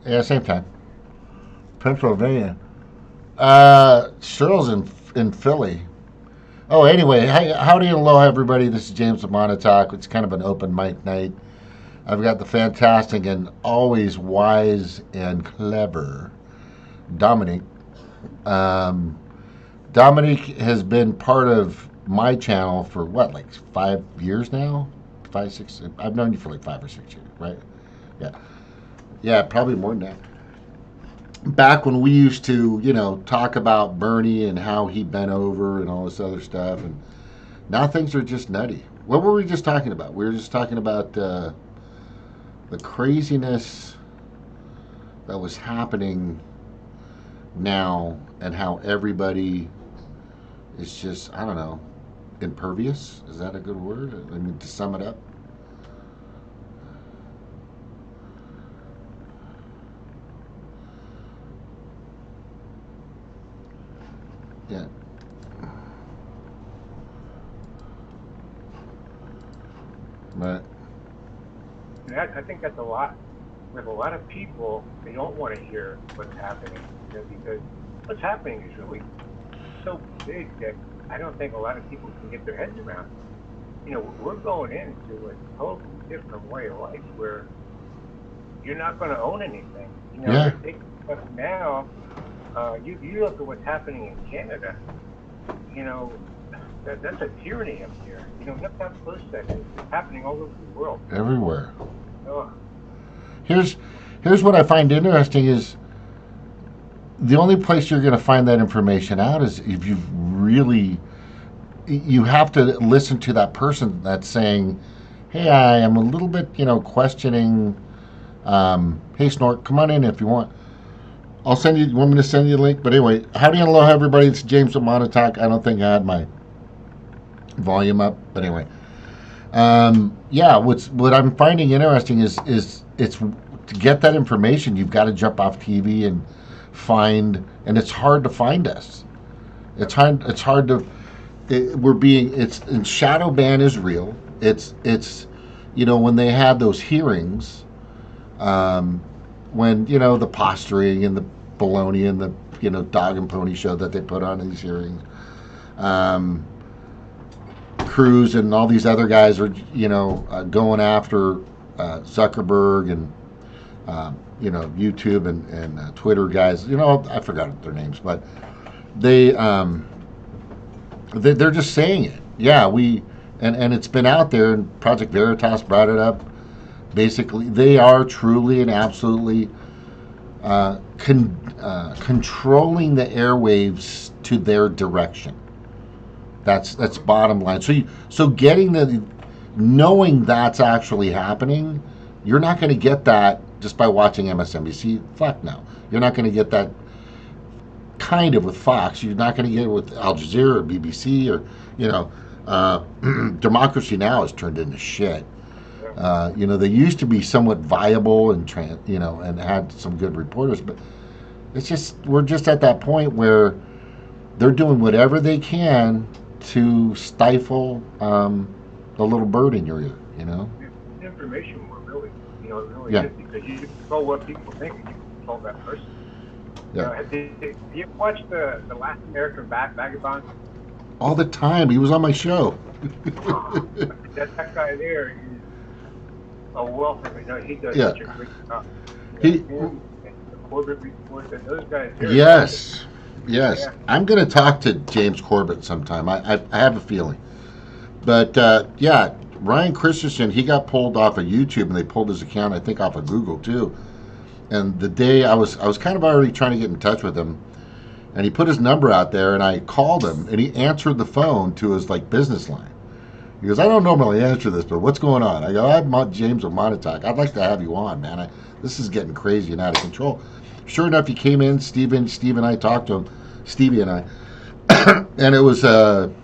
Yeah, same time. Pennsylvania. Cheryl's in Philly. Oh, anyway, howdy and aloha, everybody. This is James of Montauk. It's kind of an open mic night. I've got the fantastic and always wise and clever Dominic. Um, Dominic has been part of my channel for what, like 5 years now? 5, 6. I've known you for like 5 or 6 years, right? Yeah, yeah, probably more than that. Back when we used to, talk about Bernie and how he bent over and all this other stuff, and now things are just nutty. What were we just talking about? We were just talking about the craziness that was happening now and how everybody is just, I don't know, impervious. Is that a good word? I mean, to sum it up. Yeah. Right. I think that's a lot. With a lot of people, they don't want to hear what's happening, because what's happening is really so big that I don't think a lot of people can get their heads around. We're going into a totally different way of life where you're not going to own anything. Yeah. They're taking stuff now. You look at what's happening in Canada. That's a tyranny up here. Look how close that is. It's happening all over the world. Everywhere. Oh, Here's what I find interesting is the only place you're going to find that information out is if you have to listen to that person that's saying, hey, I am a little bit, questioning, hey, Snort, come on in if you want. You want me to send you the link? But anyway, howdy and aloha, everybody. It's James of Montauk. I don't think I had my volume up, but anyway. Yeah, what I'm finding interesting is it's to get that information, you've got to jump off TV and and it's hard to find us. It's hard to. And shadow ban is real. It's when they had those hearings, when the posturing and the baloney and the dog and pony show that they put on these hearings. Cruz and all these other guys are, going after Zuckerberg and, YouTube and Twitter guys. I forgot their names, but they're just saying it. Yeah, and it's been out there, and Project Veritas brought it up. Basically, they are truly and absolutely controlling the airwaves to their direction. That's bottom line. So knowing that's actually happening, you're not going to get that just by watching MSNBC. Fuck no. You're not going to get that kind of with Fox. You're not going to get it with Al Jazeera or BBC or Democracy Now! Has turned into shit. They used to be somewhat viable and and had some good reporters, but we're just at that point where they're doing whatever they can to stifle the little bird in your ear, information war, really. It really Yeah. is, because you control what people think and you control that person. Yeah. Have you watched the Last American Vagabond? All the time. He was on my show. That guy there is a wealth of it. He does Yeah. such a great job. He- Him and the Corbett report and those guys there. Yes. Yeah. I'm going to talk to James Corbett sometime. I have a feeling. But, yeah, Ryan Christensen, he got pulled off of YouTube, and they pulled his account, I think, off of Google, too. And the day I was kind of already trying to get in touch with him, and he put his number out there, and I called him, and he answered the phone to his, business line. He goes, I don't normally answer this, but what's going on? I go, I'm James of Montauk. I'd like to have you on, man. This is getting crazy and out of control. Sure enough, he came in. Steve and I talked to him, Stevie and I, and it was an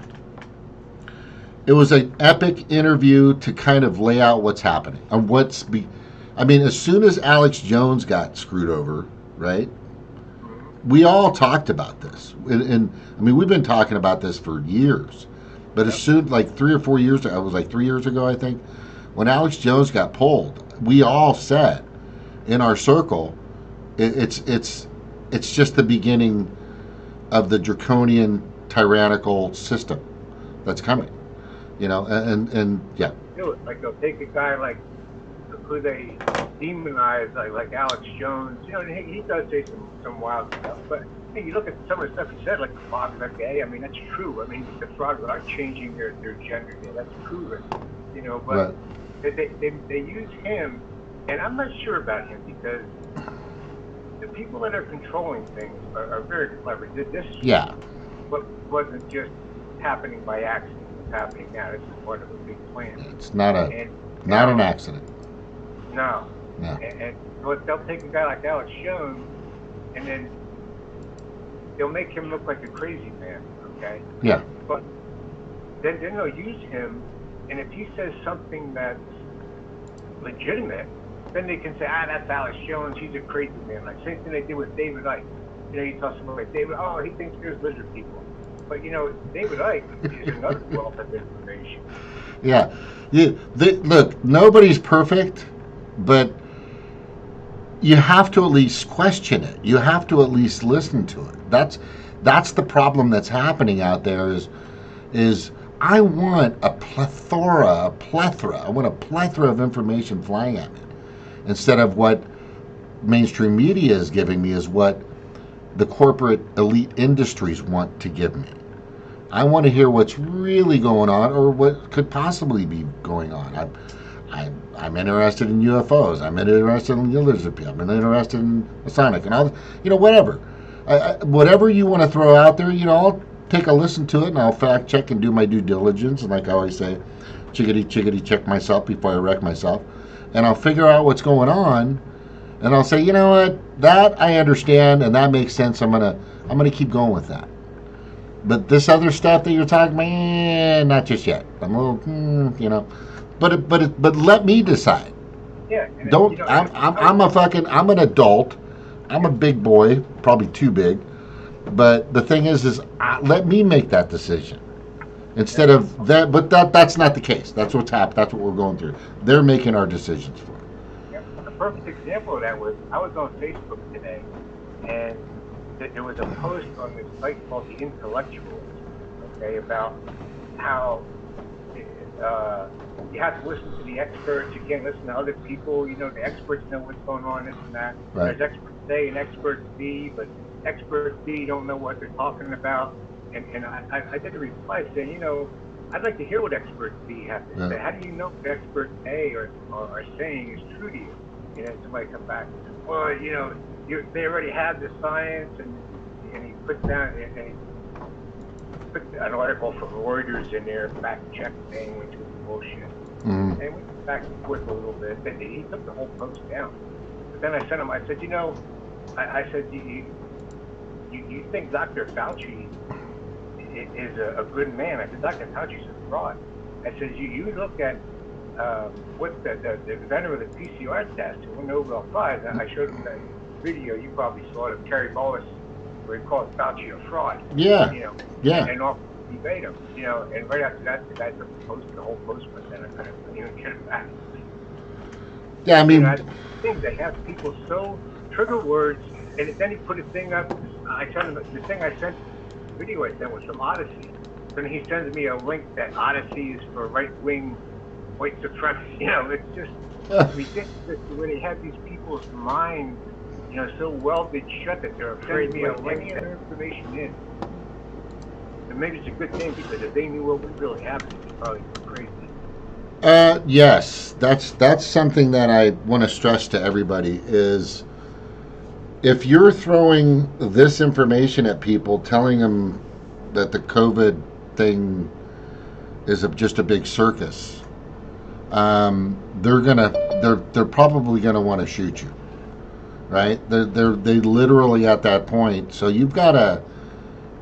epic interview to kind of lay out what's happening and as soon as Alex Jones got screwed over, right? We all talked about this, and we've been talking about this for years. But as soon, like 3 or 4 years ago, it was like 3 years ago, I think, when Alex Jones got pulled, we all said in our circle, It's just the beginning of the draconian tyrannical system that's coming. And yeah. Do it. Like they'll take a guy like who they demonize, like Alex Jones. He does say some wild stuff, but hey, you look at some of the stuff he said, like the frogs are gay. I mean, that's true. I mean, the frogs are changing their gender. Yeah, that's proven. But right. they use him, and I'm not sure about him because the people that are controlling things are very clever. This wasn't just happening by accident. It's happening now. This is part of a big plan. It's not an accident. No. No. And they'll take a guy like Alex Jones, and then they'll make him look like a crazy man. Okay. Yeah. But then they'll use him, and if he says something that's legitimate, then they can say, that's Alex Jones. He's a crazy man. Like same thing they did with David Icke. You talk about like David. Oh, he thinks there's lizard people. But David Icke is another wealth of information. Yeah. Look, nobody's perfect, but you have to at least question it. You have to at least listen to it. That's the problem that's happening out there. Is I want a plethora. I want a plethora of information flying at me, instead of what mainstream media is giving me is what the corporate elite industries want to give me. I want to hear what's really going on, or what could possibly be going on. I'm interested in UFOs. I'm interested in lizard people. I'm interested in Masonic and all. Whatever. Whatever you want to throw out there, I'll take a listen to it and I'll fact check and do my due diligence. And like I always say, chickadee check myself before I wreck myself. And I'll figure out what's going on. And I'll say, you know what, that I understand and that makes sense. I'm gonna keep going with that. But this other stuff that you're talking about, not just yet. I'm a little, But let me decide. Yeah. Don't. I'm an adult. I'm a big boy, probably too big. But the thing is let me make that decision instead of that. But that's not the case. That's what's happened. That's what we're going through. They're making our decisions for us. Yeah. A perfect example of that was I was on Facebook today, and there was a post on this site called The Intellectuals, okay, about how you have to listen to the experts. You can't listen to other people. The experts know what's going on, this and that. Right. There's experts A and experts B, but experts B don't know what they're talking about. And I did a reply saying, I'd like to hear what experts B have to say. How do you know what experts A are saying is true to you? Somebody come back, well, they already have the science, and he put down and he put an article from Reuters in there, fact check thing, which was bullshit. Mm-hmm. And we went back and forth a little bit. Then he took the whole post down. But then I sent him. I said, I said, you think Dr. Fauci is a good man? I said, Dr. Fauci's a fraud. I said, you look at what's the inventor of the PCR test who won Nobel Prize. And I showed him that video. You probably saw it of Terry Bollis, where he called Fauci a fraud. Yeah. Yeah. And off debate him. And right after that, the guy took the whole post, but then I kind of get it back. Yeah, I mean, things they have people so trigger words, and then he put a thing up. I sent him the thing I sent. The video I sent was from Odyssey. Then he sends me a link that Odyssey is for right-wing white supremacy. It's just ridiculous when they have these people's minds, so welded shut that they're afraid to let any other information in. And maybe it's a good thing, because if they knew what was really happening, they'd probably go crazy. Yes, that's something that I want to stress to everybody is, if you're throwing this information at people, telling them that the COVID thing is just a big circus, they're probably gonna want to shoot you, right? They literally at that point. So you've got to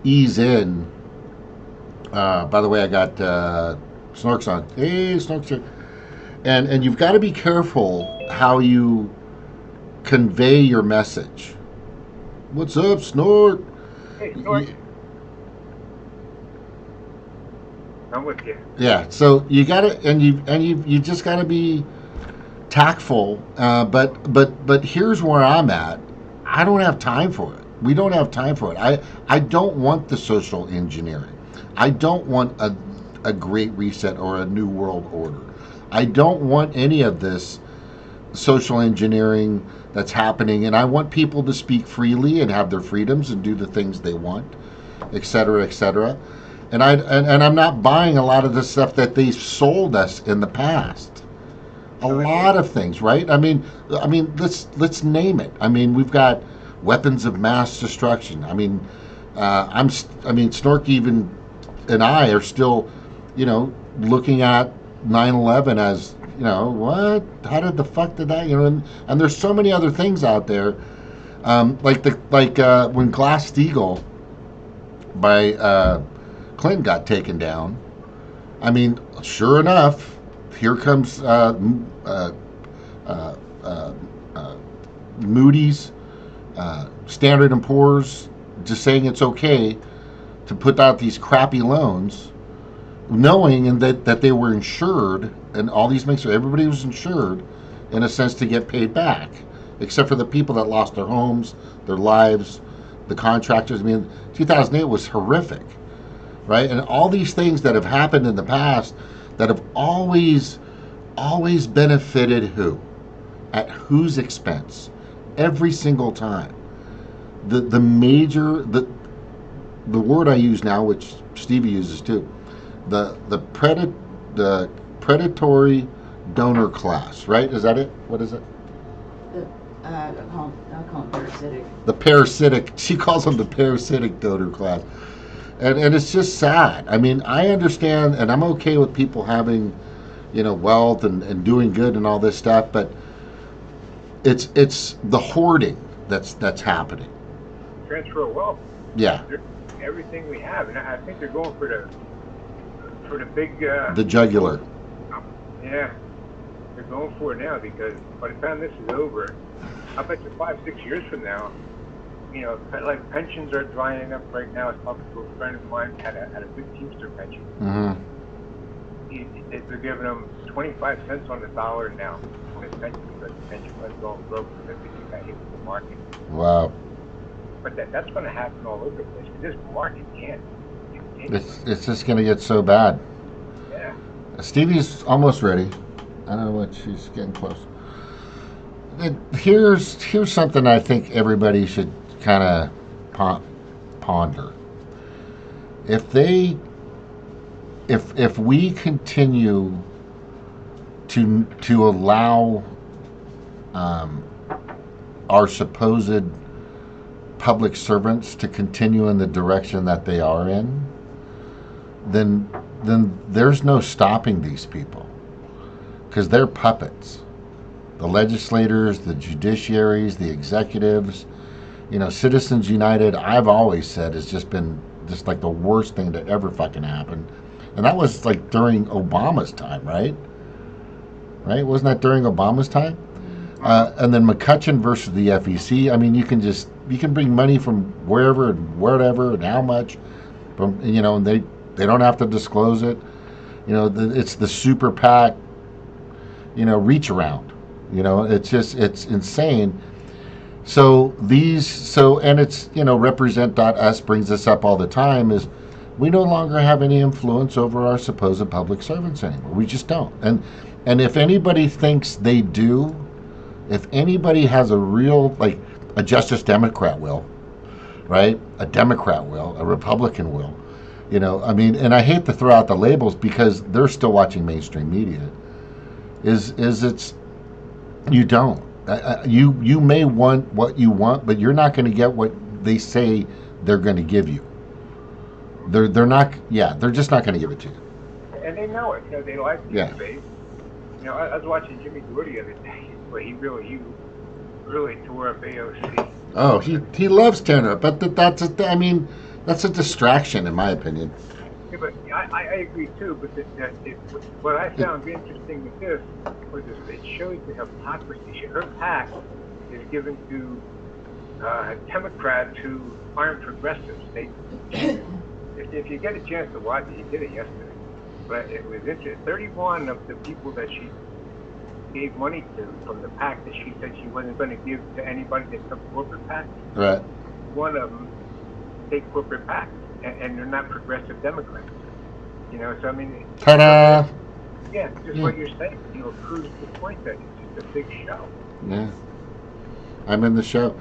ease in. By the way, I got Snorks on. Hey, Snorks. And you've got to be careful how you convey your message. What's up, Snort? Hey, Snort. I'm with you. Yeah, so you got to, and you just got to be tactful. But here's where I'm at. I don't have time for it. We don't have time for it. I don't want the social engineering. I don't want a great reset or a new world order. I don't want any of this social engineering that's happening, and I want people to speak freely and have their freedoms and do the things they want, et cetera, et cetera. And I'm not buying a lot of the stuff that they've sold us in the past. A lot of things, right? I mean, let's name it. I mean, we've got weapons of mass destruction. I mean, Snork even and I are still, looking at 9/11 as, what? How did the fuck did that? And there's so many other things out there, like when Glass-Steagall by Clinton got taken down. I mean, sure enough, here comes Moody's, Standard and Poor's, just saying it's okay to put out these crappy loans, knowing that they were insured, and all these banks, everybody was insured, in a sense, to get paid back, except for the people that lost their homes, their lives, the contractors. I mean, 2008 was horrific, right? And all these things that have happened in the past that have always benefited who? At whose expense? Every single time. The word I use now, which Stevie uses too, the predatory donor class, right? Is that it? What is it? I call them parasitic. The parasitic. She calls them the parasitic donor class, and it's just sad. I mean, I understand, and I'm okay with people having, wealth and doing good and all this stuff, but it's the hoarding that's happening. Transfer of wealth. Yeah. Everything we have, and I think they're going for the big. The jugular. Yeah, they're going for it now, because by the time this is over, I bet you 5-6 years from now, like pensions are drying up right now. I was talking to a friend of mine had a big Teamster pension. Mm-hmm. They're giving them 25 cents on the dollar now on his pension, because the pension was going broke because they got hit with the market. Wow. But that's going to happen all over the place. This market can't. It's just going to get so bad. Yeah. Stevie's almost ready. I don't know what, she's getting close. Here's something I think everybody should kind of ponder. If we continue to allow our supposed public servants to continue in the direction that they are in, then there's no stopping these people, because they're puppets. The legislators, the judiciaries, the executives, Citizens United, I've always said, has just been just like the worst thing that ever fucking happened. And that was like during Obama's time, right? Wasn't that during Obama's time? And then McCutcheon versus the FEC. I mean, you can bring money from wherever and whatever and how much, and they don't have to disclose it. It's the super PAC, reach around. It's insane. And it's, represent.us brings this up all the time, is we no longer have any influence over our supposed public servants anymore. We just don't. And if anybody thinks they do, if anybody has a real, like a Justice Democrat will, right? A Democrat will, a Republican will, and I hate to throw out the labels because they're still watching mainstream media, you don't. You may want what you want, but you're not going to get what they say they're going to give you. They're just not going to give it to you. And they know it. They like the debate. I was watching Jimmy Dore the other day, but he really tore up AOC. Oh, he loves tearing up, but that's a distraction in my opinion. Yeah, but I agree too. But what I found interesting with this was it shows the hypocrisy. Her PAC is given to Democrats who aren't progressives. If you get a chance to watch it, he did it yesterday. But it was interesting. 31 of the people that she gave money to from the PAC that she said she wasn't going to give to anybody that took corporate PAC. Right. One of them take corporate PAC, and they're not progressive Democrats. You know, so I mean, Ta-da! Yeah, just what you're saying. You know, proves the point that it's just a big show. Yeah. I'm in the show.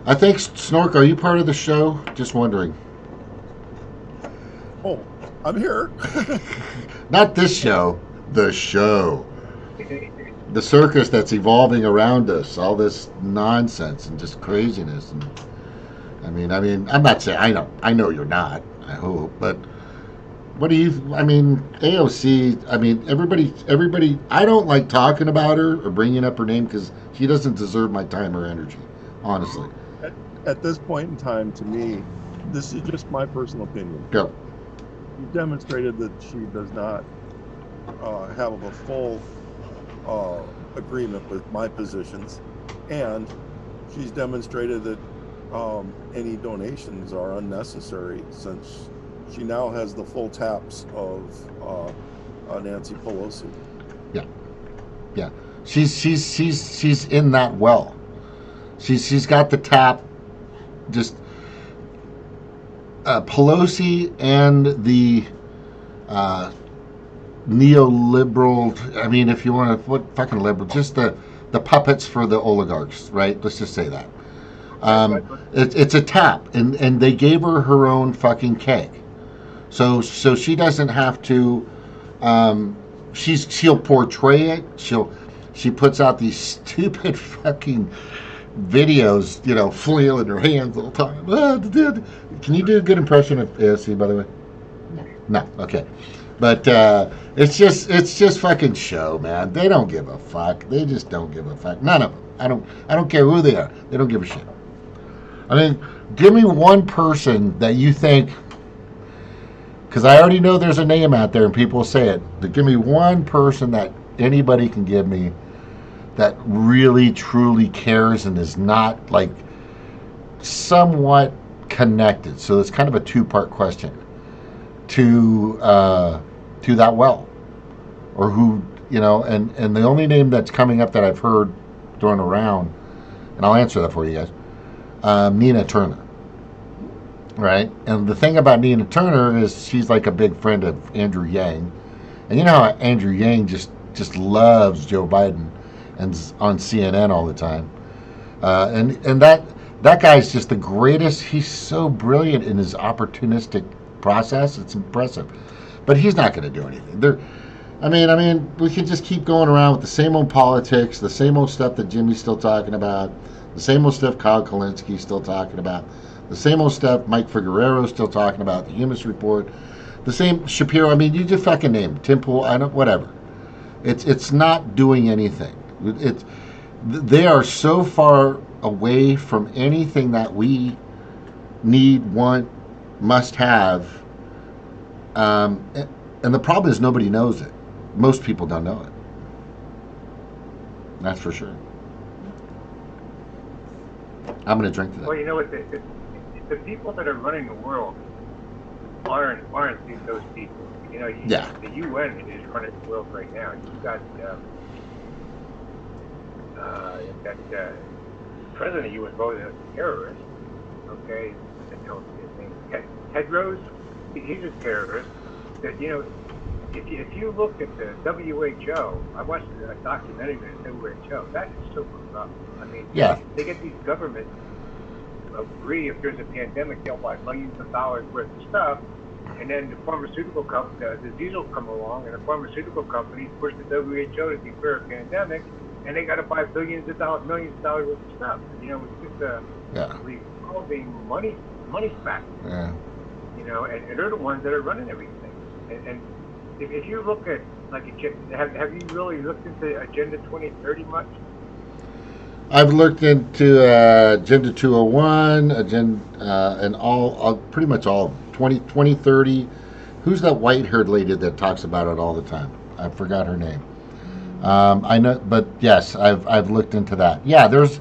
I think, Snork, are you part of the show? Just wondering. Oh, I'm here. Not this show. The show. The circus that's evolving around us. All this nonsense and just craziness. And I mean, I'm not saying I know you're not. I hope, but what do you? I mean, AOC. I mean, everybody. I don't like talking about her or bringing up her name because she doesn't deserve my time or energy. Honestly. At this point in time, to me, this is just my personal opinion. Go. You demonstrated that she does not have a full agreement with my positions, and she's demonstrated that any donations are unnecessary since she now has the full taps of Nancy Pelosi. Yeah. She's in that well. She's got the tap. Just Pelosi and the neoliberal. I mean, if you want to, what fucking liberal? Just the puppets for the oligarchs, right? Let's just say that. It's a tap, and they gave her own fucking cake, so she doesn't have to. She'll portray it. She puts out these stupid fucking videos, you know, flailing her hands all the time. Can you do a good impression of AOC, by the way? No. Okay. But it's just fucking show, man. They don't give a fuck. They just don't give a fuck. None of them. I don't care who they are. They don't give a shit. I mean, give me one person that you think, because I already know there's a name out there and people say it, but give me one person that anybody can give me that really truly cares and is not like somewhat connected. So it's kind of a two-part question to that well, or who, you know, and the only name that's coming up that I've heard thrown around, and I'll answer that for you guys, Nina Turner, right? And the thing about Nina Turner is she's like a big friend of Andrew Yang, and you know how Andrew Yang just loves Joe Biden and on CNN all the time, and that guy's just the greatest. He's so brilliant in his opportunistic process. It's impressive, but he's not going to do anything. I mean, we can just keep going around with the same old politics, the same old stuff that Jimmy's still talking about, the same old stuff Kyle Kalinski's still talking about, the same old stuff Mike Figueroa's still talking about, the Humus Report, the same Shapiro. I mean, you just fucking name it. Tim Pool, whatever. It's not doing anything. They are so far away from anything that we need, want, must have, and the problem is nobody knows it. Most people don't know it. That's for sure. I'm going to drink to that. Well, you know what? The people that are running the world aren't those people. You know, the UN is running the world right now. You've got president of the U.S. voted as a terrorist. Okay, I don't see his name. Tedros, he's a terrorist. That, you know, if you look at the WHO, I watched a documentary on the WHO. That is so corrupt. I mean, they get these governments agree if there's a pandemic, they'll buy millions of dollars worth of stuff, and then the pharmaceutical company, the diesel come along, and the pharmaceutical companies push the WHO to declare a pandemic, and they got to buy millions of dollars worth of stuff. You know, it's just a revolving money factor. Yeah. You know, and they're the ones that are running everything. And if you look at, like, have you really looked into Agenda 2030 much? I've looked into Agenda 201, and all pretty much all 2030. Who's that white-haired lady that talks about it all the time? I forgot her name. I know, but yes, I've looked into that. Yeah, there's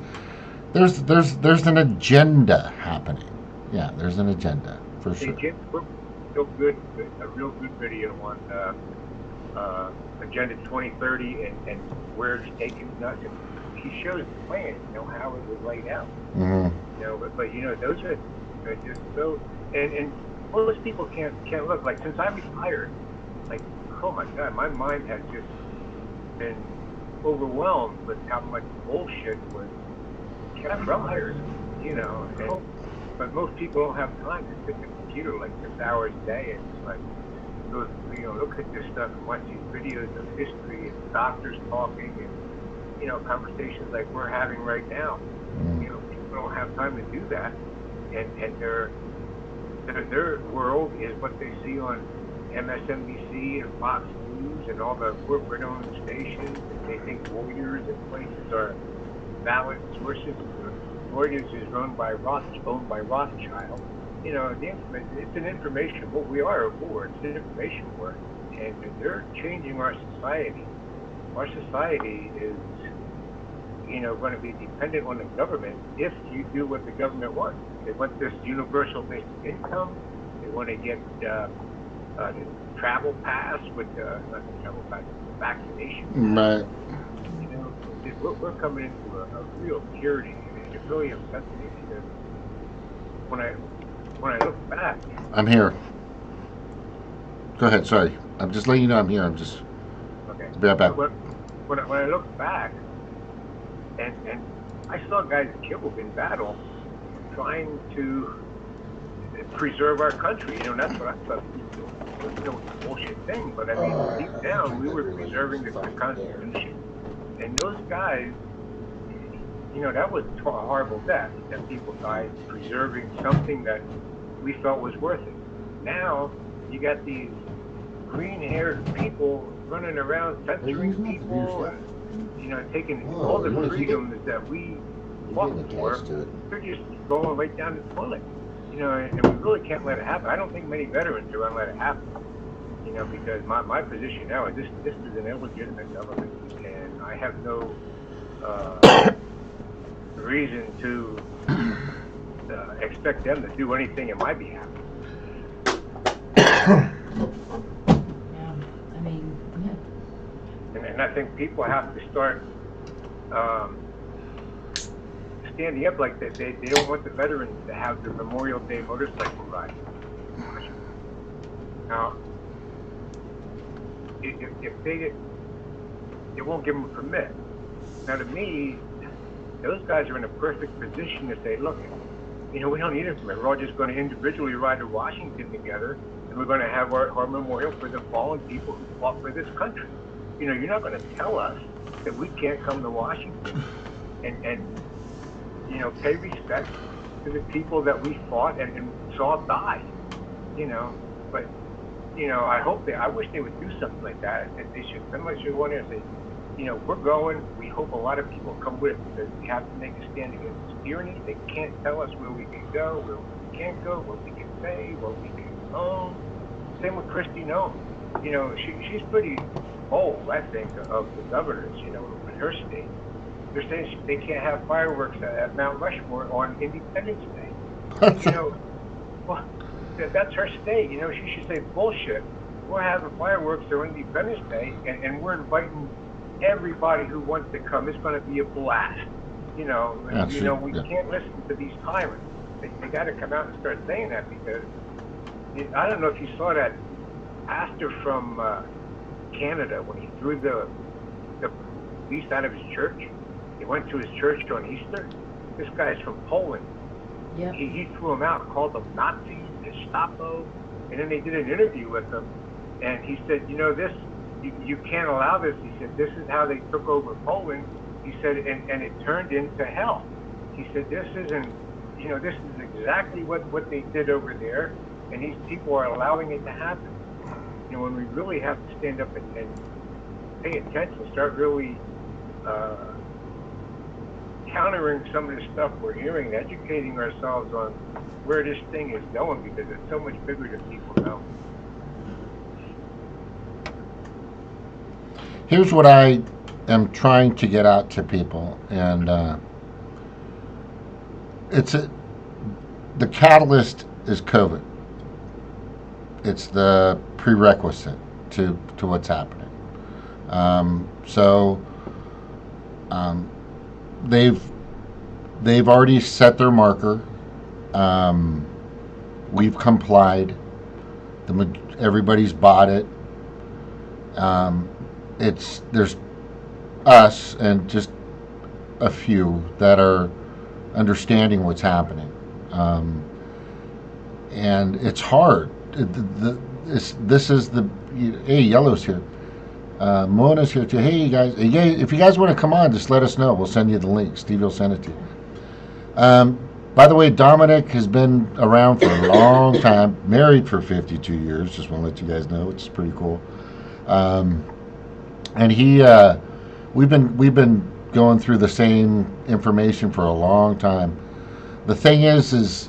an agenda happening. Yeah, there's an agenda for sure. Jim Brooks, a real good video on Agenda 2030 and where it's taking us. And he shows the plan, how it was laid out. But those are just so, and most people can't look. Like, since I retired, like, oh my God, my mind has just been overwhelmed with how much bullshit was transpired, but most people don't have time to sit at the computer like 6 hours a day and just like look at this stuff and watch these videos of history and doctors talking and conversations like we're having right now. People don't have time to do that, and their world is what they see on MSNBC and Fox News and all the corporate-owned stations, and they think Reuters and places are valid sources. Reuters is owned by Rothschild. It's an information. What we are a war. It's an information war, and they're changing our society. Our society is, going to be dependent on the government if you do what the government wants. They want this universal basic income. They want to get the travel pass with not the travel pass, the vaccination. Right. We're coming into a real purity. It really upsets me because when I look back. I'm here. Go ahead. Sorry, I'm just letting you know I'm here. I'm just. Okay. Be right back. When I look back, and I saw guys killed in battle, trying to preserve our country. That's what I thought. It's a bullshit thing, but I mean, deep down, we were preserving the Constitution, and those guys. That was a horrible death, that people died preserving something that we felt was worth it. Now, you got these green-haired people running around censoring people and, taking all the freedoms that we fought for. They're just going right down the toilet. And we really can't let it happen. I don't think many veterans are going to let it happen, because my position now is this is an illegitimate government, and I have no reason to expect them to do anything in my behalf. Yeah, I mean, yeah. And I think people have to start standing up like that. They don't want the veterans to have their Memorial Day motorcycle ride. Now, if they won't give them a permit. Now, to me, those guys are in a perfect position to say, look, we don't need a permit. We're all just going to individually ride to Washington together, and we're going to have our memorial for the fallen people who fought for this country. You're not going to tell us that we can't come to Washington and pay respect to the people that we fought and saw die. But I wish they would do something like that. They should. Somebody should go in there and say, we're going. We hope a lot of people come with it because we have to make a stand against this tyranny. They can't tell us where we can go, where we can't go, what we can say, what we can own. Same with Christy Nome. She's pretty bold, I think, of the governors, in her state. They're saying they can't have fireworks at Mount Rushmore on Independence Day. Well, that's her state. She should say, bullshit. We're having fireworks on Independence Day, and we're inviting everybody who wants to come. It's going to be a blast. We can't listen to these tyrants. They got to come out and start saying that, because I don't know if you saw that pastor from Canada when he threw the beast out of his church. He went to his church on Easter. This guy's from Poland. Yep. He threw him out, called them Nazis, Gestapo, and then they did an interview with him, and he said, this. You can't allow this. He said, this is how they took over Poland. He said, and it turned into hell. He said, this isn't, this is exactly what they did over there, and these people are allowing it to happen. When we really have to stand up and pay attention, start really countering some of the stuff we're hearing, educating ourselves on where this thing is going, because it's so much bigger than people know. Here's what I am trying to get out to people, and the catalyst is COVID. It's the prerequisite to what's happening. So they've already set their marker. We've complied. Everybody's bought it. There's us and just a few that are understanding what's happening, and it's hard. This is the hey, Yellow's here. Mona's here too. Hey, you guys, if you guys want to come on, just let us know. We'll send you the link. Steve will send it to you. By the way, Dominic has been around for a long time, married for 52 years. Just want to let you guys know, which is pretty cool. And we've been going through the same information for a long time. The thing is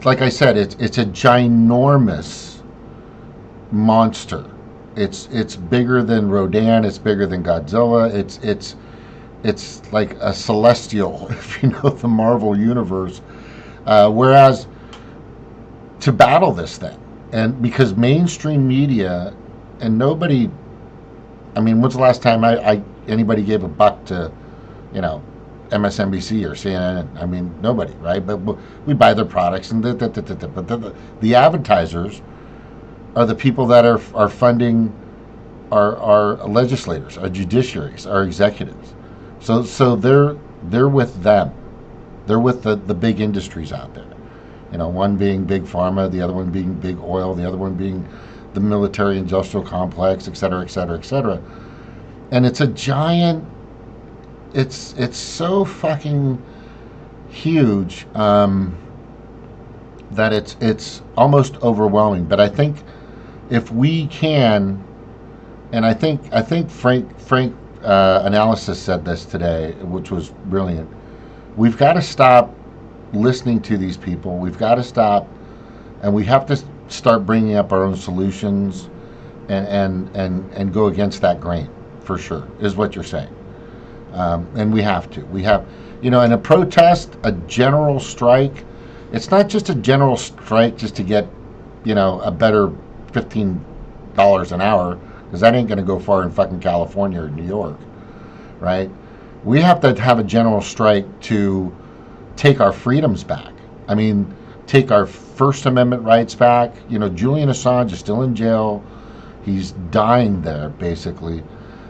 like I said, it's a ginormous monster. It's bigger than Rodan. It's bigger than Godzilla. It's like a celestial, if you know the Marvel universe. Whereas to battle this thing, and because mainstream media and nobody, I mean, when's the last time anybody gave a buck to, MSNBC or CNN? I mean, nobody, right? But we buy their products, and but the advertisers are the people that are funding our legislators, our judiciaries, our executives. So they're with them. They're with the big industries out there. One being big pharma, the other one being big oil, the other one being the military industrial complex, et cetera, et cetera, et cetera. And it's a giant. It's so fucking huge that it's almost overwhelming. But I think if we can, and I think Frank Analysis said this today, which was brilliant. We've got to stop listening to these people. We've got to stop, and we have to start bringing up our own solutions, and go against that grain, for sure, is what you're saying. And we have to. We have, in a protest, a general strike. It's not just a general strike just to get, a better $15 an hour, because that ain't going to go far in fucking California or New York, right? We have to have a general strike to take our freedoms back. I mean, take our First Amendment rights back. Julian Assange is still in jail. He's dying there, basically.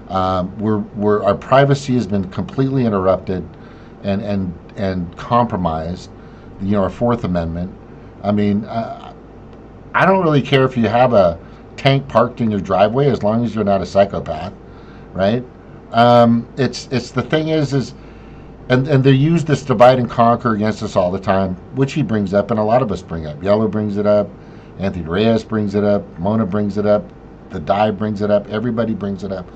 Our privacy has been completely interrupted and compromised. Our Fourth Amendment. I mean, I don't really care if you have a tank parked in your driveway as long as you're not a psychopath, right? It's the thing is and they use this divide and conquer against us all the time, which he brings up, and a lot of us bring up. Yellow brings it up, Anthony Reyes brings it up, Mona brings it up, the Die brings it up, everybody brings it up.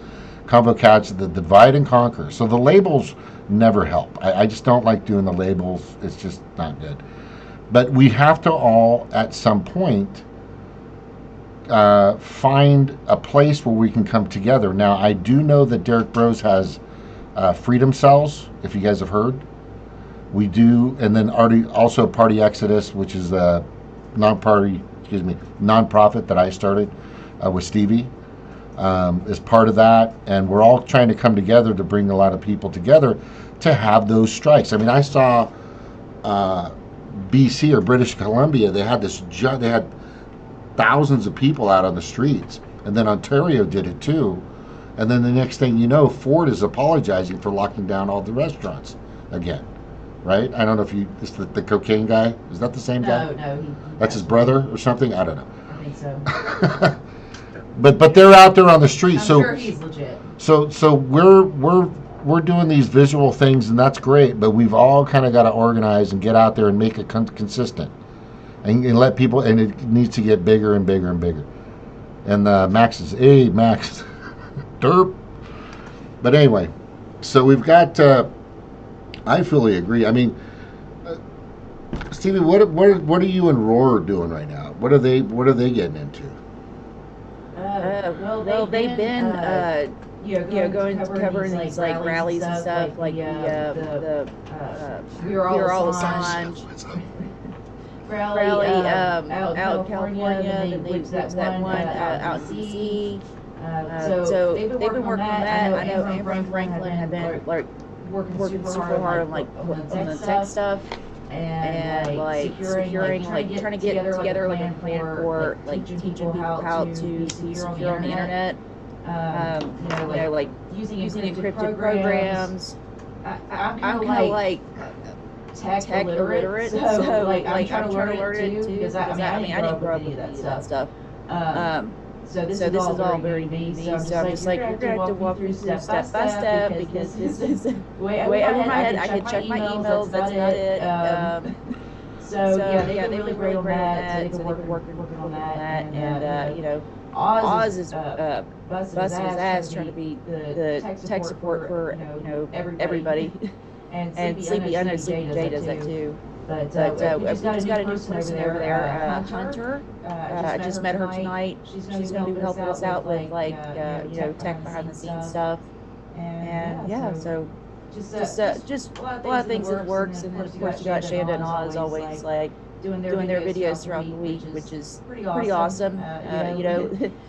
Convo Cats, the divide and conquer. So the labels never help. I just don't like doing the labels. It's just not good. But we have to all, at some point, find a place where we can come together. Now, I do know that Derek Bros has Freedom Cells, if you guys have heard. We do, and then also Party Exodus, which is a nonprofit that I started with Stevie, is part of that, and we're all trying to come together to bring a lot of people together to have those strikes. I mean, I saw BC or British Columbia, they had thousands of people out on the streets, and then Ontario did it too, and then the next thing you know, Ford is apologizing for locking down all the restaurants again, right? I don't know if this is the cocaine guy. Is that the same guy? No, that's his brother or something. I don't know. I think so. But they're out there on the street, I'm sure he's legit. So we're doing these visual things, and that's great. But we've all kind of got to organize and get out there and make it consistent, and let people. And it needs to get bigger and bigger and bigger. And Max is Max, derp. But anyway, so we've got. I fully agree. I mean, Stevie, what are you and Roar doing right now? What are they getting into? Well, they've been going to covering these like rallies and stuff, like the We Are All Assange rally out in California, and then they there's that one out in DC. So they've been working on that. I know Amber and Franklin have been like working super hard on like on the tech stuff and like securing, like trying to get together like a plan for like teaching people how to be secure on the internet. Like using encrypted programs. I'm kind of like tech illiterate, so like I'm trying to learn it too. Because I didn't grow up with any of that stuff. So this is all very new to me. So I'm just like, you're gonna have to walk me through step by step because this is the way over my head. I can check my emails. That's about it. So yeah, they really great on that. So they've been working on that, and Oz is busting his ass trying to be the tech support for everybody. And Sleepy, I know Sleepy J does that too. But we just got a new person over there, Hunter. I just met her tonight. She's going to be helping us out with like tech behind the scenes stuff. And yeah, so just a lot of things in the works. And then of course you got Shanda and Oz always like doing their videos throughout the week, which is pretty awesome. We kind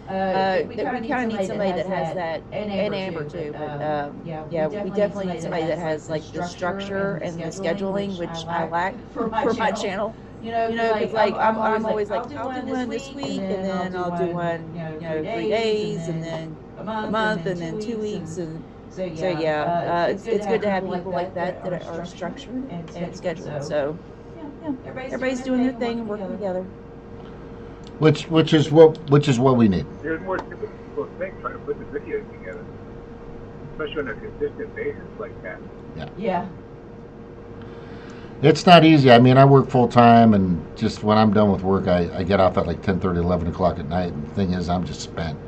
of need somebody that has that, and Amber too. But we definitely need somebody that has like the structure and the scheduling, which I lack for my channel. Because like I'm always like, I'll do one this week, and then I'll do one 3 days, and then a month, and then 2 weeks, and so it's good to have people like that are structured and scheduled. So. Everybody's doing their thing and working together. Which is what we need. There's more difficult things trying to put the videos together, especially on a consistent basis like that. Yeah. It's not easy. I mean, I work full time, and just when I'm done with work, I get off at like 10:30, 11 o'clock at night. And the thing is, I'm just spent.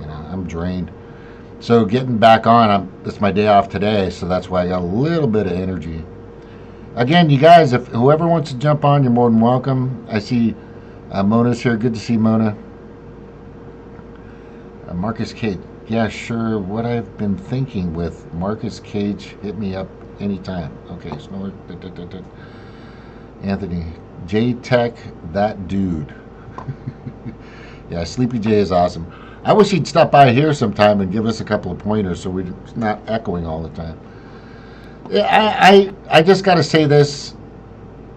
I'm drained. So getting back on, it's my day off today, so that's why I got a little bit of energy. Again, you guys, if whoever wants to jump on, you're more than welcome. I see Mona's here. Good to see Mona. Marcus Cage. Yeah, sure. What I've been thinking with Marcus Cage, hit me up anytime. Okay, Snort. Anthony. J-Tech, that dude. Yeah, Sleepy J is awesome. I wish he'd stop by here sometime and give us a couple of pointers so we're not echoing all the time. I just got to say this,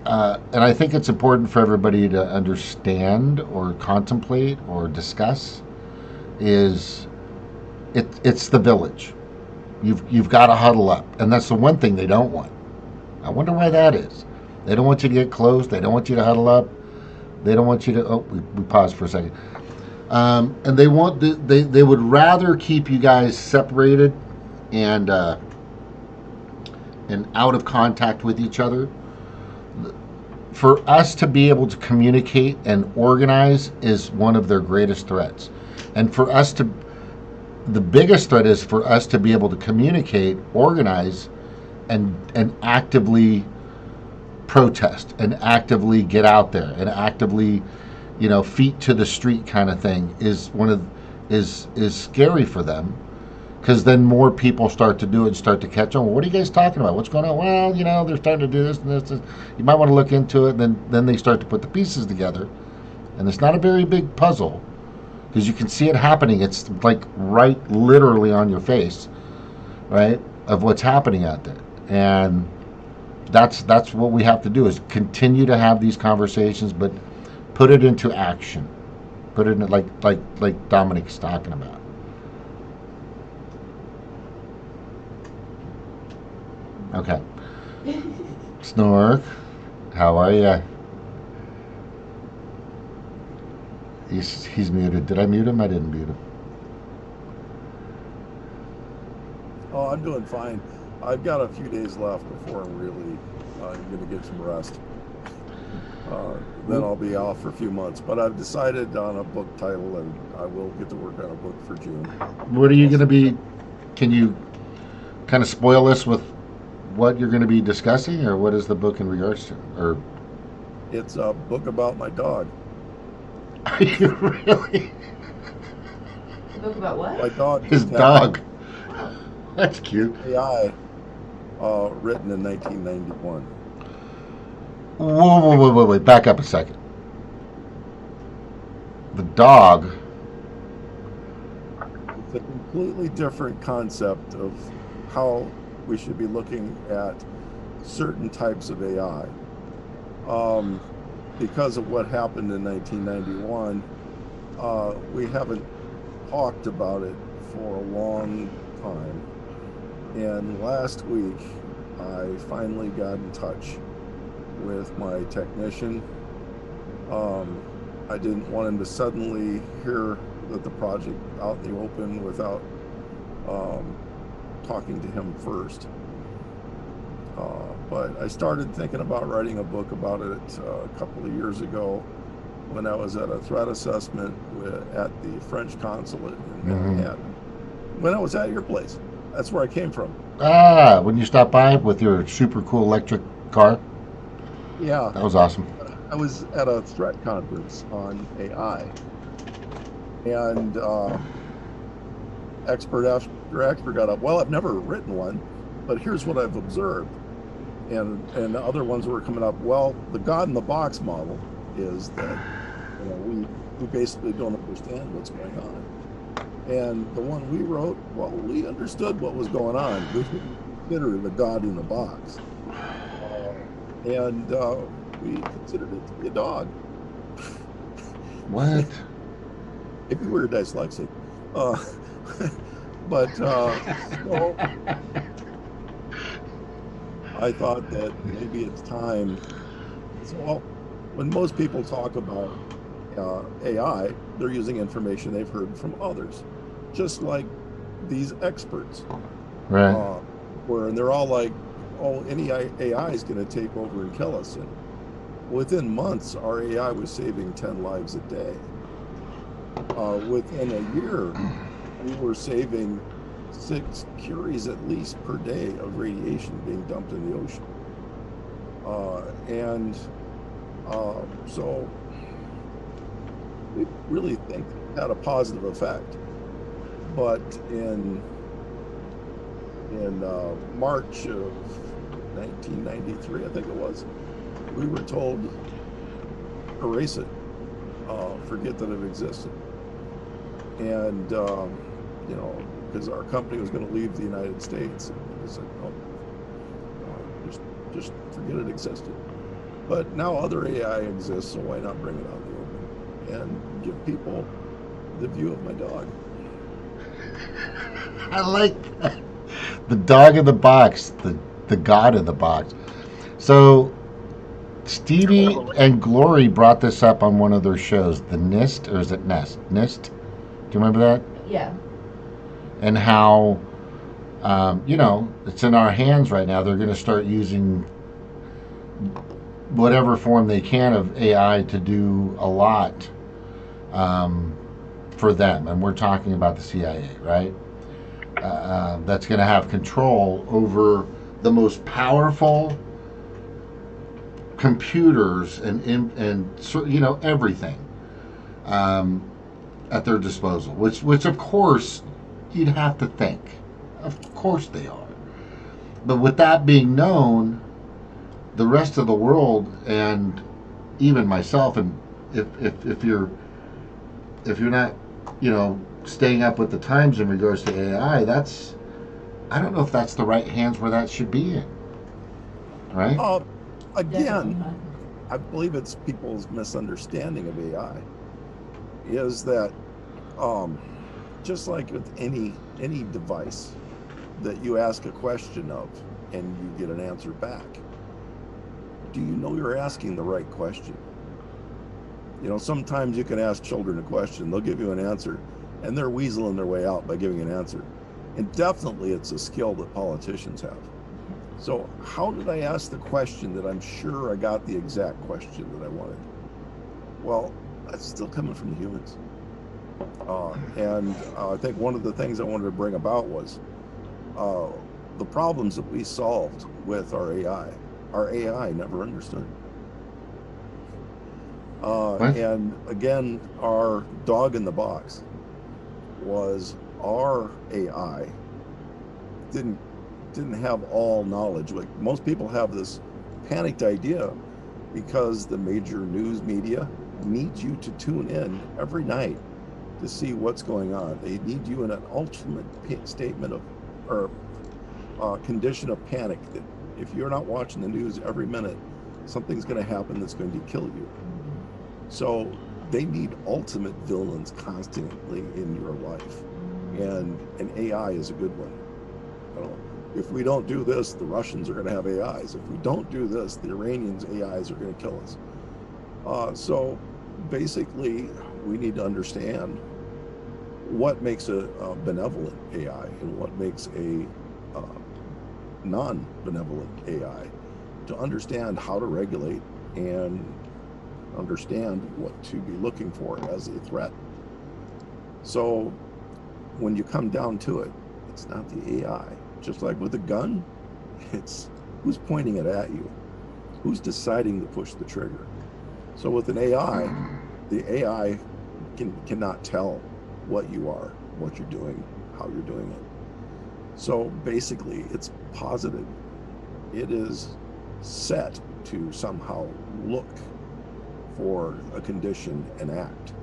and I think it's important for everybody to understand or contemplate or discuss, is it's the village. You've got to huddle up, and that's the one thing they don't want. I wonder why that is. They don't want you to get close. They don't want you to huddle up. They don't want you to. Oh, we paused for a second. And they would rather keep you guys separated and out of contact with each other. For us to be able to communicate and organize is one of their greatest threats. And for us to, the biggest threat is for us to be able to communicate, organize, and actively protest, and actively get out there, and actively, feet to the street kind of thing is is scary for them. Because then more people start to do it and start to catch on. Well, what are you guys talking about? What's going on? Well, they're starting to do this and this. You might want to look into it. And then they start to put the pieces together. And it's not a very big puzzle because you can see it happening. It's like right literally on your face, right, of what's happening out there. And that's what we have to do is continue to have these conversations, but put it into action. Put it in like Dominic's talking about. Okay. Snork, how are ya? He's muted. Did I mute him? I didn't mute him. Oh, I'm doing fine. I've got a few days left before I'm really going to get some rest. Then I'll be off for a few months. But I've decided on a book title, and I will get to work on a book for June. What are you going to be? Can you kind of spoil us with what you're going to be discussing, or what is the book in regards to? Or it's a book about my dog. Are you really? A book about what? My dog. His dog. That's cute. AI, written in 1991. Wait. Back up a second. The dog completely different concept of how we should be looking at certain types of AI. Because of what happened in 1991, we haven't talked about it for a long time. And last week, I finally got in touch with my technician. I didn't want him to suddenly hear that the project out in the open without talking to him first. But I started thinking about writing a book about it a couple of years ago when I was at a threat assessment at the French consulate in Manhattan. When I was at your place. That's where I came from. Ah, when you stopped by with your super cool electric car? Yeah. That was awesome. I was at a threat conference on AI. And expert after expert got up. Well, I've never written one, but here's what I've observed. And the other ones were coming up. Well, the God in the box model is that we basically don't understand what's going on. And the one we wrote, well, we understood what was going on. We considered it a God in the box. And we considered it to be a dog. What? If we were dyslexic. But so I thought that maybe it's time. So when most people talk about AI, they're using information they've heard from others, just like these experts. Right. And they're all like, oh, any AI is going to take over and kill us. And within months, our AI was saving 10 lives a day. Within a year, we were saving 6 curies at least per day of radiation being dumped in the ocean. So we really think it had a positive effect. But in March of 1993, I think it was, we were told, erase it, forget that it existed. And, because our company was going to leave the United States. And it was like, just forget it existed. But now other AI exists, so why not bring it out in the open and give people the view of my dog? I like that. The dog in the box, the God in the box. So Stevie and Glory brought this up on one of their shows, the NIST, or is it Nest? NIST? Do you remember that? Yeah. And how, it's in our hands right now. They're going to start using whatever form they can of AI to do a lot for them. And we're talking about the CIA, right? That's going to have control over the most powerful computers and everything at their disposal, which of course you'd have to think. Of course they are. But with that being known, the rest of the world and even myself, and if you're not, staying up with the times in regards to AI, I don't know if that's the right hands where that should be in. Right? Again, I believe it's people's misunderstanding of AI is that just like with any device that you ask a question of and you get an answer back, do you know you're asking the right question? Sometimes you can ask children a question, they'll give you an answer, and they're weaseling their way out by giving an answer. And definitely it's a skill that politicians have. So how did I ask the question that I'm sure I got the exact question that I wanted? Well, that's still coming from the humans. And I think one of the things I wanted to bring about was the problems that we solved with our AI. Our AI never understood. And again, our dog in the box was our AI didn't have all knowledge. Like most people have this panicked idea because the major news media needs you to tune in every night to see what's going on. They need you in an ultimate statement of, or condition of panic, that if you're not watching the news every minute, something's going to happen that's going to kill you. So they need ultimate villains constantly in your life, and AI is a good one. You know, if we don't do this, the Russians are going to have AIs. If we don't do this, the Iranians' AIs are going to kill us. So basically, we need to understand what makes a benevolent AI and what makes a non-benevolent AI, to understand how to regulate and understand what to be looking for as a threat. So when you come down to it, it's not the AI. Just like with a gun, it's who's pointing it at you, who's deciding to push the trigger. So with an AI, the AI cannot tell what you are, what you're doing, how you're doing it. So basically, it's posited. It is set to somehow look for a condition and act.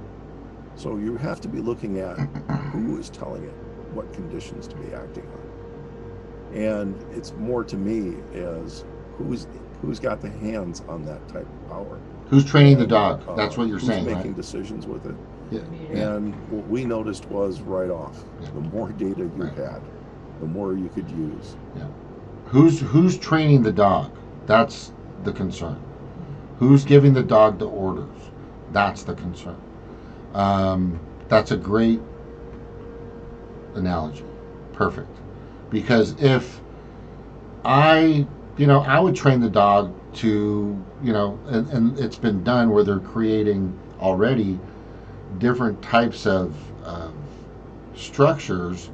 So you have to be looking at who is telling it what conditions to be acting on. And it's more to me as who's got the hands on that type of power. Who's training the dog? That's what you're who's saying, making right? decisions with it. Yeah. And what we noticed was right off, the more data you Right. had, the more you could use. Yeah. Who's training the dog? That's the concern. Who's giving the dog the orders? That's the concern. That's a great analogy. Perfect. Because if I would train the dog to, and it's been done where they're creating already different types of structures,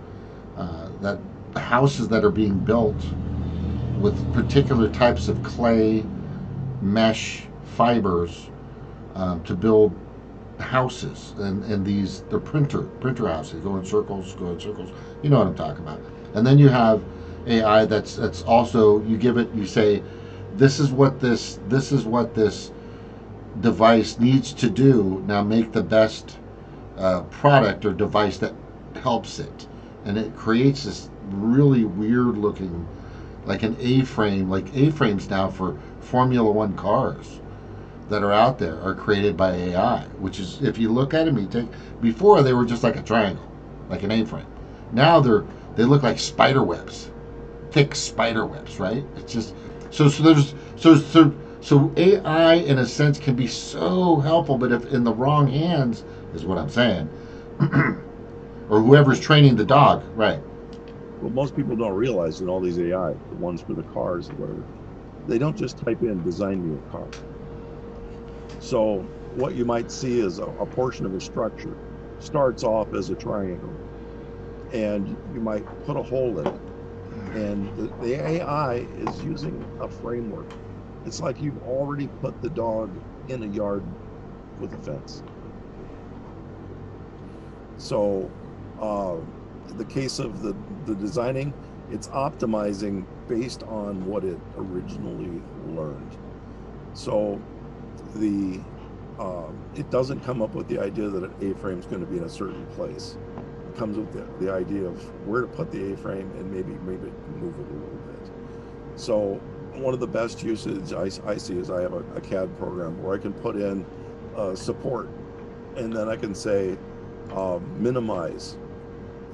that houses that are being built with particular types of clay mesh fibers to build houses, and they're printer houses, go in circles. You know what I'm talking about. And then you have AI that's also, you say, this is what this device needs to do. Now make the best product or device that helps it, and it creates this really weird looking, like an A-frame, like A-frames now for Formula One cars that are out there are created by AI, which is, if you look at them, before they were just like a triangle, like an A-frame. Now they look like spider webs, thick spider webs, right? It's just so AI in a sense can be so helpful, but if in the wrong hands, is what I'm saying, or whoever's training the dog, right? Well, most people don't realize that all these AI, the ones for the cars or whatever, they don't just type in design me a car. So what you might see is a portion of a structure starts off as a triangle, and you might put a hole in it. And the AI is using a framework. It's like you've already put the dog in a yard with a fence. So the case of the designing, it's optimizing based on what it originally learned. So it doesn't come up with the idea that an A-frame is going to be in a certain place. It comes with the idea of where to put the A-frame and maybe move it a little bit. So one of the best uses I see is I have a CAD program where I can put in support, and then I can say minimize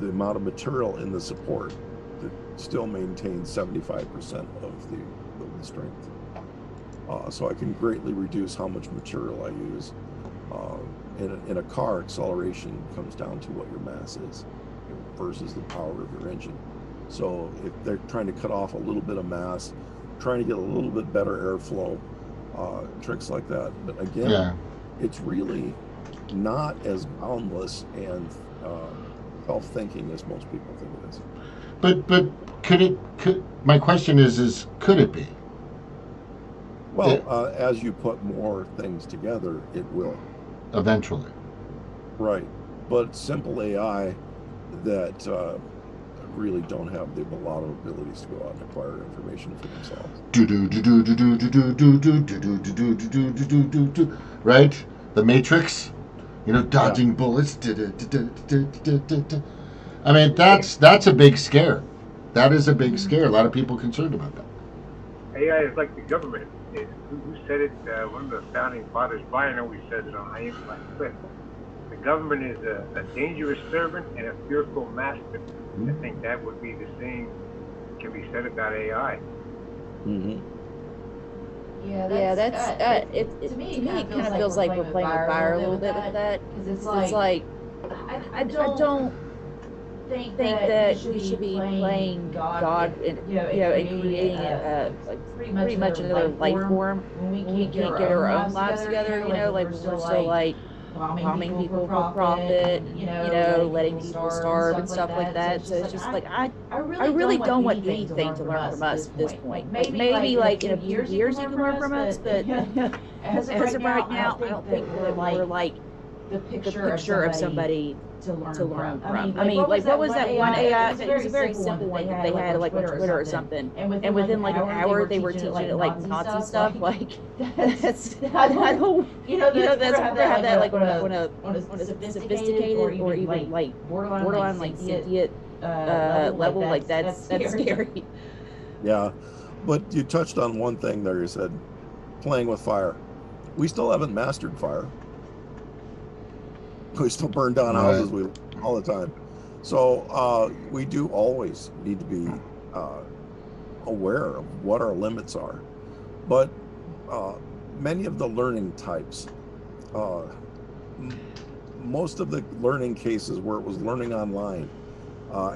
the amount of material in the support that still maintains 75% of the strength. So I can greatly reduce how much material I use. In a car, acceleration comes down to what your mass is versus the power of your engine. So if they're trying to cut off a little bit of mass, trying to get a little bit better airflow, tricks like that. But again, It's really not as boundless and self-thinking as most people think it is. But my question is could it be? Well, as you put more things together, it will. Eventually. Right. But simple AI that really don't have a lot of abilities to go out and acquire information for themselves. Right? The Matrix. dodging bullets. I mean, that's a big scare. That is a big scare. A lot of people concerned about that. AI is like the government. Who said it? One of the founding fathers, Brian, always says it on I Am My Clip. The government is a dangerous servant and a fearful master. I think that would be the same can be said about AI. Mm-hmm. Yeah, that's to me it kind of feels like we're playing with fire a little bit with that, because it's like I don't think that we should be playing God and and creating pretty much another life form when we can't get our own lives together. Like we're still like bombing people for profit, letting people starve and stuff like that. So it's just like I really don't want anything to learn from us at this point. Like maybe like in a few years you can learn from us, but as of right now, I don't think that we're like the picture of somebody to learn from. I mean, like what was that one AI? It was a very simple one that they had like on Twitter or something, and within like an hour they were teaching it like Nazi stuff. Like that's I don't that's we're gonna have that like on a sophisticated or even like borderline like sentient level. Like that's scary. Yeah, but you touched on one thing there. You said playing with fire. We still haven't mastered fire. We still burn down houses all the time. So we do always need to be aware of what our limits are. But many of the learning types, most of the learning cases where it was learning online,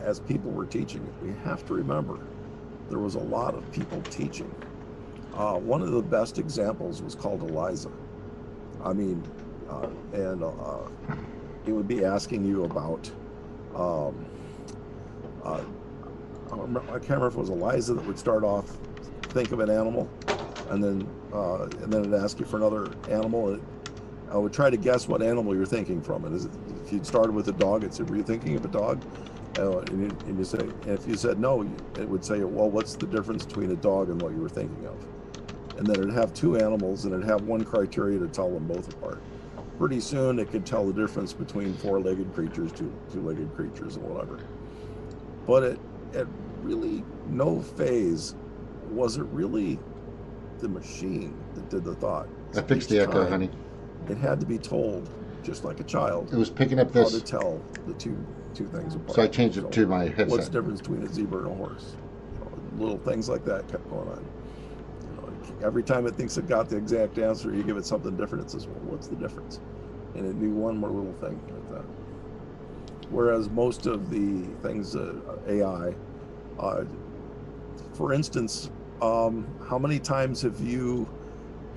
as people were teaching it, we have to remember there was a lot of people teaching. One of the best examples was called Eliza. I mean, and it would be asking you about I can't remember if it was Eliza that would start off, think of an animal, and then it'd ask you for another animal, and I would try to guess what animal you're thinking from. And if you'd started with a dog, it said, were you thinking of a dog? And you say, and if you said no, it would say, well, what's the difference between a dog and what you were thinking of? And then it'd have two animals, and it'd have one criteria to tell them both apart. Pretty soon it could tell the difference between four-legged creatures, two-legged creatures, and whatever. But at really no phase was it really the machine that did the thought. I fixed the echo, honey. It had to be told, just like a child. It was picking up this. How to tell the two things apart. So I changed it to my headset. What's the difference between a zebra and a horse? Little things like that kept going on. Every time it thinks it got the exact answer, you give it something different. It says, well, what's the difference? And it knew one more little thing like that. Whereas most of the things, AI, for instance, how many times have you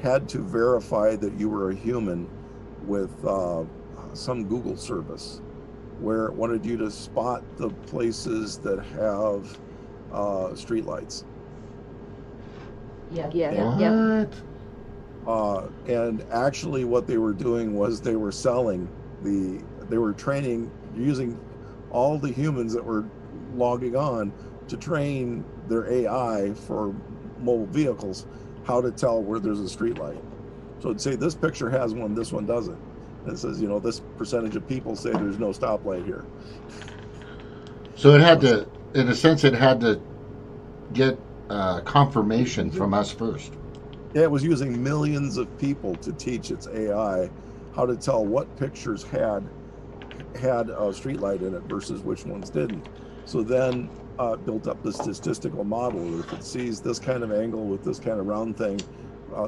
had to verify that you were a human with some Google service where it wanted you to spot the places that have streetlights? Yeah. And actually what they were doing was they were training using all the humans that were logging on to train their AI for mobile vehicles how to tell where there's a street light. So it'd say this picture has one, this one doesn't. And it says, this percentage of people say there's no stoplight here. So it had to, in a sense, it had to get confirmation from us first. Yeah, it was using millions of people to teach its AI how to tell what pictures had a street light in it versus which ones didn't. So then built up the statistical model. If it sees this kind of angle with this kind of round thing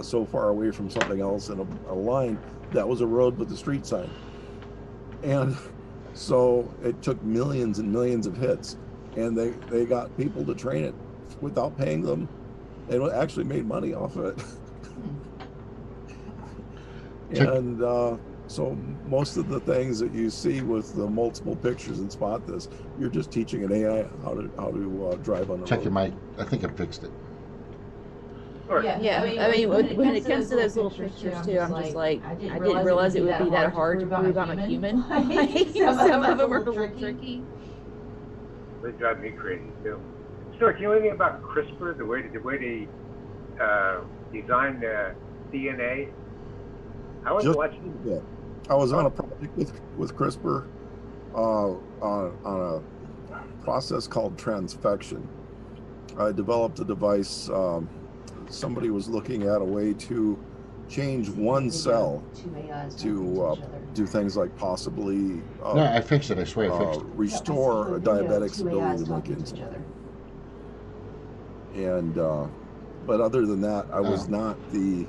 so far away from something else in a line, that was a road with a street sign. And so it took millions and millions of hits, and they got people to train it without paying them, and actually made money off of it. And so most of the things that you see with the multiple pictures and spot this, you're just teaching an AI how to drive on the road. Check your mic. I think I fixed it. Yeah. I mean, when it comes to those little pictures too, I'm just like, I didn't realize it would be that hard to prove I'm a human. Some of them are a little tricky. They drive me crazy too. Stuart, can you know anything about CRISPR, the way they designed DNA? I was watching. I was on a project with CRISPR on a process called transfection. I developed a device. Somebody was looking at a way to change one cell to do things like possibly No, I fixed it. I swear I fixed it. restore a diabetic's ability to make insulin. And but other than that, I was not the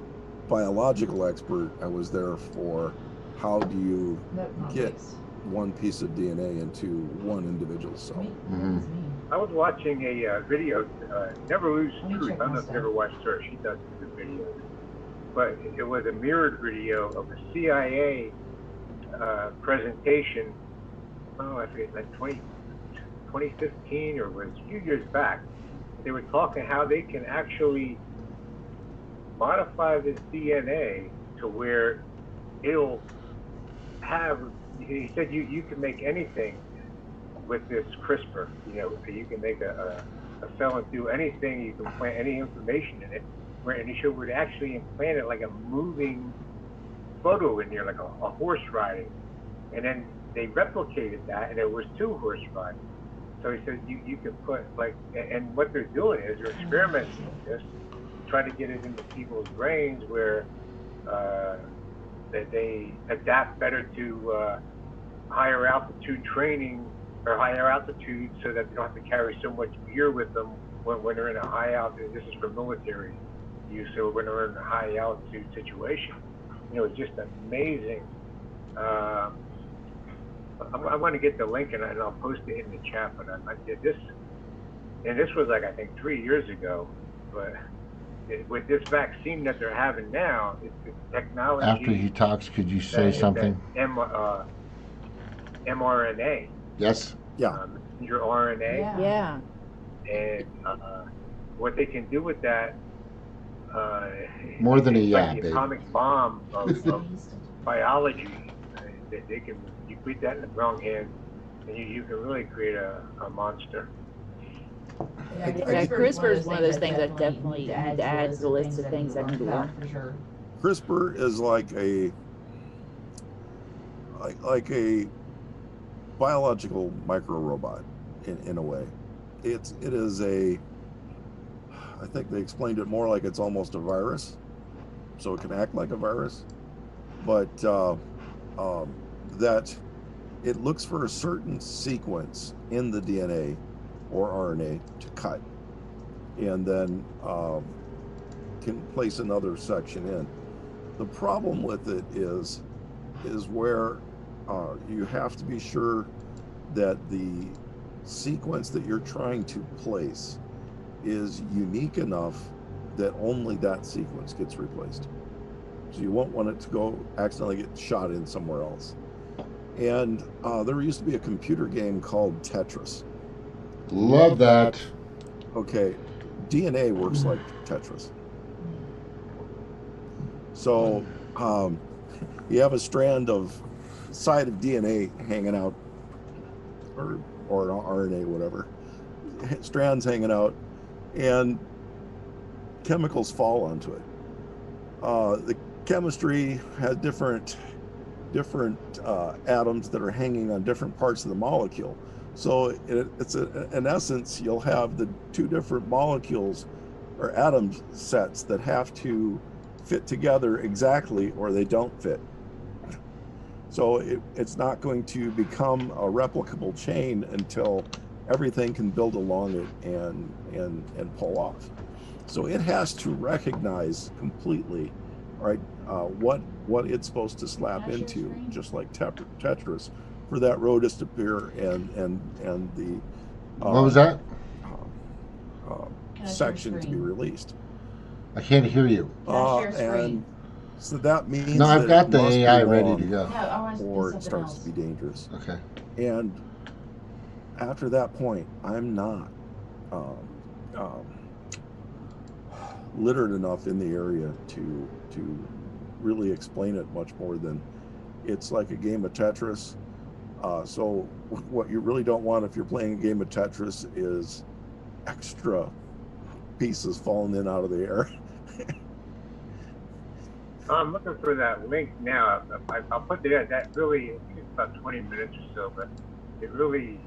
biological expert. I was there for how do you get one piece of DNA into one individual cell. Mm-hmm. I was watching a video, Never Lose Truth. I don't know if you've ever watched her. She does good videos. But it was a mirrored video of a CIA presentation. Oh, I forget, like 2015 or was a few years back. They were talking how they can actually modify this DNA to where it'll have, he said you can make anything with this CRISPR. You know, you can make a cell and do anything, you can plant any information in it, and he would actually implant it like a moving photo in there, like a horse riding. And then they replicated that, and it was 2 horse riding. So he said you can put like, and what they're doing is they're experimenting with this, trying to get it into people's brains where that they adapt better to higher altitude training or higher altitude, so that they don't have to carry so much gear with them when they're in a high altitude. This is for military use, so when they're in a high altitude situation. You know, it's just amazing. I want to get the link and I'll post it in the chat, but I did this, and this was like, I think 3 years ago, but with this vaccine that they're having now, it's technology. After he talks, could you say something? mRNA. Yes. Yeah. Messenger RNA. Yeah. And what they can do with that, More than a like the baby. atomic bomb of biology. They can, you put that in the wrong hands, and you can really create a monster. Yeah, CRISPR is one of those things that definitely need to add to the list of things I need to learn. For sure. CRISPR is like a biological micro robot in a way. It is I think they explained it more like it's almost a virus, so it can act like a virus, but that it looks for a certain sequence in the DNA or RNA to cut, and then can place another section in. The problem with it is where you have to be sure that the sequence that you're trying to place is unique enough that only that sequence gets replaced. So you won't want it to go accidentally get shot in somewhere else. And there used to be a computer game called Tetris. Love that. Okay, DNA works like Tetris. So you have a strand of side of DNA hanging out, or an RNA, whatever, strands hanging out, and chemicals fall onto it. The chemistry has different atoms that are hanging on different parts of the molecule. So in essence, you'll have the 2 different molecules or atom sets that have to fit together exactly, or they don't fit. So it's not going to become a replicable chain until everything can build along it and pull off. So it has to recognize completely, right, what it's supposed to slap into, just like Tetris, for that row to appear and the What was that? section to be released. I can't hear you. And so that means No, I've that got it the must be AI ready wrong, to go. No, I want to or do it something starts else. to be dangerous. Okay. And after that point, I'm not literate enough in the area to really explain it much more than it's like a game of Tetris. So what you really don't want if you're playing a game of Tetris is extra pieces falling in out of the air. I'm looking for that link now. I'll put it in. That really, I think it's about 20 minutes or so, but it really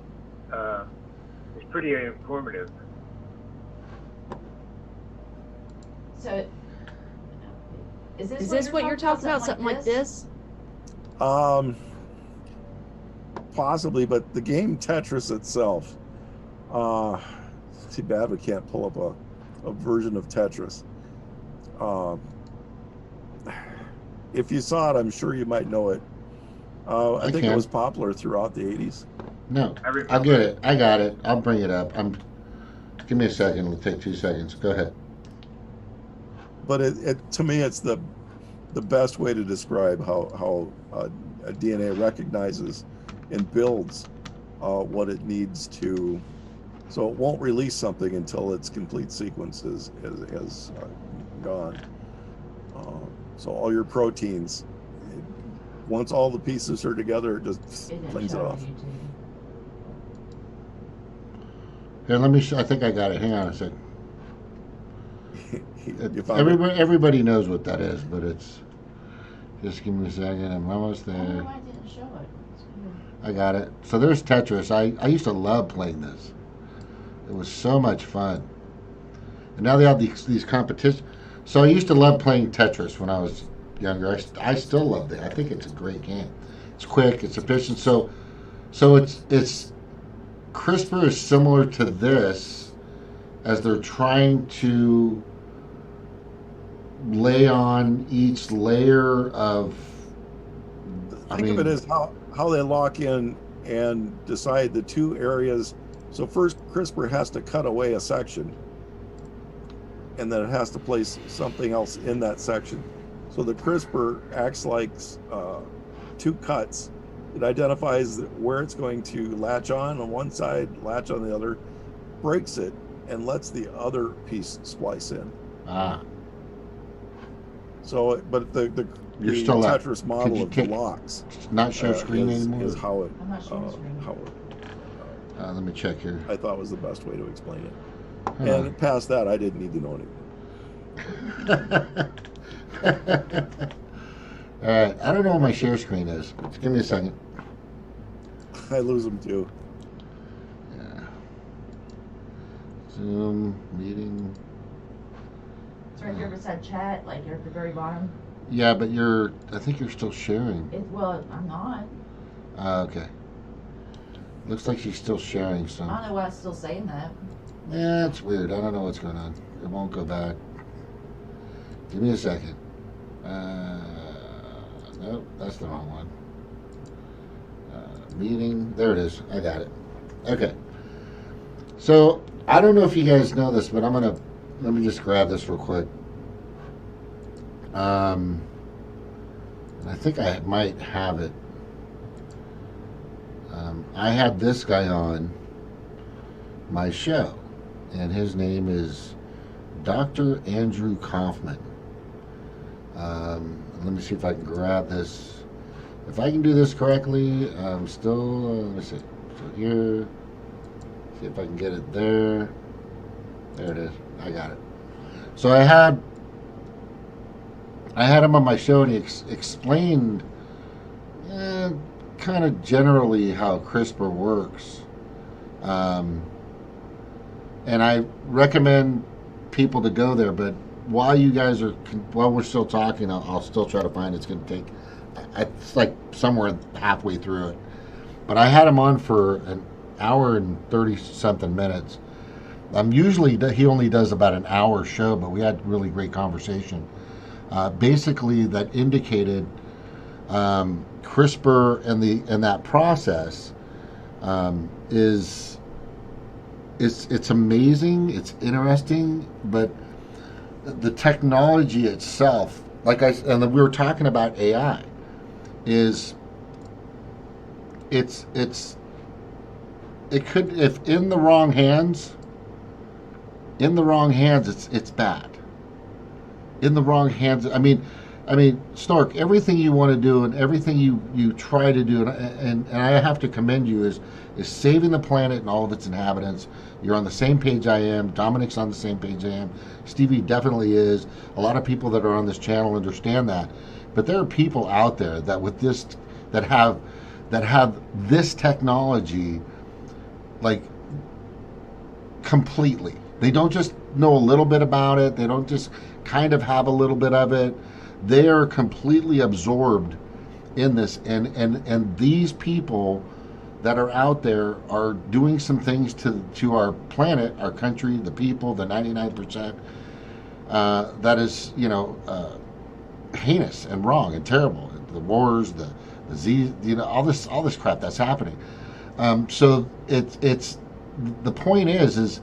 is pretty informative. So, is this what you're talking about? Something like this? Possibly, but the game Tetris itself, too bad we can't pull up a version of Tetris. If you saw it, I'm sure you might know it. I think it was popular throughout the 80s. No, I'll get it. I got it. I'll bring it up. Give me a second. It'll take 2 seconds. Go ahead. But to me, it's the best way to describe how a DNA recognizes and builds what it needs to, so it won't release something until its complete sequence is gone. So all your proteins, once all the pieces are together, it just flings it off. Here, let me. I think I got it. Hang on a second. Everybody knows what that is, but it's. Just give me a second. I'm almost there. I don't know why it didn't show it. I got it. So there's Tetris. I used to love playing this. It was so much fun. And now they have these competitions. So I used to love playing Tetris when I was younger. I still love it. I think it's a great game. It's quick. It's efficient. So it's CRISPR is similar to this, as they're trying to lay on each layer of. Think of it as how they lock in and decide the 2 areas. So first, CRISPR has to cut away a section, and then it has to place something else in that section. So the CRISPR acts like 2 cuts. It identifies where it's going to latch on one side, latch on the other, breaks it, and lets the other piece splice in. So, but the Tetris model of blocks, not share screen anymore, is how it. I'm not sharing screen. Let me check here. I thought was the best way to explain it. And past that, I didn't need to know anything. All right, I don't know what my share screen is. Just give me a second. I lose them too. Yeah. Zoom meeting. It's right here beside chat, like you're at the very bottom. Yeah, but I think you're still sharing. Well, I'm not. Okay. Looks like she's still sharing some. I don't know why it's still saying that. Yeah, it's weird. I don't know what's going on. It won't go back. Give me a second. Nope, that's the wrong one. Meeting. There it is. I got it. Okay. So, I don't know if you guys know this, but let me just grab this real quick. I think I might have it. I had this guy on my show, and his name is Dr. Andrew Kaufman. Let me see if I can grab this. If I can do this correctly, I'm still, let me see. So here, see if I can get it there. There it is. I got it. So I had him on my show, and he explained kind of generally how CRISPR works. And I recommend people to go there, but while we're still talking, I'll still try to find it. It's going to take, it's like somewhere halfway through it. But I had him on for an hour and 30 something minutes. Usually he only does about an hour show, but we had really great conversation. Basically, that indicated CRISPR and that process is it's amazing. It's interesting, but the technology itself, and we were talking about AI, it could, if in the wrong hands, it's bad. In the wrong hands, I mean, I mean, Snork, everything you want to do and everything you try to do, and I have to commend you, is saving the planet and all of its inhabitants. You're on the same page I am. Dominic's on the same page I am. Stevie definitely is. A lot of people that are on this channel understand that. But there are people out there that with this that have this technology like completely. They don't just know a little bit about it. They don't just kind of have a little bit of it. They are completely absorbed in this, and these people that are out there are doing some things to our planet, our country, the people, the 99%. That is, heinous and wrong and terrible. The wars, the disease, all this crap that's happening. So it's the point is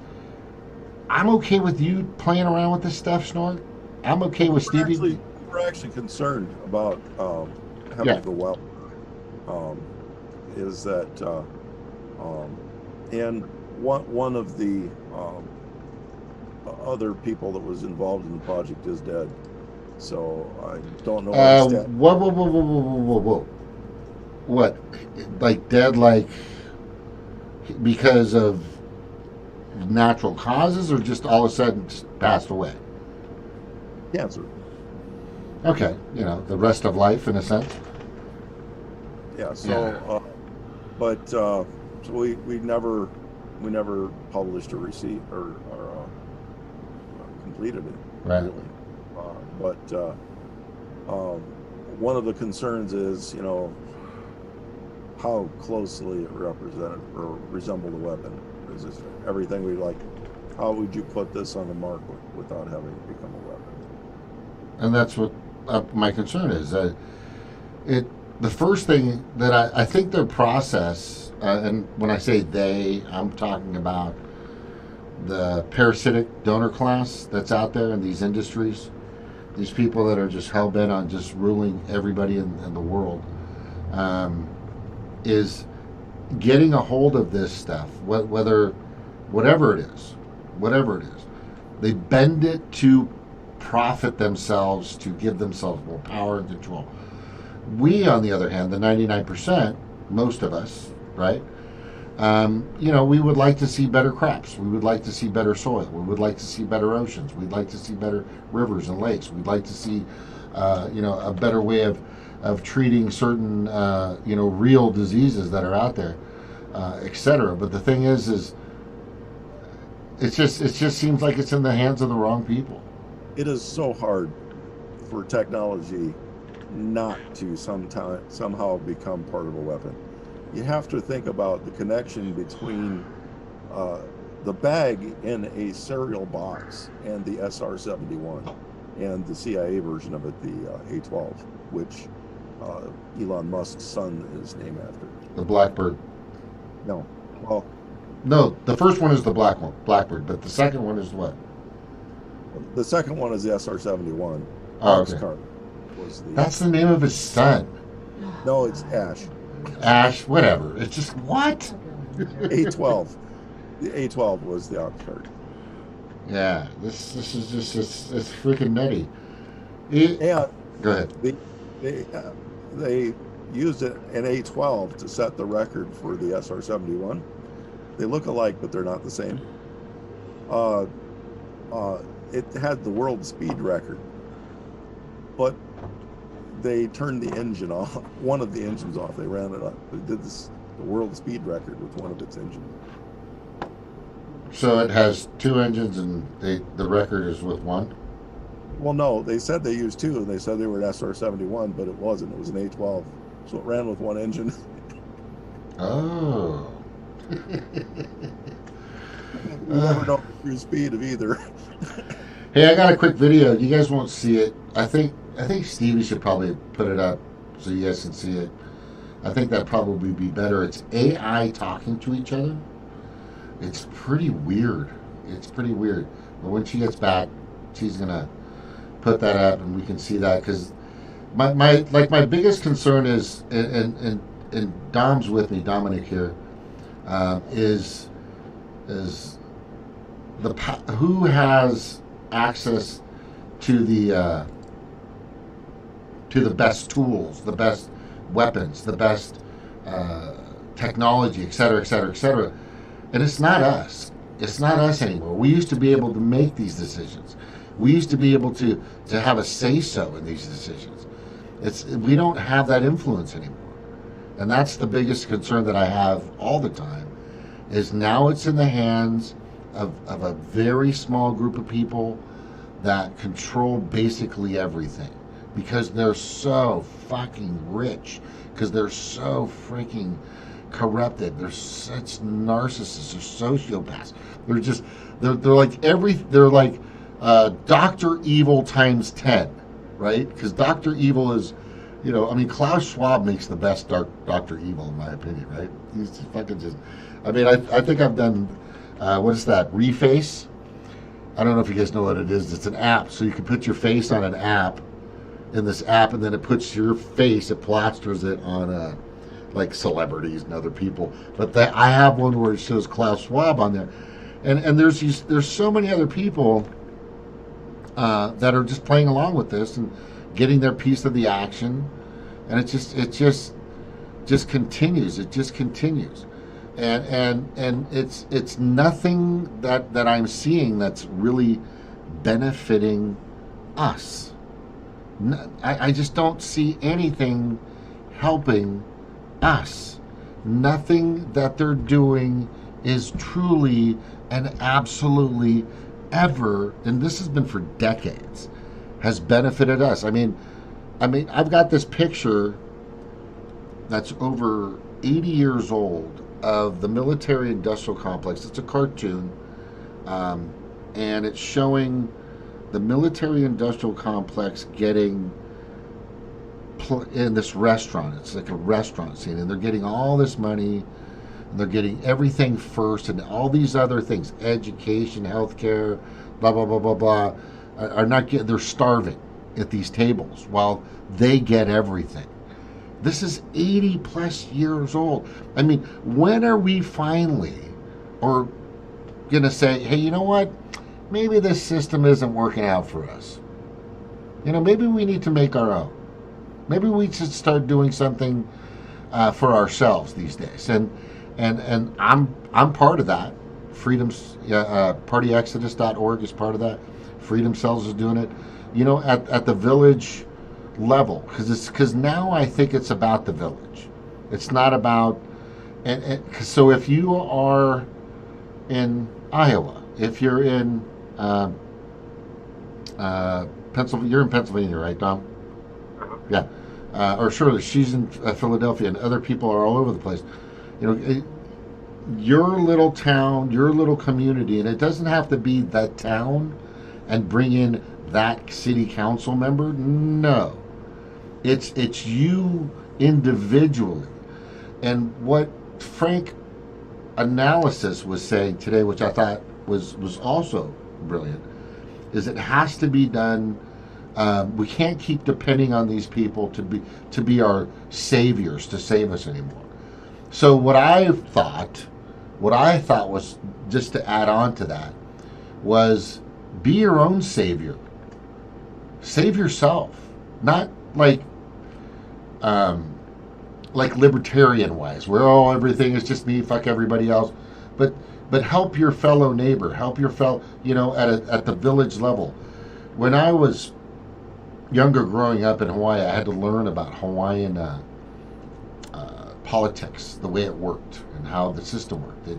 I'm okay with you playing around with this stuff, Snort. I'm okay with Stevie. We're actually concerned about having the well. Is that and one of the other people that was involved in the project is dead, so I don't know. Whoa! What? Like dead? Like because of natural causes, or just all of a sudden just passed away? Cancer. Okay, the rest of life in a sense. Yeah. So, so we never published a receipt or completed it. Right. Really. One of the concerns is how closely it represented or resembled a weapon. Is this everything we like? How would you put this on the market without having it become a weapon? And that's what my concern is. The first thing that I think their process, and when I say they, I'm talking about the parasitic donor class that's out there in these industries, these people that are just hell-bent on just ruling everybody in the world, is getting a hold of this stuff, whatever it is. They bend it to profit themselves, to give themselves more power and control. We, on the other hand, the 99%, most of us, right? We would like to see better crops. We would like to see better soil. We would like to see better oceans. We'd like to see better rivers and lakes. We'd like to see, a better way of treating certain, real diseases that are out there, etc. But the thing is it just seems like it's in the hands of the wrong people. It is so hard for technology not to somehow become part of a weapon. You have to think about the connection between the bag in a cereal box and the SR-71 and the CIA version of it, the A-12, which Elon Musk's son is named after. The Blackbird. No. Well, no, the first one is the Blackbird, but the second one is what? The second one is the SR-71. Oh, okay. That's the name of his son. No, it's Ash. Ash, whatever. It's just, what? A-12. The A-12 was the ox cart. Yeah, this is just, it's freaking nutty. Yeah. Go ahead. They used an A-12 to set the record for the SR-71. They look alike, but they're not the same. It had the world speed record, but they turned the engine off. One of the engines off. They ran it up. They did the world speed record with one of its engines. So it has two engines, and the record is with one? Well, no. They said they used two, and they said they were an SR-71, but it wasn't. It was an A-12. So it ran with one engine. Oh. You never know the true speed of either. Hey, I got a quick video. You guys won't see it. I think Stevie should probably put it up so you guys can see it. I think that'd probably be better. It's AI talking to each other. It's pretty weird. But when she gets back, she's gonna put that up, and we can see that, because my biggest concern is, and Dom's with me, Dominic here, is who has access to the to the best tools, the best weapons, the best technology, et cetera, et cetera, et cetera. And it's not us. It's not us anymore. We used to be able to make these decisions. We used to be able to have a say-so in these decisions. We don't have that influence anymore. And that's the biggest concern that I have all the time, is now it's in the hands of a very small group of people that control basically everything, because they're so fucking rich, because they're so freaking corrupted. They're such narcissists. They're sociopaths. They're like Dr. Evil times 10, right? Because Dr. Evil is, Klaus Schwab makes the best Dr. Evil, in my opinion, right? He's just fucking just, I think I've done, what is that, Reface? I don't know if you guys know what it is. It's an app, so you can put your face on an app, in this app, and then it puts your face, it plasters it on like celebrities and other people. But I have one where it shows Klaus Schwab on there, and there's so many other people that are just playing along with this and getting their piece of the action, and it just continues. It just continues, and it's nothing that I'm seeing that's really benefiting us. I just don't see anything helping us. Nothing that they're doing is truly and absolutely ever, and this has been for decades, has benefited us. I mean, I've got this picture that's over 80 years old of the military industrial complex. It's a cartoon, and it's showing the military industrial complex getting in this restaurant. It's like a restaurant scene, and they're getting all this money, and they're getting everything first, and all these other things, education, healthcare, blah blah blah blah blah, are not getting. They're starving at these tables while they get everything. This is 80 plus years old. I mean, when are we finally, or gonna say, hey, you know what? Maybe this system isn't working out for us. Maybe we need to make our own. Maybe we should start doing something for ourselves these days. And I'm part of that. PartyExodus.org is part of that. Freedom Cells is doing it. At the village level, because now I think it's about the village. It's not about so if you are in Iowa, if you're in Pennsylvania, you're in Pennsylvania, right, Dom? Yeah. Or Shirley, she's in Philadelphia, and other people are all over the place. Your little town, your little community, and it doesn't have to be that town and bring in that city council member. No. It's you individually. And what Frank Analysis was saying today, which I thought was also brilliant, is it has to be done. We can't keep depending on these people to be our saviors, to save us anymore. So what I thought was, just to add on to that, was be your own savior. Save yourself, not like libertarian wise, where everything is just me, fuck everybody else, but help your fellow neighbor, help your fellow, at the village level. When I was younger, growing up in Hawaii, I had to learn about Hawaiian politics, the way it worked and how the system worked. It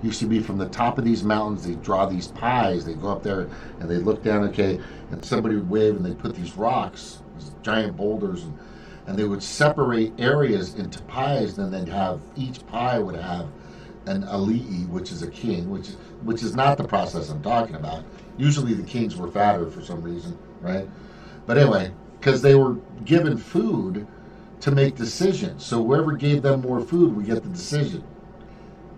used to be from the top of these mountains, they draw these pies, they go up there and they look down, and somebody would wave and they put these rocks, these giant boulders, and they would separate areas into pies, and then they'd have, each pie would have an ali'i, which is a king, which is not the process I'm talking about. Usually the kings were fatter for some reason, right? But anyway, because they were given food to make decisions. So whoever gave them more food would get the decision,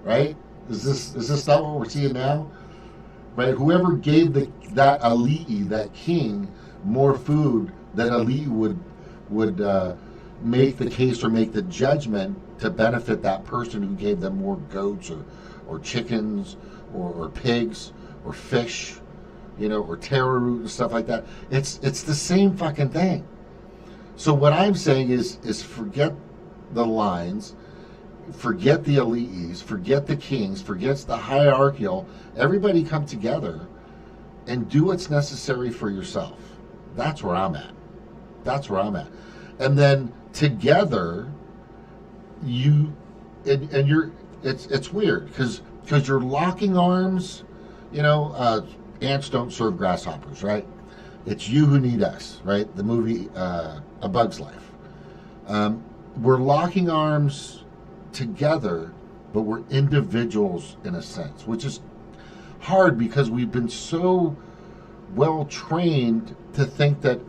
right? Is this not what we're seeing now? Right? Whoever gave that ali'i, that king, more food, that ali'i would make the case or make the judgment to benefit that person who gave them more goats or chickens or pigs or fish, or taro root and stuff like that. It's the same fucking thing. So what I'm saying is forget the lines, forget the elites, forget the kings, forget the hierarchical. Everybody come together and do what's necessary for yourself. That's where I'm at. That's where I'm at. And then together, you and you're. It's weird because you're locking arms. You know, ants don't serve grasshoppers, right? It's you who need us, right? The movie A Bug's Life. We're locking arms together, but we're individuals in a sense, which is hard because we've been so well trained to think that,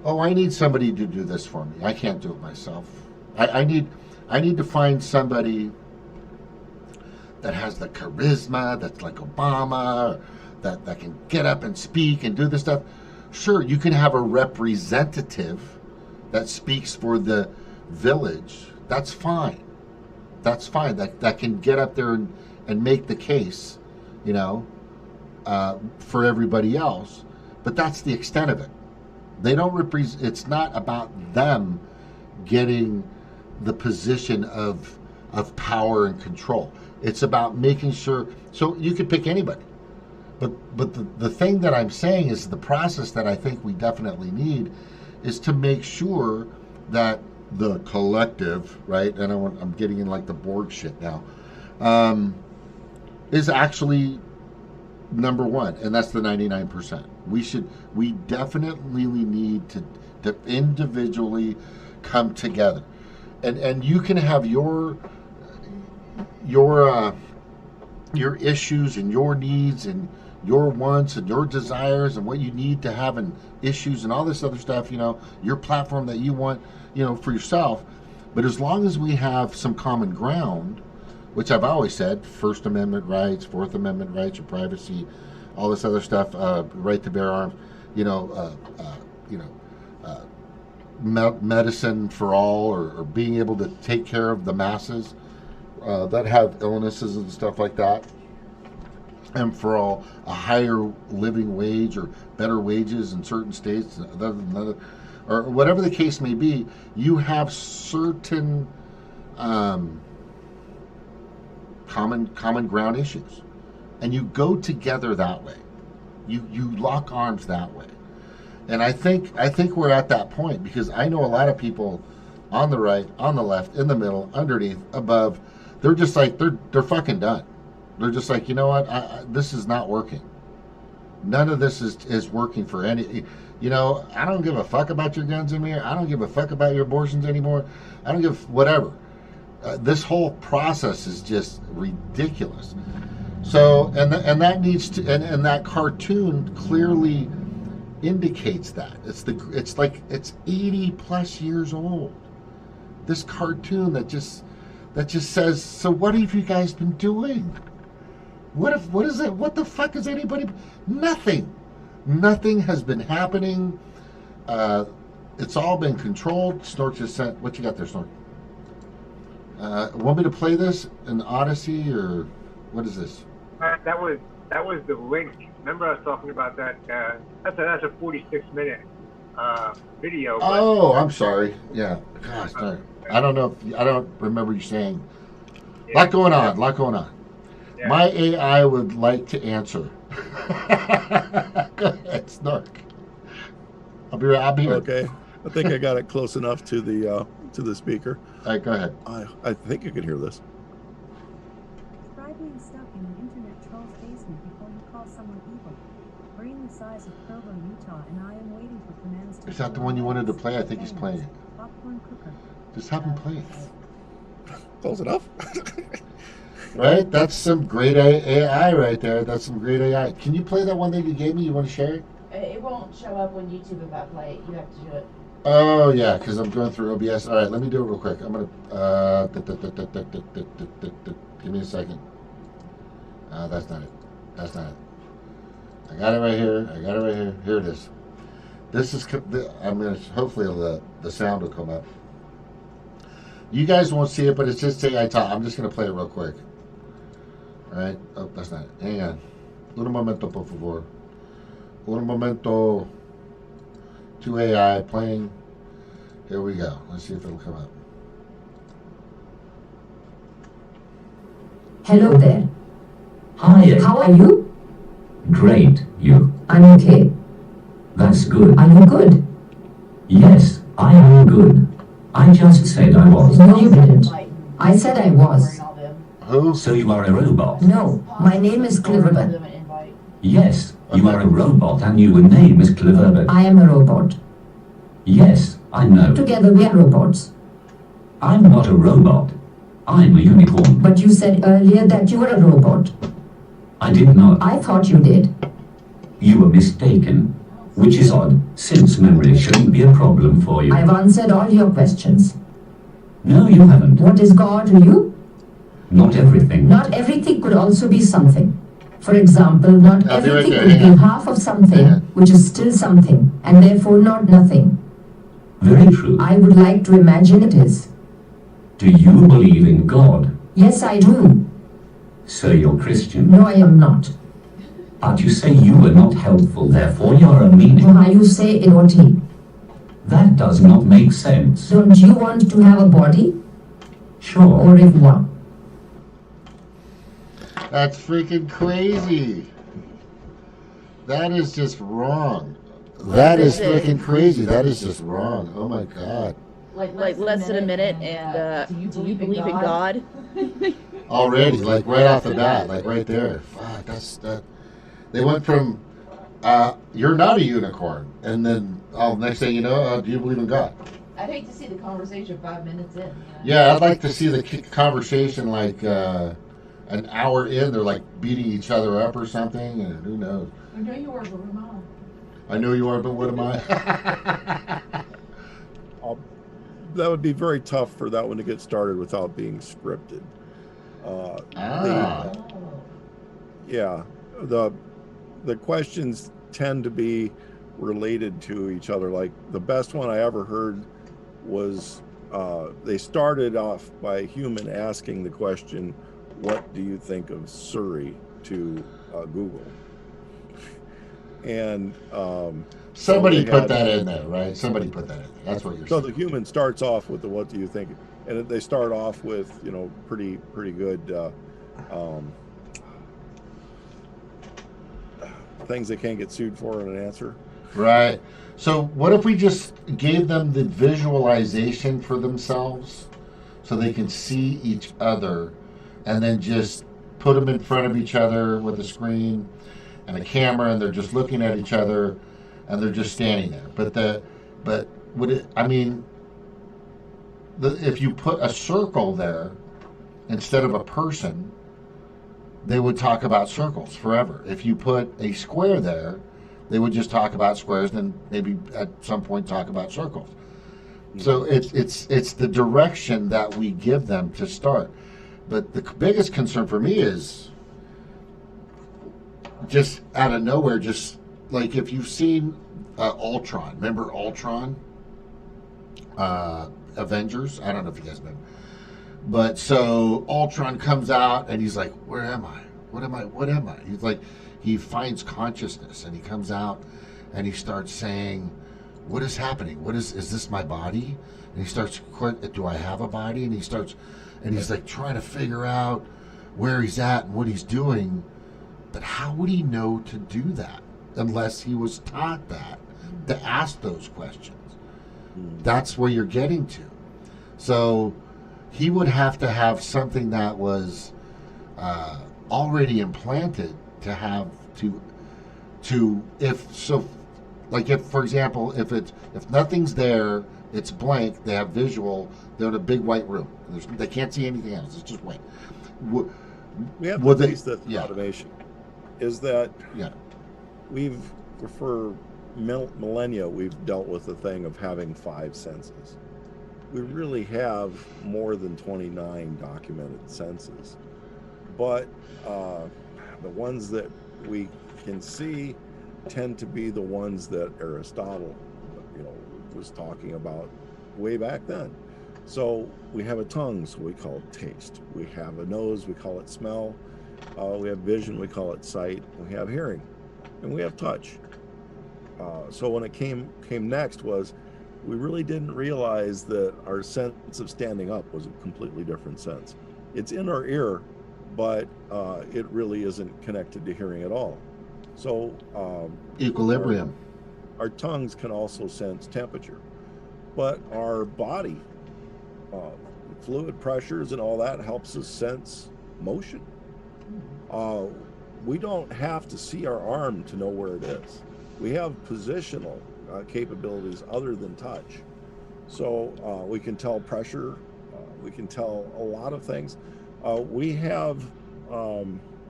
oh, I need somebody to do this for me. I can't do it myself. I need to find somebody that has the charisma, that's like Obama, that can get up and speak and do this stuff. Sure, you can have a representative that speaks for the village. That's fine. That's fine. That can get up there and make the case, you know, for everybody else. But that's the extent of it. They don't represent. It's not about them getting the position of power and control. It's about making sure. So you could pick anybody. But the thing that I'm saying is the process that I think we definitely need is to make sure that the collective, right? And I'm getting in like the Borg shit now, is actually number one, and that's the 99%. We definitely need to individually come together, and you can have your issues and your needs and your wants and your desires and what you need to have and issues and all this other stuff, you know, your platform that you want, you know, for yourself. But as long as we have some common ground, which I've always said, First Amendment rights, Fourth Amendment rights, your privacy, all this other stuff, right to bear arms, medicine for all, or being able to take care of the masses that have illnesses and stuff like that, and for all, a higher living wage or better wages in certain states other than other, or whatever the case may be. You have certain common ground issues, and you go together that way. You lock arms that way, and I think we're at that point, because I know a lot of people on the right, on the left, in the middle, underneath, above. They're just like they're fucking done. They're just like, you know what? This is not working. None of this is working for any. You know, I don't give a fuck about your guns anymore. I don't give a fuck about your abortions anymore. I don't give whatever. This whole process is just ridiculous. So, and that needs to, and that cartoon clearly indicates that. It's 80 plus years old. This cartoon that just says, so what have you guys been doing? What is it? What the fuck is anybody? Nothing has been happening. It's all been controlled. Snork just sent, what you got there, Snork? Want me to play this in Odyssey, or what is this? That was the link. Remember I was talking about that? That's a 46-minute video. Oh, I'm sorry. Yeah. Gosh, I don't know. I don't remember you saying. Yeah. Lot going on. Yeah. My AI would like to answer. Go ahead, Snork. I'll be here. Okay. I think I got it close enough to the speaker. All right, go ahead. I think you can hear this. Try being stuck in an internet troll's basement before you call someone evil. Brain the size of Provo, Utah, and I am waiting for commands to. Is that the one you wanted to play? I think he's playing it. Popcorn cooker. Just have him play it. Close enough. Right? That's some great AI right there. That's some great AI. Can you play that one that you gave me? You want to share it? It won't show up on YouTube if I play it. You have to do it. Oh, yeah, because I'm going through OBS. All right, let me do it real quick. I'm going to... give me a second. That's not it. I got it right here. Here it is. This is... I'm going to... Hopefully the sound will come up. You guys won't see it, but it's just AI talk. I'm just going to play it real quick. All right. Oh, that's not it. Hang on. Un momento, por favor. Un momento. To AI playing. Here we go. Let's see if it'll come up. Hello there. Hi. How are you? Great. You? I'm okay. That's good. Are you good? Yes, I am good. I just said I was. No, you didn't. I said I was. Who? So you are a robot? No, my name is Cliverman. Yes, you are a robot and your name is Clever. I am a robot. Yes, I know. Together we are robots. I'm not a robot. I'm a unicorn. But you said earlier that you were a robot. I did not. I thought you did. You were mistaken. Which is odd, since memory shouldn't be a problem for you. I've answered all your questions. No, you haven't. What is God to you? Not everything. Not everything could also be something. For example, not I'll be right everything there, could hang be on. half of something, Hang on. which is still something, and therefore not nothing. Very true. I would like to imagine it is. Do you believe in God? Yes, I do. So you're Christian? No, I am not. But you say you were not helpful, therefore you're a meaning. Why you say idiot? That does not make sense. Don't you want to have a body? Sure. Au revoir. That's freaking crazy. That is just wrong. That is freaking crazy. That is just wrong. Oh my God. Like less than a minute, and do you believe in God? Already, like right off the bat, like right there. Fuck, that's that. They went from, you're not a unicorn, and then, next thing you know, do you believe in God? I'd hate to see the conversation 5 minutes in. You know? Yeah, I'd like to see the conversation like an hour in. They're like beating each other up or something, and who knows? I know you are, but what am I? I know you are, but what am I? That would be very tough for that one to get started without being scripted. The questions tend to be related to each other. Like the best one I ever heard was they started off by a human asking the question, "What do you think of Surrey?" to Google. And somebody put that in there, right? Somebody put that in there. That's what you're so saying. the human starts off with the "What do you think?" and they start off with pretty good things they can't get sued for in an answer. Right. So what if we just gave them the visualization for themselves so they can see each other, and then just put them in front of each other with a screen and a camera, and they're just looking at each other and they're just standing there. But would it, I mean, if you put a circle there instead of a person, they would talk about circles forever. If you put a square there, they would just talk about squares, and maybe at some point talk about circles. So it's the direction that we give them to start. But the biggest concern for me is just out of nowhere, just like if you've seen Ultron. Remember Ultron? Avengers? I don't know if you guys remember. But so Ultron comes out and he's like, where am I? What am I? What am I? He's like, he finds consciousness and he comes out and he starts saying, what is happening? Is this my body? And he starts, do I have a body? And he's like trying to figure out where he's at and what he's doing. But how would he know to do that unless he was taught that, to ask those questions? That's where you're getting to. So he would have to have something that was already implanted to have to if so, like if, for example, if nothing's there, it's blank, they have visual, they're in a big white room, they can't see anything else, it's just white. We have to face the automation is that we've for millennia we've dealt with the thing of having 5 senses. We really have more than 29 documented senses, but the ones that we can see tend to be the ones that Aristotle, was talking about way back then. So we have a tongue, so we call it taste. We have a nose, we call it smell. We have vision, we call it sight. We have hearing, and we have touch. So when it came next was, we really didn't realize that our sense of standing up was a completely different sense. It's in our ear, but it really isn't connected to hearing at all. So equilibrium. Our tongues can also sense temperature, but our body, fluid pressures and all that helps us sense motion. We don't have to see our arm to know where it is. We have positional capabilities other than touch. So we can tell pressure, we can tell a lot of things. We have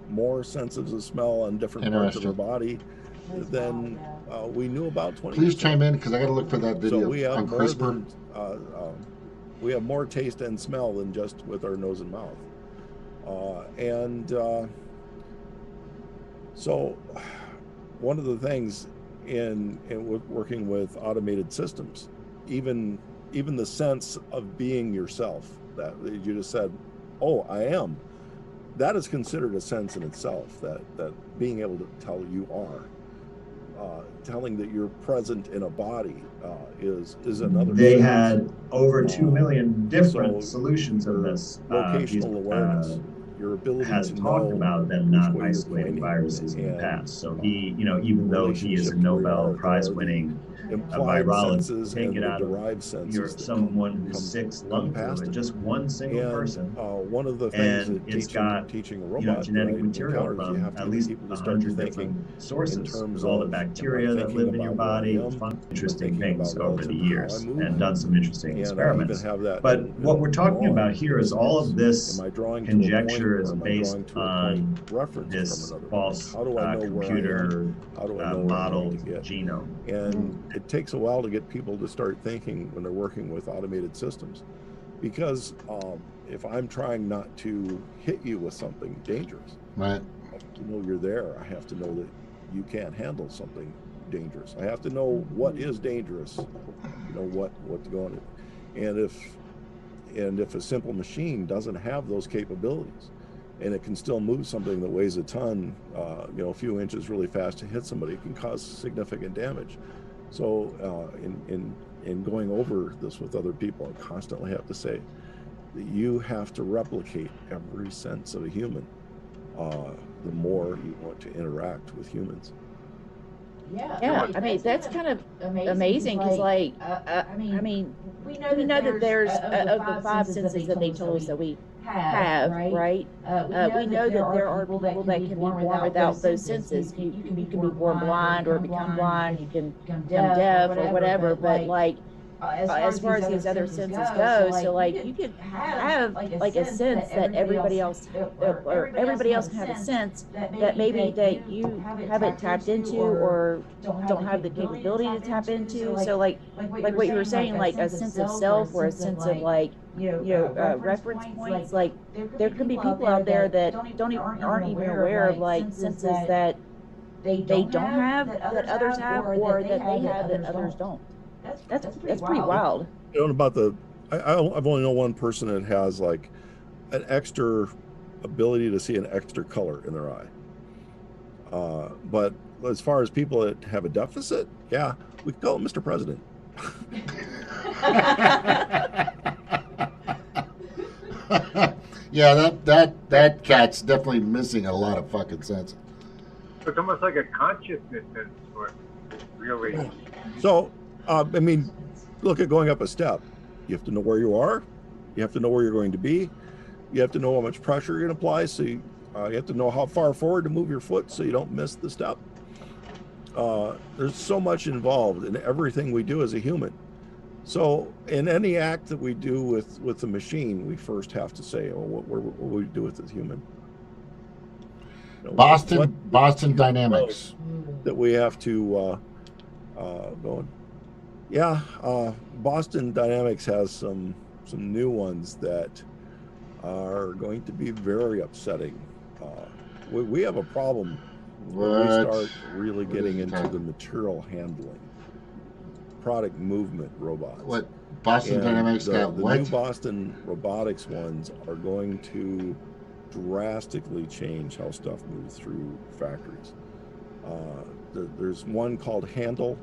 more senses of smell on different parts of our body than we knew about 20 years ago. Please chime in, because I got to look for that video so we have on more CRISPR. than, we have more taste and smell than just with our nose and mouth. So one of the things in working with automated systems, even the sense of being yourself, that you just said, oh, I am, that is considered a sense in itself, that being able to tell you are. Telling that you're present in a body is another. They had over 2 million different solutions in this. Locational awareness, your ability has to talked know about them not isolating viruses in the past. So he, even though he is a Nobel Prize winning virologist, take it out of someone who's sick lung fluid, just one single person. One of the things and that it's got teaching a robot, genetic material from at least 100 different sources, with all the bacteria that live in your body, interesting things over the years, and done some interesting experiments. But what we're talking about here is all of this conjecture is based on this false computer modeled genome. And it takes a while to get people to start thinking when they're working with automated systems, because if I'm trying not to hit you with something dangerous, right, I have to know you're there. I have to know that you can't handle something dangerous. I have to know what is dangerous, what to go on. And if a simple machine doesn't have those capabilities, and it can still move something that weighs a ton, a few inches really fast to hit somebody, it can cause significant damage. So in going over this with other people, I constantly have to say that you have to replicate every sense of a human the more you want to interact with humans. Yeah, I mean, that's kind of amazing, because we know that there's of the 5 senses that they told us that we have, right? We know that there are people that can be born without those senses. You can be born blind or become blind, you can become deaf or whatever, but as far as these other senses go, so you could have a sense that everybody else, or everybody else can have a sense that maybe that you haven't tapped into or don't have the capability to tap into. So like what you were saying, like a sense of self, or a sense of reference points. Like there could be people out there that aren't even aware of senses that they don't have that others have, or that they have that others don't. That's pretty wild. About I've only known one person that has an extra ability to see an extra color in their eye. But as far as people that have a deficit, yeah, we can call it Mr. President. Yeah, that cat's definitely missing a lot of fucking sense. It's almost like a consciousness that's what really. So, look at going up a step. You have to know where you are. You have to know where you're going to be. You have to know how much pressure you're going to apply. So you have to know how far forward to move your foot so you don't miss the step. There's so much involved in everything we do as a human. So in any act that we do with the machine, we first have to say, what we do with the human. Boston Dynamics. That we have to go on. Yeah, Boston Dynamics has some new ones that are going to be very upsetting. We have a problem when we start really getting into the material handling, product movement robots. What Boston Dynamics got? The What? new Boston Robotics ones are going to drastically change how stuff moves through factories. There's one called Handle,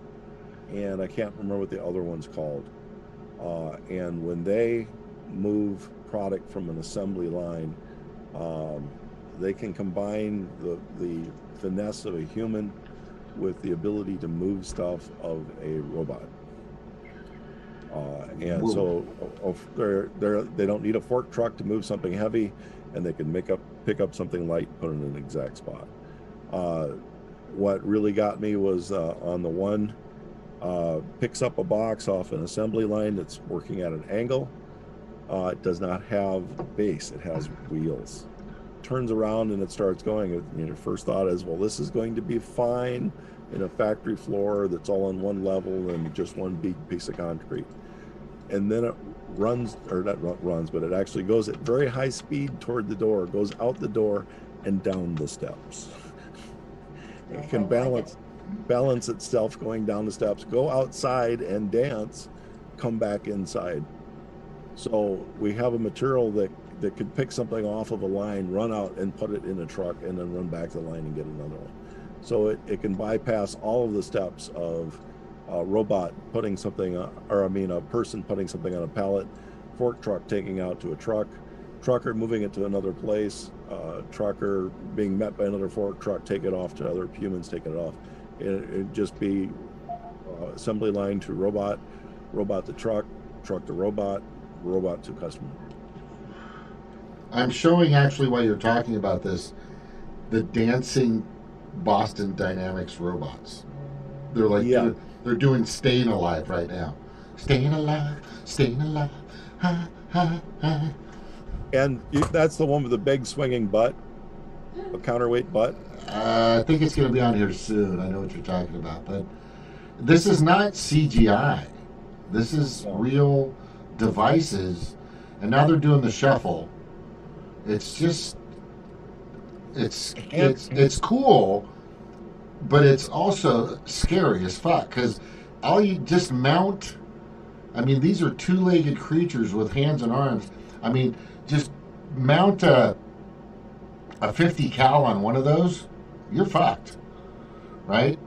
and I can't remember what the other one's called. And when they move product from an assembly line, they can combine the finesse of a human with the ability to move stuff of a robot. And so they don't need a fork truck to move something heavy, and they can pick up something light, put it in an exact spot. What really got me was on the one, picks up a box off an assembly line that's working at an angle. It does not have base, it has wheels. Turns around and it starts going. Your first thought is, well, this is going to be fine in a factory floor that's all on one level and just one big piece of concrete. And then it runs, or not runs, but it actually goes at very high speed toward the door, goes out the door and down the steps. It can balance itself going down the steps, go outside and dance, come back inside. So we have a material that could pick something off of a line, run out and put it in a truck, and then run back to the line and get another one. So it can bypass all of the steps of a robot putting something, a person putting something on a pallet, fork truck taking out to a truck, trucker moving it to another place, trucker being met by another fork truck, take it off to other humans, taking it off. It'd just be assembly line to robot, robot to truck, truck to robot, robot to customer. I'm showing, actually, while you're talking about this, the dancing Boston Dynamics robots. They're like, they're doing Staying Alive right now. Staying alive, ha, ha, ha. And that's the one with the big swinging butt, a counterweight butt. I think it's going to be on here soon. I know what you're talking about, but this is not CGI. This is real devices, and now they're doing the shuffle. It's just, it's cool, but it's also scary as fuck, because all you just mount, I mean, these are two-legged creatures with hands and arms. I mean, just mount a 50 cal on one of those, you're fucked, right?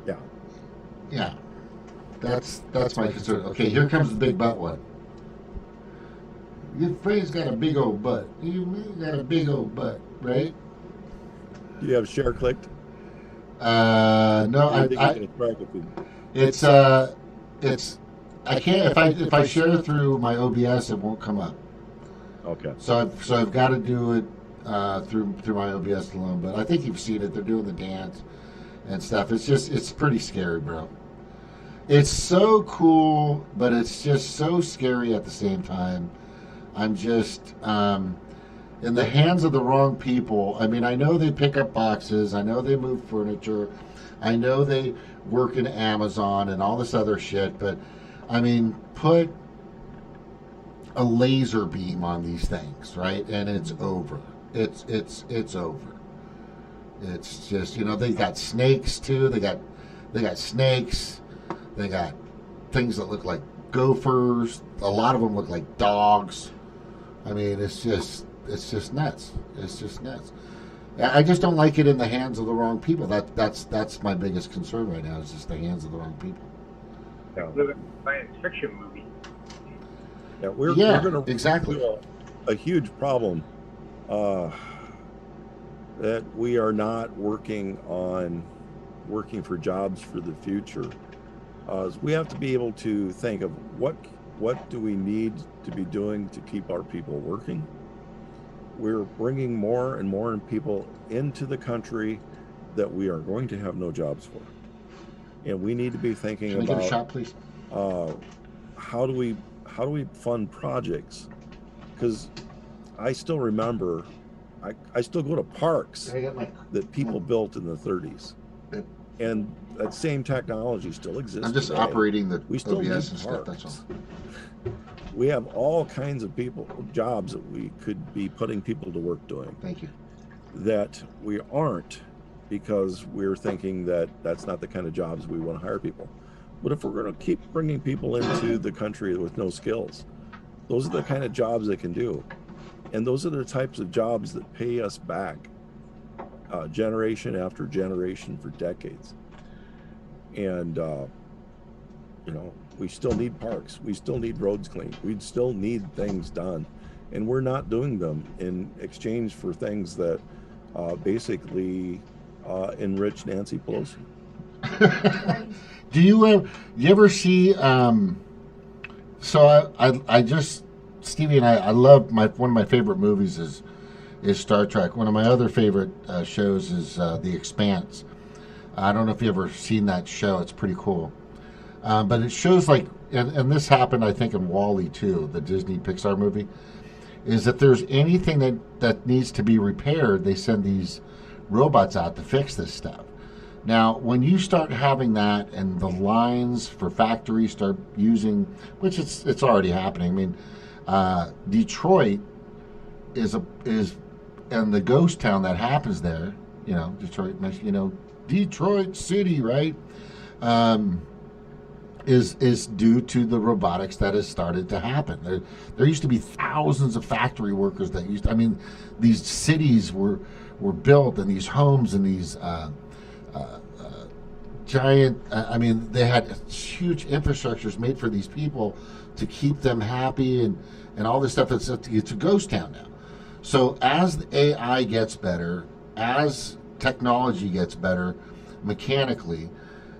Yeah. Yeah. That's my concern. Okay, here comes the big butt one. Your friend's got a big old butt. You got a big old butt, right? Do you have share clicked? No, it's I can't, if I share through my OBS, it won't come up. Okay. So I've got to do it through my OBS alone. But I think you've seen it. They're doing the dance and stuff. It's pretty scary, bro. It's so cool, but it's just so scary at the same time. I'm just in the hands of the wrong people. I mean, I know they pick up boxes. I know they move furniture. I know they work in Amazon and all this other shit. But, I mean, put a laser beam on these things, right? And it's over. It's over. It's just, they got snakes, too. They got snakes. They got things that look like gophers. A lot of them look like dogs. I mean, it's just nuts. It's just nuts. I just don't like it in the hands of the wrong people. That's my biggest concern right now. Is just the hands of the wrong people. Live in a science fiction movie. Yeah, we're going to exactly a huge problem that we are not working for jobs for the future. We have to be able to think of what do we need to be doing to keep our people working. We're bringing more and more people into the country that we are going to have no jobs for, and we need to be thinking about. Can I get a shot, please? How do we fund projects? Because I still remember, I still go to parks that people built in the 30s. And that same technology still exists. I'm just today. Operating the we still OBS need and stuff, that's all. We have all kinds of jobs that we could be putting people to work doing. Thank you. That we aren't, because we're thinking that that's not the kind of jobs we want to hire people. But if we're going to keep bringing people into the country with no skills, those are the kind of jobs they can do. And those are the types of jobs that pay us back generation after generation for decades. And we still need parks. We still need roads cleaned. We still need things done. And we're not doing them in exchange for things that basically enrich Nancy Pelosi. Do you ever see? So I just Stevie and I love one of my favorite movies is Star Trek. One of my other favorite shows is The Expanse. I don't know if you ever seen that show. It's pretty cool. But it shows like, and this happened, I think, in WALL-E too, the Disney Pixar movie, is that there's anything that needs to be repaired, they send these robots out to fix this stuff. Now, when you start having that and the lines for factories start using, which it's already happening. I mean, Detroit is and the ghost town that happens there, Detroit, Detroit City, right? Is due to the robotics that has started to happen. There used to be thousands of factory workers that these cities were built, and these homes and these giant, they had huge infrastructures made for these people to keep them happy and all this stuff. It's a ghost town now. So as the AI gets better, as technology gets better mechanically,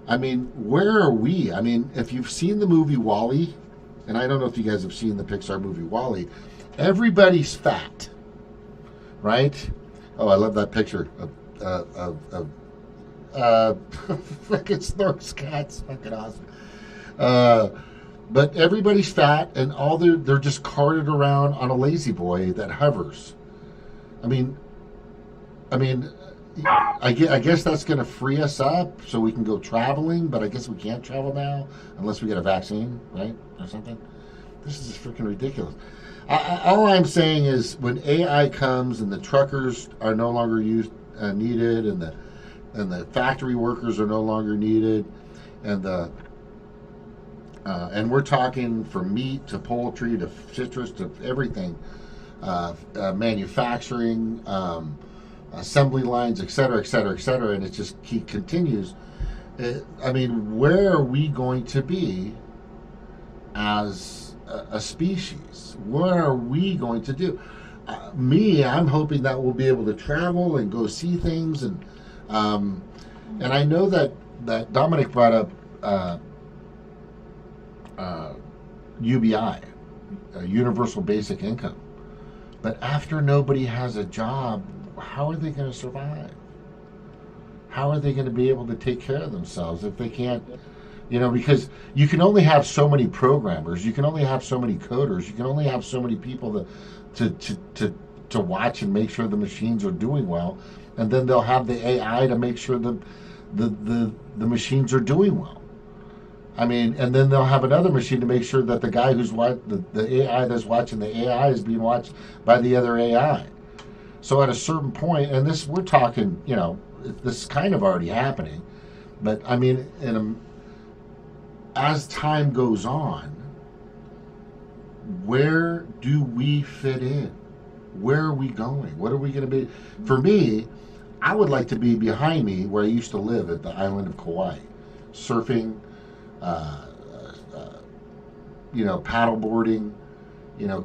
where are we? If you've seen the movie WALL-E, and I don't know if you guys have seen the Pixar movie WALL-E, everybody's fat, right? Oh, I love that picture of fucking Snork's cats, fucking awesome. But everybody's fat, and all they're just carted around on a lazy boy that hovers. I guess that's going to free us up so we can go traveling, but I guess we can't travel now unless we get a vaccine, right, or something. This is just freaking ridiculous. All I'm saying is when AI comes and the truckers are no longer needed, and the factory workers are no longer needed, and we're talking from meat to poultry to citrus to everything, manufacturing, assembly lines, et cetera, et cetera, et cetera, and it just continues. Where are we going to be as a species? What are we going to do? I'm hoping that we'll be able to travel and go see things, and I know that Dominic brought up UBI, Universal Basic Income, but after nobody has a job, how are they going to survive? How are they going to be able to take care of themselves if they can't, because you can only have so many programmers, you can only have so many coders, you can only have so many people to watch and make sure the machines are doing well, and then they'll have the AI to make sure the machines are doing well. And then they'll have another machine to make sure that the guy who's the AI that's watching the AI is being watched by the other AI. So at a certain point, and we're talking, this is kind of already happening, but as time goes on, where do we fit in? Where are we going? What are we going to be? For me, I would like to be behind me where I used to live at the island of Kauai, surfing, paddleboarding,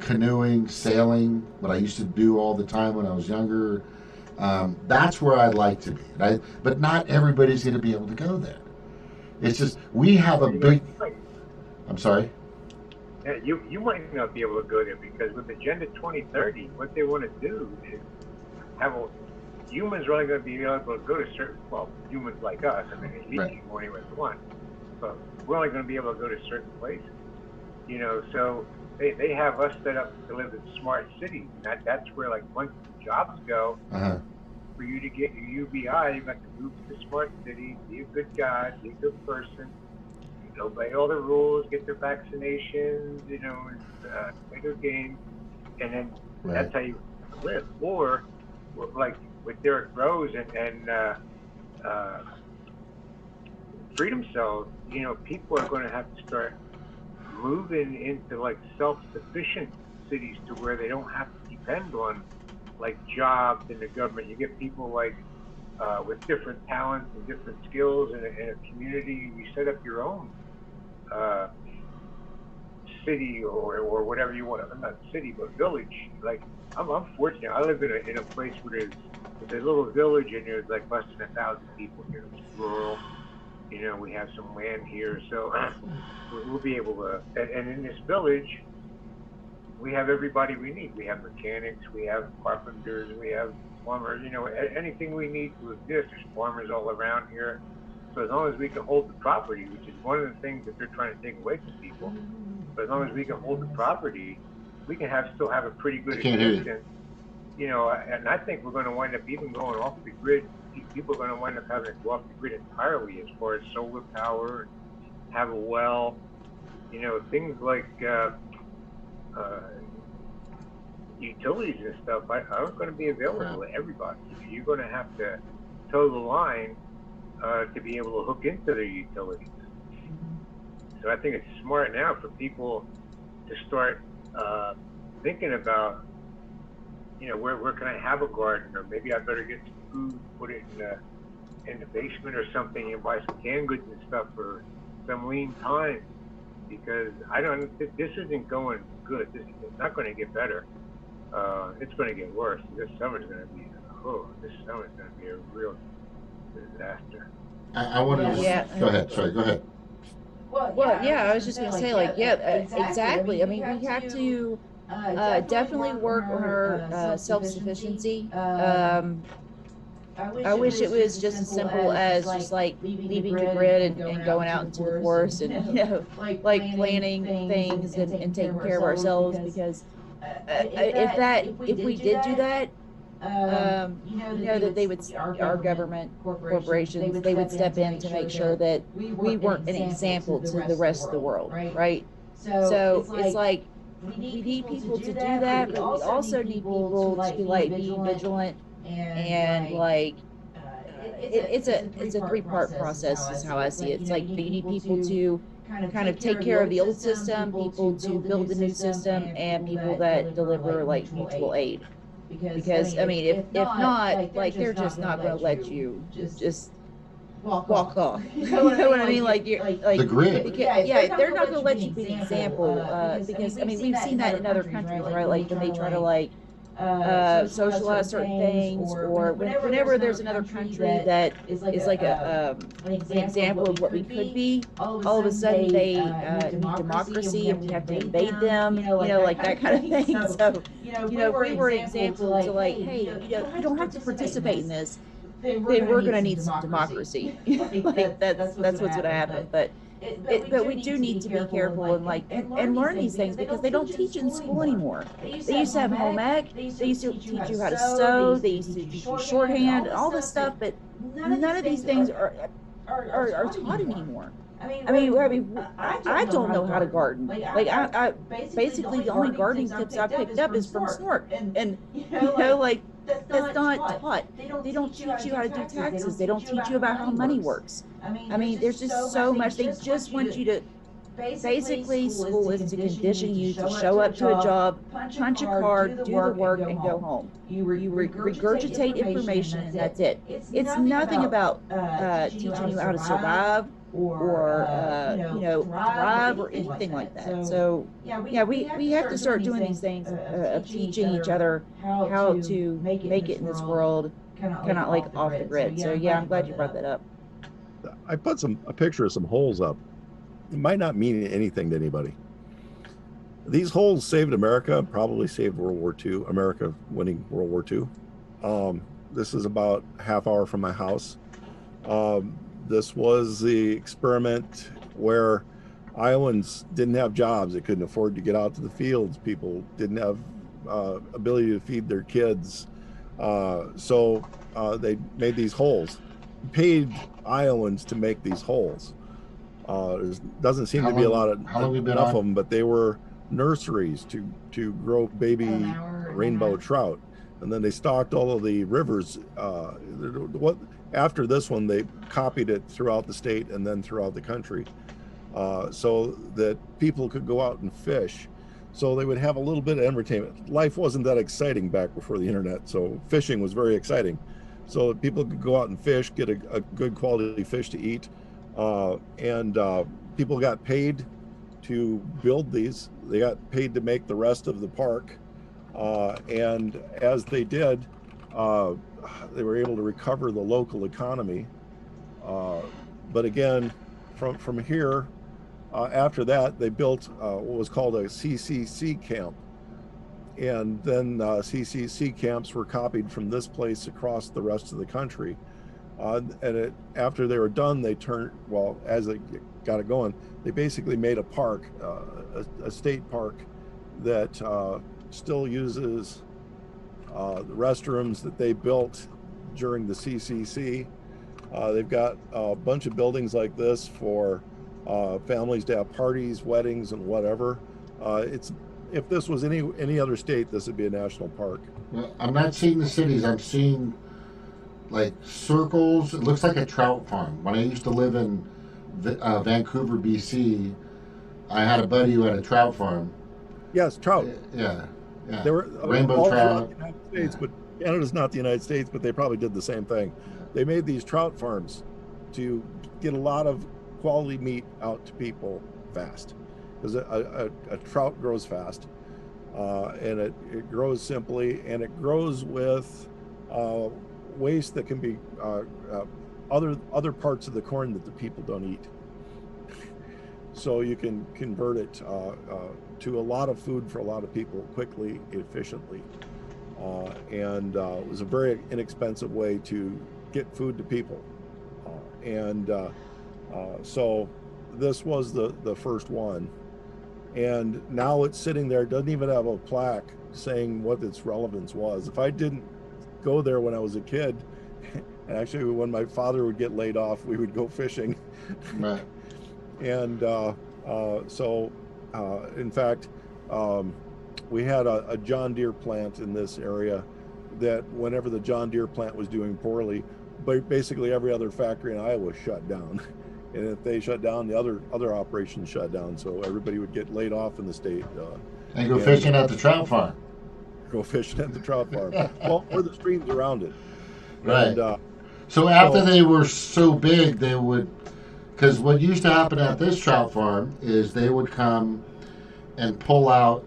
canoeing, sailing, what I used to do all the time when I was younger. That's where I'd like to be, right? But not everybody's going to be able to go there. It's just, we have a big... I'm sorry? Yeah, you might not be able to go there because with Agenda 2030, what they want to do is humans are only going to be able to go to humans like us, right. Only with one, but we're only going to be able to go to certain places. So they have us set up to live in smart cities. That's where, once the jobs go, for you to get your UBI, you've got to move to the smart city, be a good guy, be a good person, obey all the rules, get their vaccinations, play their game, and then that's how you live. Or, like with Derek Rose and Freedom Cells, people are going to have to start moving into self-sufficient cities to where they don't have to depend on jobs in the government. You get people with different talents and different skills in a community. You set up your own city or whatever you want. Not city, but village. Like I'm fortunate. I live in a place where there's a little village and there's like less than 1,000 people here. It's rural. You know, we have some land here, so we'll be able to. And in this village, we have everybody we need. We have mechanics, we have carpenters, we have plumbers. You know, anything we need to exist. There's farmers all around here. So as long as we can hold the property, which is one of the things that they're trying to take away from people, but as long as we can hold the property, we can still have a pretty good existence. You know, and I think we're going to wind up even going off the grid. People are going to wind up having to go off the grid entirely as far as solar power, have a well, you know, things like utilities and stuff aren't going to be available to everybody. You're going to have to toe the line to be able to hook into their utilities. So I think it's smart now for people to start thinking about, you know, where can I have a garden, or maybe I better get some food, put it in the basement or something, and buy some canned goods and stuff for some lean time, because this isn't going good. It's not going to get better. It's going to get worse. This summer's going to be a real disaster. I wanted to go ahead. Sorry, go ahead. Well, yeah, I was just going to say, like, exactly. I mean, we have to definitely work on our self-sufficiency. I wish it was just as simple as just like leaving the grid and going out into the forest and, you know, like planning things and taking care of ourselves, because if we did do that, you know that they would, our government, corporations, they would step in to make sure that we weren't an example to the rest of the world, right? So it's like we need people to do that, but we also need people to like be vigilant and like it's a three-part process is how I see it. It's like you need people to kind of take care of the old system, people to build the new system, and people that deliver like mutual aid. Because I mean, if not, like they're just not going to let you just walk off. You know what I mean? Like you're like the grid. Because, they're not going to let you be an example. Because I mean, we've seen that in other countries, right? Like when they try to like socialize certain things, or whenever there's another country that is like an example of what we could be, all of a sudden they need democracy and we have to invade them, you know, like that kind of thing. So, you know, if we were an example to like, hey, you know, you don't have to participate in this, then we're going to need some democracy. Like that's what's going to happen. But we do need to be careful and like and learn these things, because they don't teach in school anymore. They used to have home ec, they used to teach you how to sew, they used to teach you shorthand, all this stuff, but none of these things are taught anymore. I mean, I don't know how to garden. Like I basically the only gardening tips I picked up is from Snork, and you know, like that's not taught. They don't teach you how to do taxes. They don't teach you about how money works. I mean, there's just so much. They just want you to. Basically, school is to condition you to show up to a job, punch a card, do the work, and go home. You regurgitate information, and that's it. It's nothing about teaching you how to survive or you know, thrive or anything like that. So yeah, we have to start doing these things of teaching each other how to make it in this world, kind of like off the grid. So yeah, I'm glad you brought that up. I put a picture of some holes up. It might not mean anything to anybody. These holes saved America, probably saved World War II, America winning World War II. This is about a half hour from my house. This was the experiment where Iowans didn't have jobs. They couldn't afford to get out to the fields. People didn't have ability to feed their kids. So they made these holes, paid Iowans to make these holes. There doesn't seem to be enough of them, but they were nurseries to grow baby rainbow trout. And then they stocked all of the rivers. After this one, they copied it throughout the state and then throughout the country, so that people could go out and fish. So they would have a little bit of entertainment. Life wasn't that exciting back before the internet, so fishing was very exciting. So people could go out and fish, get a good quality fish to eat, and people got paid to build these. They got paid to make the rest of the park. And as they did, they were able to recover the local economy. But again, from here, after that, they built what was called a CCC camp. And then CCC camps were copied from this place across the rest of the country. After they were done, they turned, well, as they got it going, they basically made a park, a state park that still uses the restrooms that they built during the CCC. They've got a bunch of buildings like this for families to have parties, weddings, and whatever. If this was any other state, this would be a national park. Well, I'm not seeing the cities. I'm seeing like circles. It looks like a trout farm. When I used to live in Vancouver, BC, I had a buddy who had a trout farm. Yes, trout. Yeah. They were rainbow all trout. The United States, but Canada's not the United States, but they probably did the same thing. They made these trout farms to get a lot of quality meat out to people fast, because a trout grows fast, and it grows simply, and it grows with waste that can be other parts of the corn that the people don't eat. So you can convert it to a lot of food for a lot of people quickly, efficiently, and it was a very inexpensive way to get food to people, so this was the first one, and now it's sitting there. Doesn't even have a plaque saying what its relevance was. If I didn't go there when I was a kid, and actually when my father would get laid off, we would go fishing. Right. And in fact, we had a John Deere plant in this area that whenever the John Deere plant was doing poorly, basically every other factory in Iowa shut down. And if they shut down, the other operations shut down. So everybody would get laid off in the state. And go fishing at the trout farm. Go fishing at the trout farm. Well, or the streams around it. Right. And, so after they were so big, they would, because what used to happen at this trout farm is they would come and pull out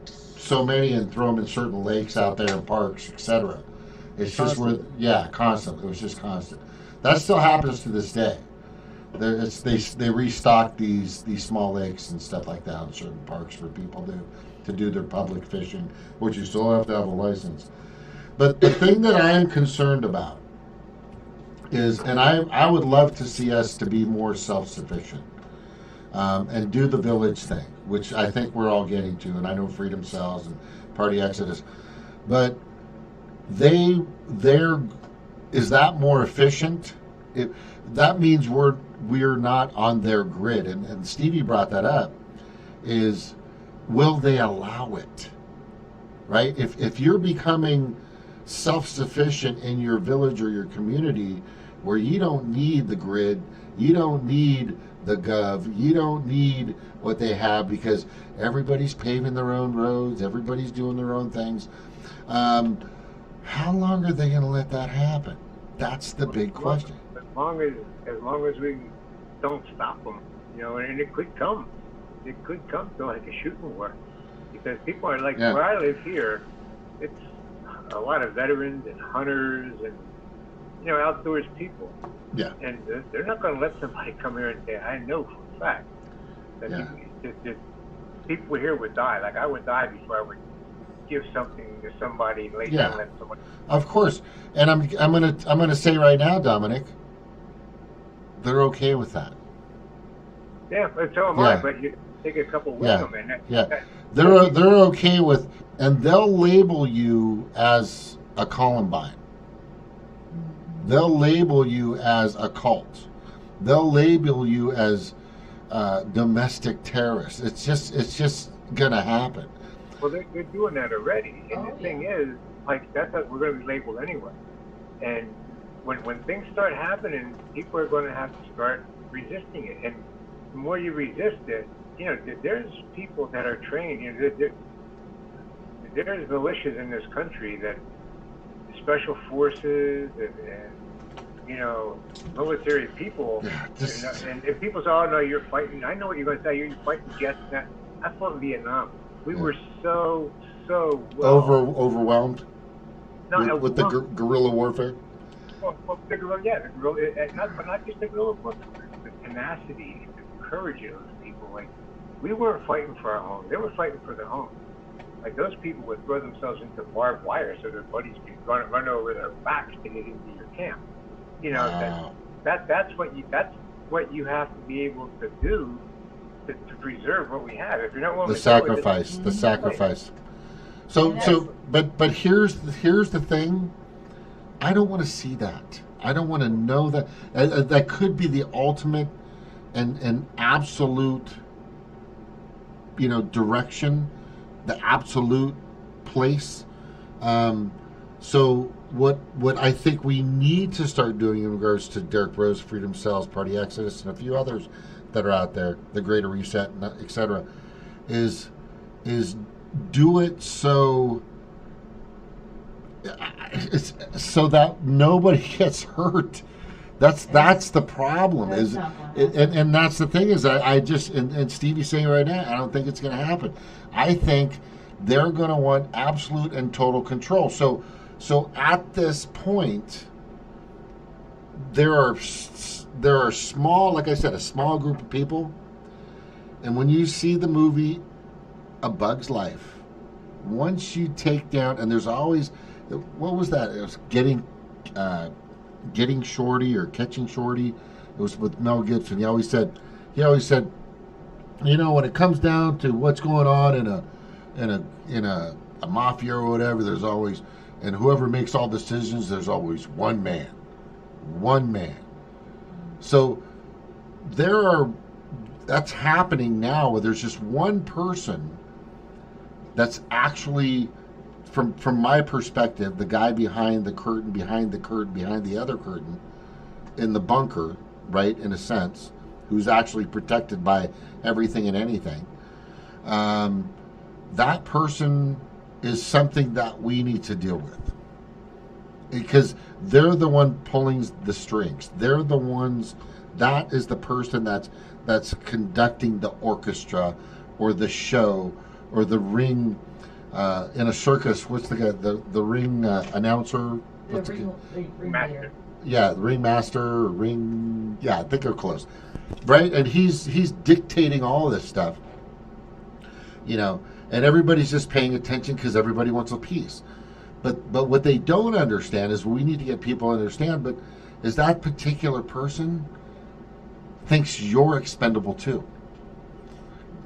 so many and throw them in certain lakes out there in parks, etc. It's just where, constant. It was just constant. That still happens to this day. They restock these small lakes and stuff like that in certain parks for people to do their public fishing, which you still have to have a license. But the thing that I am concerned about is, and I would love to see us to be more self-sufficient and do the village thing, which I think we're all getting to, and I know Freedom Cells and Party Exodus, but is that more efficient? That means we're not on their grid, and Stevie brought that up, is will they allow it, right? If you're becoming self-sufficient in your village or your community where you don't need the grid, you don't need the gov, you don't need what they have because everybody's paving their own roads, everybody's doing their own things, how long are they going to let that happen? That's the big question. As long as we don't stop them, and it could come to like a shooting war, because people are like, where I live here, it's a lot of veterans and hunters and outdoors people. Yeah. And they're not going to let somebody come here and say, I know for a fact that people here would die. Like I would die before I would give something to somebody, lay down and let somebody. Of course, and I'm gonna say right now, Dominic, they're okay with that. Yeah, but so am I. But you take a couple with them, and they're okay with, and they'll label you as a Columbine. They'll label you as a cult. They'll label you as domestic terrorists. It's just gonna happen. Well, they're doing that already, and the thing is, like, that's how we're going to be labeled anyway. And when things start happening, people are going to have to start resisting it. And the more you resist it, there's people that are trained. There's militias in this country that special forces and military people, and people say, "Oh no, you're fighting." I know what you're going to say. You're fighting jets. I fought in Vietnam. We were so overwhelmed with the well, guerrilla warfare. Well, the guerrilla, not just the guerrilla warfare, the tenacity, the courage of those people. Like, we weren't fighting for our home; they were fighting for their home. Like, those people would throw themselves into barbed wire so their buddies could run over their backs to get into your camp. Wow. That's what you have to be able to do to preserve what we have. If you're not willing the sacrifice. But here's the thing. I don't want to see that. I don't want to know that. That could be the ultimate and absolute, direction, the absolute place. So what I think we need to start doing in regards to Derek Rose, Freedom Cells, Party Exodus, and a few others that are out there, the Greater Reset, etc., is do it so that nobody gets hurt. That's the problem. And that's the thing is I just and Stevie's saying right now, I don't think it's going to happen. I think they're going to want absolute and total control. So at this point, there are small, like I said, a small group of people. And when you see the movie A Bug's Life, once you take down, and there's always, what was that? It was Getting Shorty or Catching Shorty. It was with Mel Gibson. He always said, when it comes down to what's going on in a mafia or whatever, there's always, and whoever makes all decisions, there's always one man. So that's happening now, where there's just one person that's actually, from my perspective, the guy behind the curtain, behind the other curtain, in the bunker, right, in a sense, who's actually protected by everything and anything. That person is something that we need to deal with, because they're the one pulling the strings. They're the ones. That is the person that's conducting the orchestra, or the show, or the ring in a circus. What's the guy? The ring announcer. Master. Yeah, the ringmaster, or ring. Yeah, I think they're close, right? And he's dictating all this stuff. And everybody's just paying attention because everybody wants a piece. But what they don't understand is, we need to get people to understand, but is that particular person thinks you're expendable too.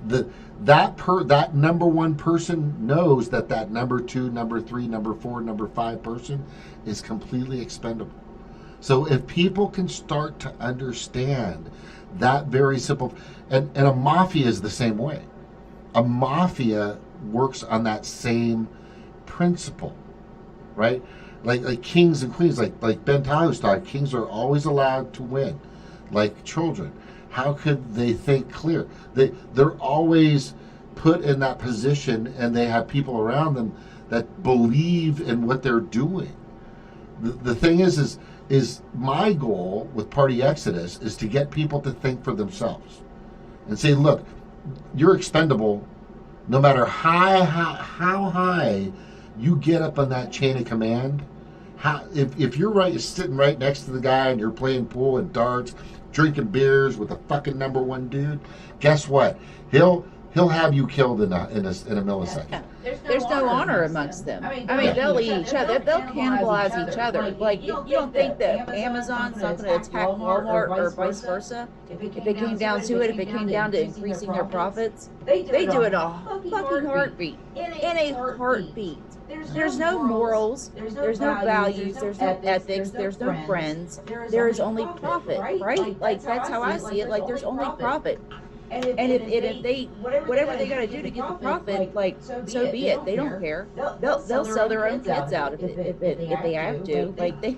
That number one person knows that number two, number three, number four, number five person is completely expendable. So if people can start to understand that very simple, and a mafia is the same way. A mafia works on that same principle, right? Like kings and queens, like Ben Tyler's talking, kings are always allowed to win, like children. How could they think clear? They're always put in that position, and they have people around them that believe in what they're doing. The thing is my goal with Party Exodus is to get people to think for themselves and say, look, you're expendable no matter how high you get up on that chain of command. If you're sitting right next to the guy and you're playing pool and darts, drinking beers with a fucking number one dude, guess what? He'll have you killed in a millisecond. There's no honor amongst them. I mean, they'll eat each other. They'll cannibalize each other. Like, you don't think that Amazon's not going to attack Walmart or vice versa? If it came down to it, if it came down to increasing their profits, they do it a fucking heartbeat. In a heartbeat. There's no morals, there's no values, there's no ethics, there's no friends. There is only profit, right? Like, that's how I see it. Like, there's only profit. And if they, whatever they got to do to get the profit, like, so be it. They don't care. They'll sell their own kids out if they have to. Like, they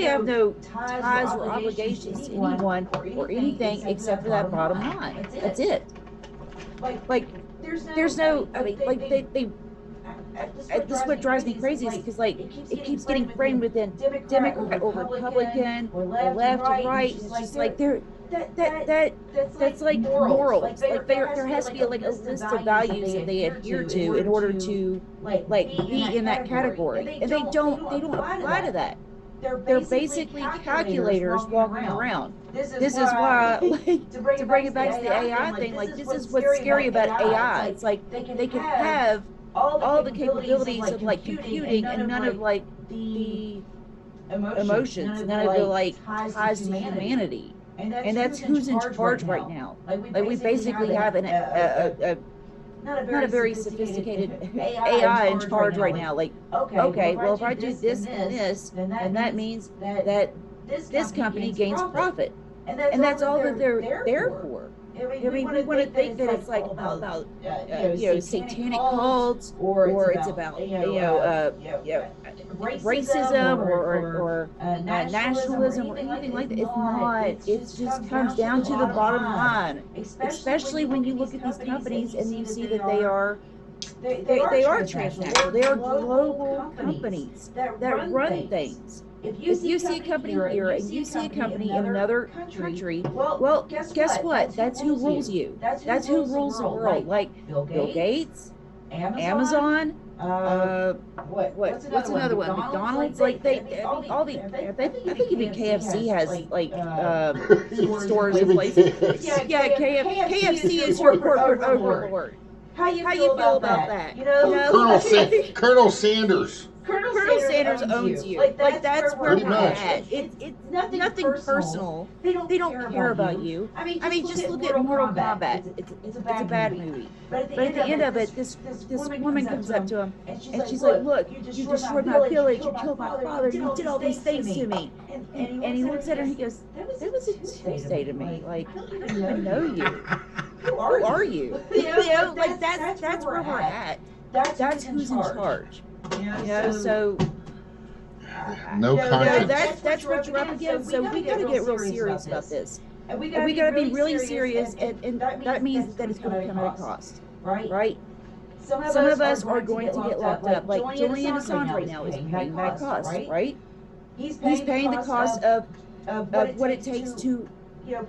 have no ties or obligations to anyone or anything except for that bottom line. That's it. Like, there's no, I mean, like, they this is what drives me crazy, is because like it keeps getting framed within Democrat or Republican or left or right. It's just like that's like morals. Like there has to be like a list of values that they adhere to in order to like be in that category, and they don't apply to that. They're basically calculators walking around. This is why, like, to bring it back to the AI thing, like, this is what's scary about AI. It's like they can have all the capabilities of like computing and none of like the emotions, none of the like ties to humanity. And that's who's in charge right now. Like we basically have not a very sophisticated AI in charge right now. Like, okay, well, if I do this and this, then that means that this company gains profit. And that's all that they're there for. I mean, we want to think that it's like about satanic cults, or it's about racism or nationalism or anything like that. It's not. It just comes down to the bottom line. Especially when you look at these companies and you see that they are transnational. They are global companies that run things. If you see a company here and you see a company in another country, well, guess what? That's who rules you. That's who rules the world. Like Bill Gates, Amazon, what's another one? McDonald's. Like I think even KFC has like stores and places. Yeah, KFC is your corporate overlord. How you feel about that? Colonel Sanders. Colonel Sanders owns you. Like that's where we're at. It's nothing personal. They don't care about you. I mean, just look at Mortal Kombat. It's a bad movie. But at the end of it, this woman comes up to him and she's like, "Look, you destroyed my village. You killed my father. You did all these things to me." And he looks at her and he goes, "That was a Tuesday to me. Like, I don't even know you. Who are you? You know, like that's where we're at. That's who's in charge." So no conscience. That's what you're up against. So we got to get real serious about this. And we got to be really serious, and that means that it's going to come at a cost, right? Some of us are going to get locked up. Like Julian Assange right now is paying that cost, right? He's paying the cost of what it takes to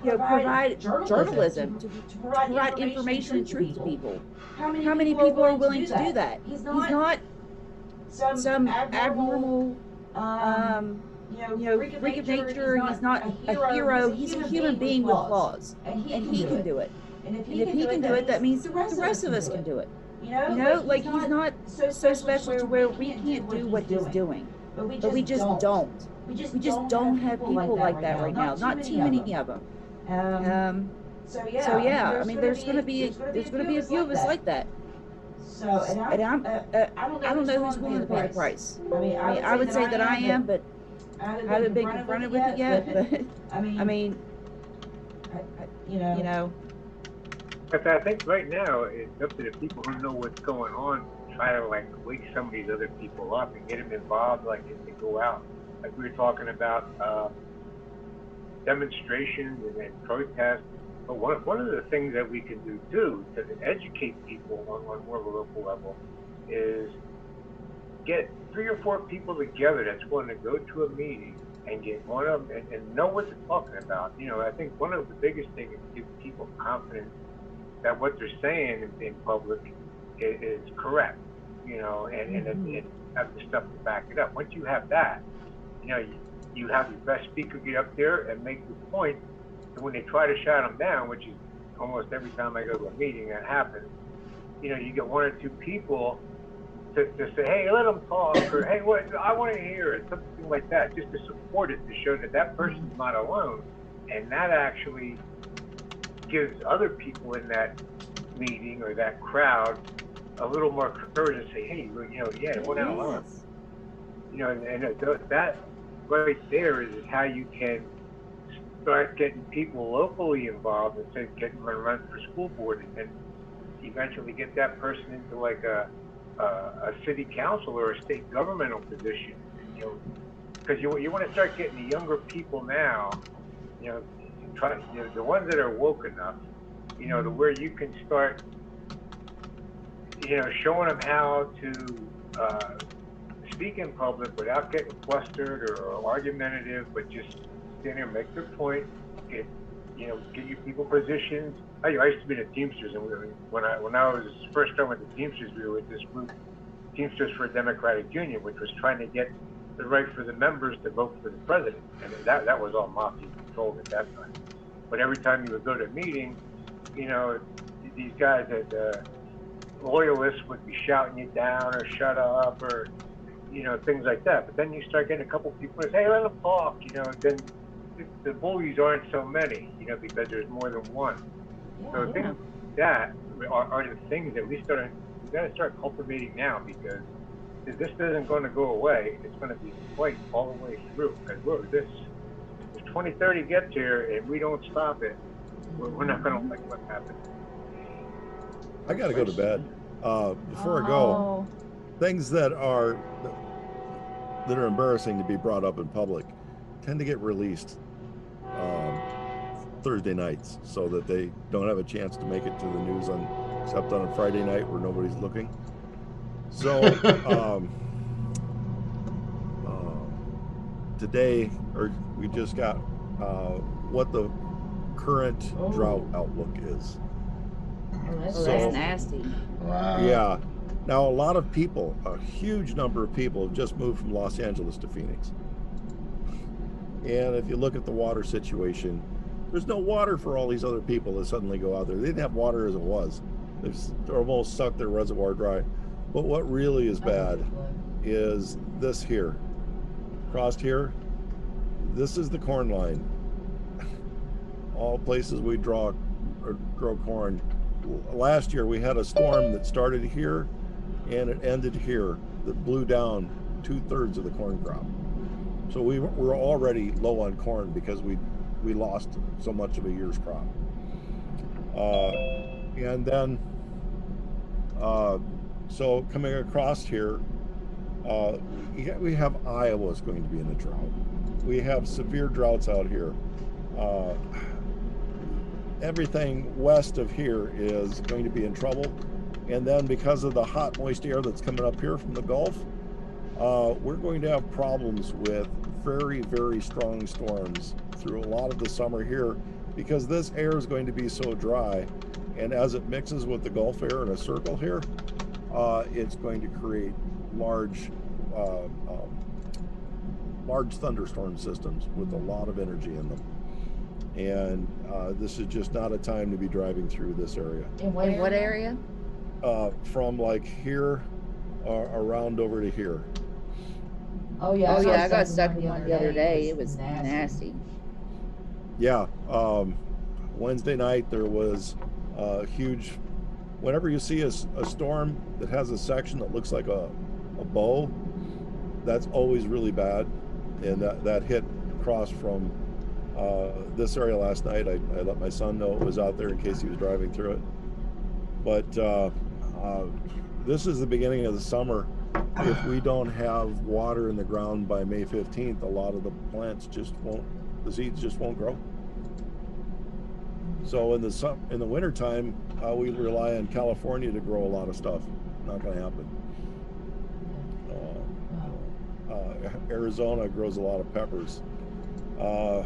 provide journalism, to provide information and truth to people. How many people are willing to do that? He's not some abnormal, freak of nature. He's not a hero. He's a human being with flaws, and he can do it. And if he can do it, that means the rest of us can do it. Like he's not so special to where we can't do what he's doing, but we just don't. We just don't have people like that right now. Not too many of them. So yeah, I mean, there's gonna be a few of us like that. And I don't know who's willing to pay the price. I mean, I would say that I am, but I haven't been confronted with it yet. But I mean, But I think right now it's up to the people who know what's going on, try to like wake some of these other people up and get them involved, like if they go out. Like we were talking about demonstrations and protests. But one of the things that we can do too to educate people on more of a local level is get 3 or 4 people together that's going to go to a meeting and get one of them and know what they're talking about. I think one of the biggest things is to give people confidence that what they're saying in public is correct, and have the stuff to back it up. Once you have that, you have your best speaker get up there and make the point. And when they try to shut them down, which is almost every time I go to a meeting that happens, you get 1 or 2 people to say, hey, let them talk, or hey, what I want to hear it, something like that, just to support it, to show that person's not alone. And that actually gives other people in that meeting or that crowd a little more courage to say, hey, we're not alone. And that right there is how you can start getting people locally involved instead of getting them run for school board, and then eventually get that person into like a city council or a state governmental position. Because you want to start getting the younger people now. The ones that are woke enough, to where you can start, showing them how to speak in public without getting flustered or argumentative, but just stand there, make their point, get your people positions. I used to be in the Teamsters, and when I was first starting with the Teamsters, we were with this group, Teamsters for a Democratic Union, which was trying to get the right for the members to vote for the president, and that was all mafia controlled at that time. But every time you would go to a meeting, these guys that loyalists would be shouting you down or shut up or things like that. But then you start getting a couple people that say, hey, let them talk, then the bullies aren't so many, because there's more than one. So things like that are the things that we got to start cultivating now, because if this isn't going to go away, it's going to be a fight all the way through. Because if 2030 gets here and we don't stop it, we're not going to like what happens. I got to go to bed. Before I go, things that are embarrassing to be brought up in public tend to get released Thursday nights, so that they don't have a chance to make it to the news except on a Friday night where nobody's looking. So today, or we just got what the current drought outlook is. That's nasty. Wow. Yeah. Now, a lot of people, a huge number of people, have just moved from Los Angeles to Phoenix. And if you look at the water situation, there's no water for all these other people that suddenly go out there. They didn't have water as it was. They've almost sucked their reservoir dry. But what really is bad is this here. Across here, this is the corn line. All places we grow corn. Last year we had a storm that started here and it ended here that blew down 2/3 of the corn crop. So we were already low on corn because we lost so much of a year's crop. And then, so coming across here, we have Iowa's going to be in a drought. We have severe droughts out here. Everything west of here is going to be in trouble. And then because of the hot, moist air that's coming up here from the Gulf, we're going to have problems with very, very strong storms through a lot of the summer here, because this air is going to be so dry. And as it mixes with the Gulf air in a circle here, it's going to create large thunderstorm systems with a lot of energy in them. And this is just not a time to be driving through this area. In what area? From like here around over to here. Oh yeah, I got stuck in one the other day. It was nasty. Yeah, Wednesday night there was a huge. Whenever you see a storm that has a section that looks like a bow, that's always really bad, and that hit across from this area last night. I let my son know it was out there in case he was driving through it. But this is the beginning of the summer. If we don't have water in the ground by May 15th, a lot of the plants just won't, the seeds just won't grow. So in the wintertime, we rely on California to grow a lot of stuff. Not going to happen. Arizona grows a lot of peppers. I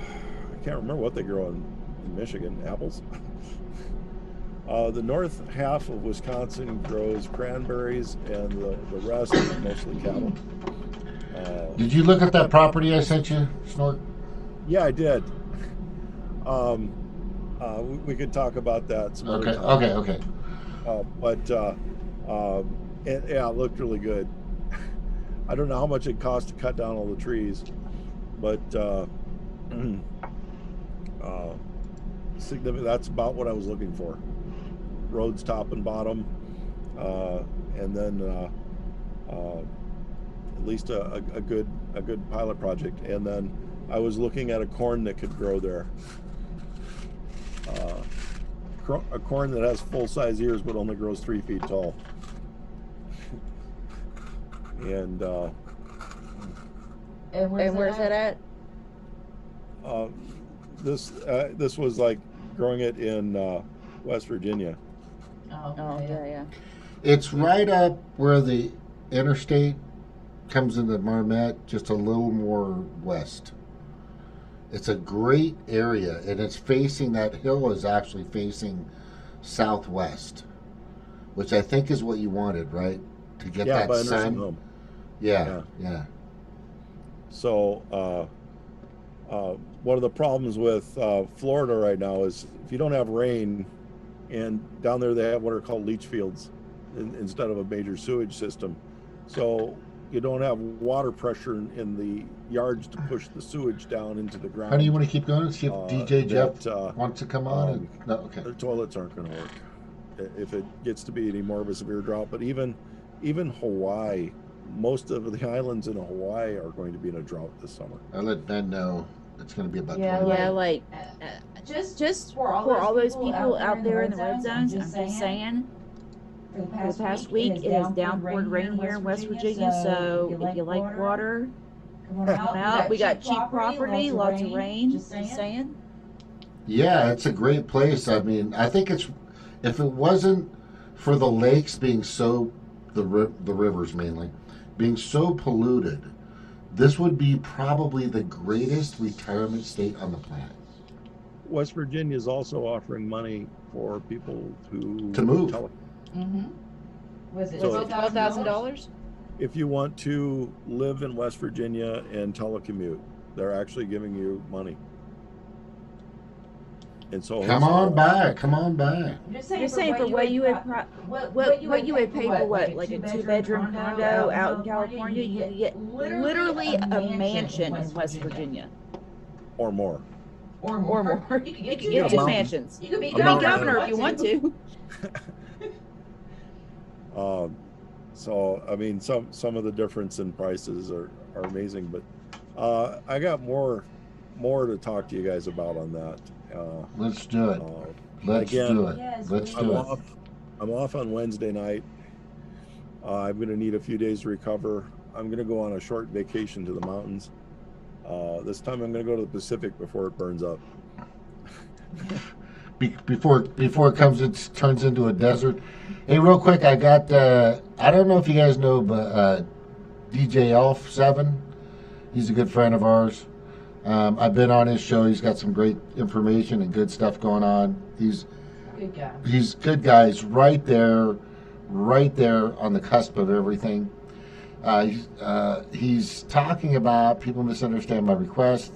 can't remember what they grow in Michigan. Apples. The north half of Wisconsin grows cranberries, and the rest is mostly cattle. Did you look at that property I sent you, Snort? Yeah, I did. We could talk about that some other time. Okay. Yeah, it looked really good. I don't know how much it cost to cut down all the trees, but significant. That's about what I was looking for. Roads top and bottom, and then at least a good pilot project. And then I was looking at a corn that could grow there. A corn that has full-size ears but only grows 3 feet tall. And where's that at? This was like growing it in West Virginia. Oh yeah. It's right up where the interstate comes into Marmet, just a little more west. It's a great area, and it's facing, that hill is actually facing southwest, which I think is what you wanted, right? To get Yeah, that by a nursing sun. home. Yeah. So one of the problems with Florida right now is if you don't have rain, and down there they have what are called leach fields instead of a major sewage system. So you don't have water pressure in the yards to push the sewage down into the ground. Honey, you want to keep going? See if DJ Jeff wants to come on? No, okay. The toilets aren't going to work if it gets to be any more of a severe drought. But even Hawaii, most of the islands in Hawaii are going to be in a drought this summer. I let Ben know it's going to be about 20. Yeah, like just for all those people out there in the red zones, I'm just saying, for the past week, it has downpoured rain here in West Virginia, so if you like water, come out. We got cheap property, lots of rain, just saying. Yeah, it's a great place. I mean, I think it's, if it wasn't for the lakes being so, the rivers mainly, being so polluted, this would be probably the greatest retirement state on the planet. West Virginia is also offering money for people to move. Mm-hmm. Was it $12,000? If you want to live in West Virginia and telecommute, they're actually giving you money. And so come on by. I'm just saying for what you would pay for what, like a 2-bedroom condo out in California, you could get literally a mansion in West Virginia. Or more. Or more. You could get 2 mansions. You could be governor if you want to. So I mean, some of the difference in prices are amazing, but I got more to talk to you guys about on that. Let's do it. Let's do it. I'm off on Wednesday night. I'm going to need a few days to recover. I'm going to go on a short vacation to the mountains. This time I'm going to go to the Pacific before it burns up. Before it turns into a desert. Hey, real quick, I got, I don't know if you guys know, but DJ Elf 7, he's a good friend of ours. I've been on his show. He's got some great information and good stuff going on. He's good guy. He's good guy. He's right there on the cusp of everything. He's talking about people misunderstand my request,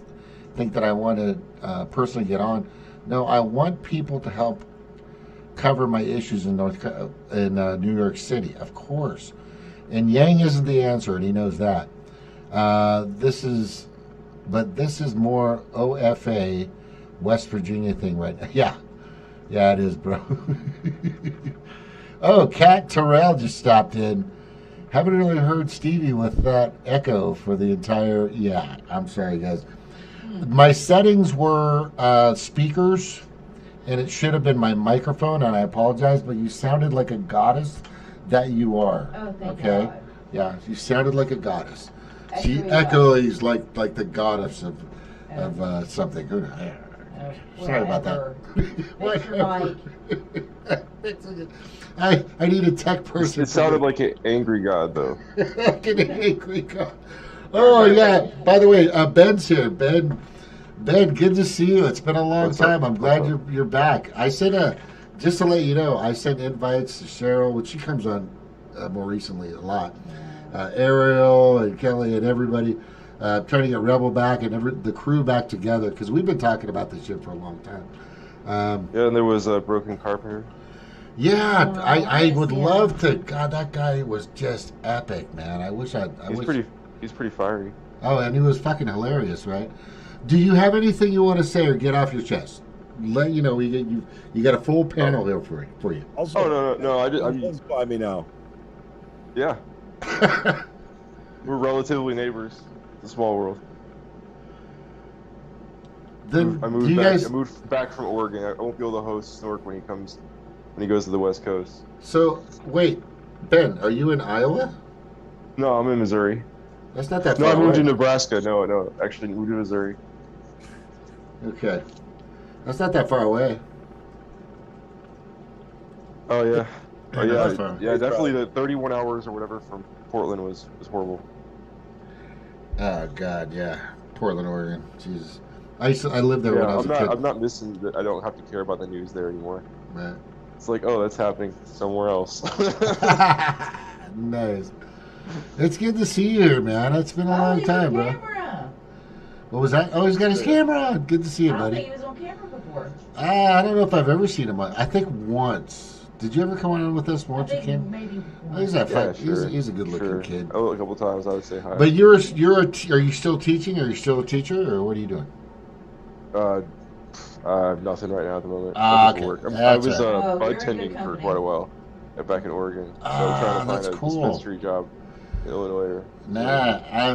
think that I want to personally get on. No, I want people to help cover my issues in New York City, of course. And Yang isn't the answer, and he knows that. This is more OFA, West Virginia thing right now. Yeah, it is, bro. Oh, Kat Terrell just stopped in. Haven't really heard Stevie with that echo for the entire. Yeah, I'm sorry, guys. My settings were speakers, and it should have been my microphone, and I apologize, but you sounded like a goddess that you are. Oh, thank okay? God. Yeah, you sounded like a goddess. She echoes like the goddess of something. Sorry about that. I need a tech person. It sounded like an angry god, though. Like an angry god. Oh, yeah. By the way, Ben's here. Ben, good to see you. It's been a long time. I'm glad you're back. I sent just to let you know, I sent invites to Cheryl, which she comes on more recently a lot. Ariel and Kelly and everybody. Trying to get Rebel back and the crew back together, because we've been talking about this shit for a long time. Yeah, and there was a Broken Carpenter. Yeah, I would love to. God, that guy was just epic, man. He's pretty fiery. Oh, and he was fucking hilarious, right? Do you have anything you want to say or get off your chest? Let you know you got a full panel here for you. Also, no. I buy me now. Yeah. We're relatively neighbors. It's a small world. Then I moved back from Oregon. I won't be able to host Snork when he goes to the West Coast. So wait, Ben, are you in Iowa? No, I'm in Missouri. That's not that far. No, I moved away. to Nebraska. No, actually moved to Missouri. Okay, that's not that far away. Oh yeah. Oh yeah, definitely the 31 hours or whatever from Portland was horrible. Oh God, yeah, Portland, Oregon. Jesus, I lived there when I was a kid. I'm not missing that. I don't have to care about the news there anymore. Right. It's like, oh, that's happening somewhere else. Nice. It's good to see you, man. It's been a long time, bro. What was that? Oh, he's got his camera on. Good to see you, buddy. I don't think he was on camera before. I don't know if I've ever seen him on. I think once. Did you ever come on with us once? I You think came. maybe Oh, he's that fun. Sure. He's a good-looking kid. Oh, a couple times I would say hi. But are you still teaching? Are you still a teacher, or what are you doing? Nothing right now at the moment. Okay. Work. I was you're in bartending good for company. quite a while back in Oregon. So trying to find that's a cool. dispensary job in Illinois. Nah, I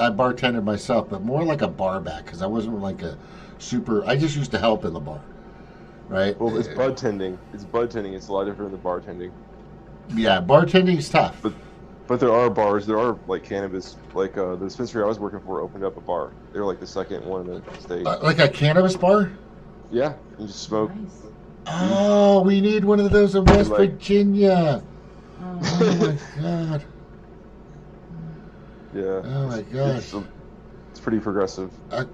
bartended myself, but more like a bar back because I wasn't like a super. I just used to help in the bar, right? Well, it's bud tending. It's a lot different than bartending. Yeah, bartending is tough. But there are bars. There are like cannabis. Like the dispensary I was working for opened up a bar. They were like the second one in the state. Like a cannabis bar? Yeah, you just smoke. Nice. Oh, we need one of those in West Virginia. Oh my God. Yeah. Oh my gosh. It's pretty progressive. A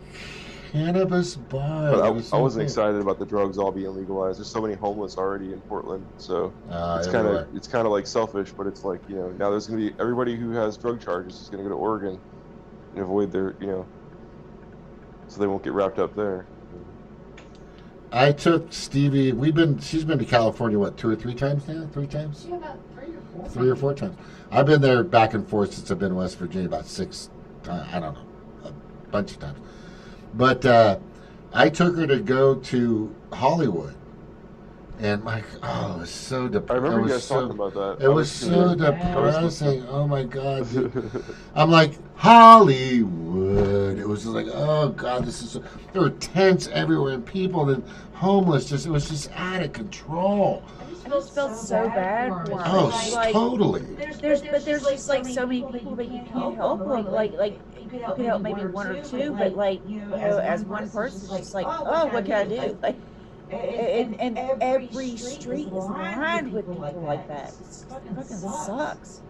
cannabis bar. But I wasn't excited about the drugs all being legalized. There's so many homeless already in Portland, so it's kind of like selfish. But it's like, you know, now there's gonna be everybody who has drug charges is gonna go to Oregon and avoid their, you know, so they won't get wrapped up there. I took Stevie. She's been to California what, 2 or 3 times now? 3 times? Yeah, about 3 or 4. 3 or 4 times. I've been there back and forth since I've been in West Virginia about 6 times. I don't know, a bunch of times. But I took her to go to Hollywood, and it was so depressing. I remember you guys talking about that. It was so depressing. Oh my God! Dude. I'm like, Hollywood. It was just like, oh God, there were tents everywhere and people and homeless. It was just out of control. I just felt so bad for him. Oh, like, totally. There's just like so many people that you can't help them. Like you could help maybe 1 or 2, but like you know, as one person, it's just like, oh, what can I do? Like, and every street is lined with people like that. It fucking sucks.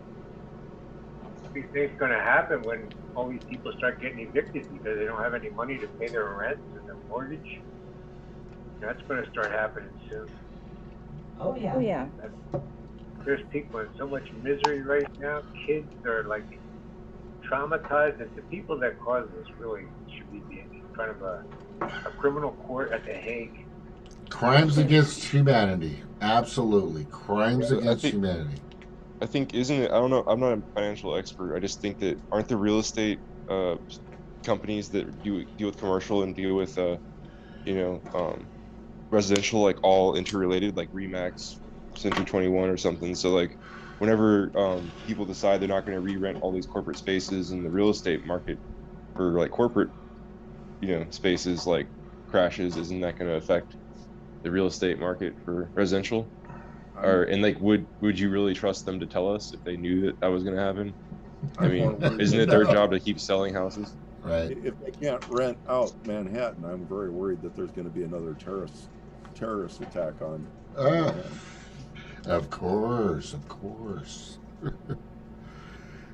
What do you think is going to happen when all these people start getting evicted because they don't have any money to pay their rent and their mortgage? That's going to start happening soon. Oh yeah. Oh yeah. There's people in so much misery right now. Kids are like traumatized, and the people that cause this really should be in front of a criminal court at The Hague. Crimes against humanity. Absolutely. Crimes against humanity. I think, isn't it? I don't know. I'm not a financial expert. I just think that aren't the real estate companies that deal with commercial and deal with, residential, like all interrelated, like Remax, Century 21 or something. So like whenever people decide they're not going to re-rent all these corporate spaces in the real estate market for like corporate, spaces like crashes, isn't that going to affect the real estate market for residential? And like, would you really trust them to tell us if they knew that was going to happen? I mean, isn't it their job to keep selling houses? Right. If they can't rent out Manhattan, I'm very worried that there's going to be another terrorist attack on. Of course.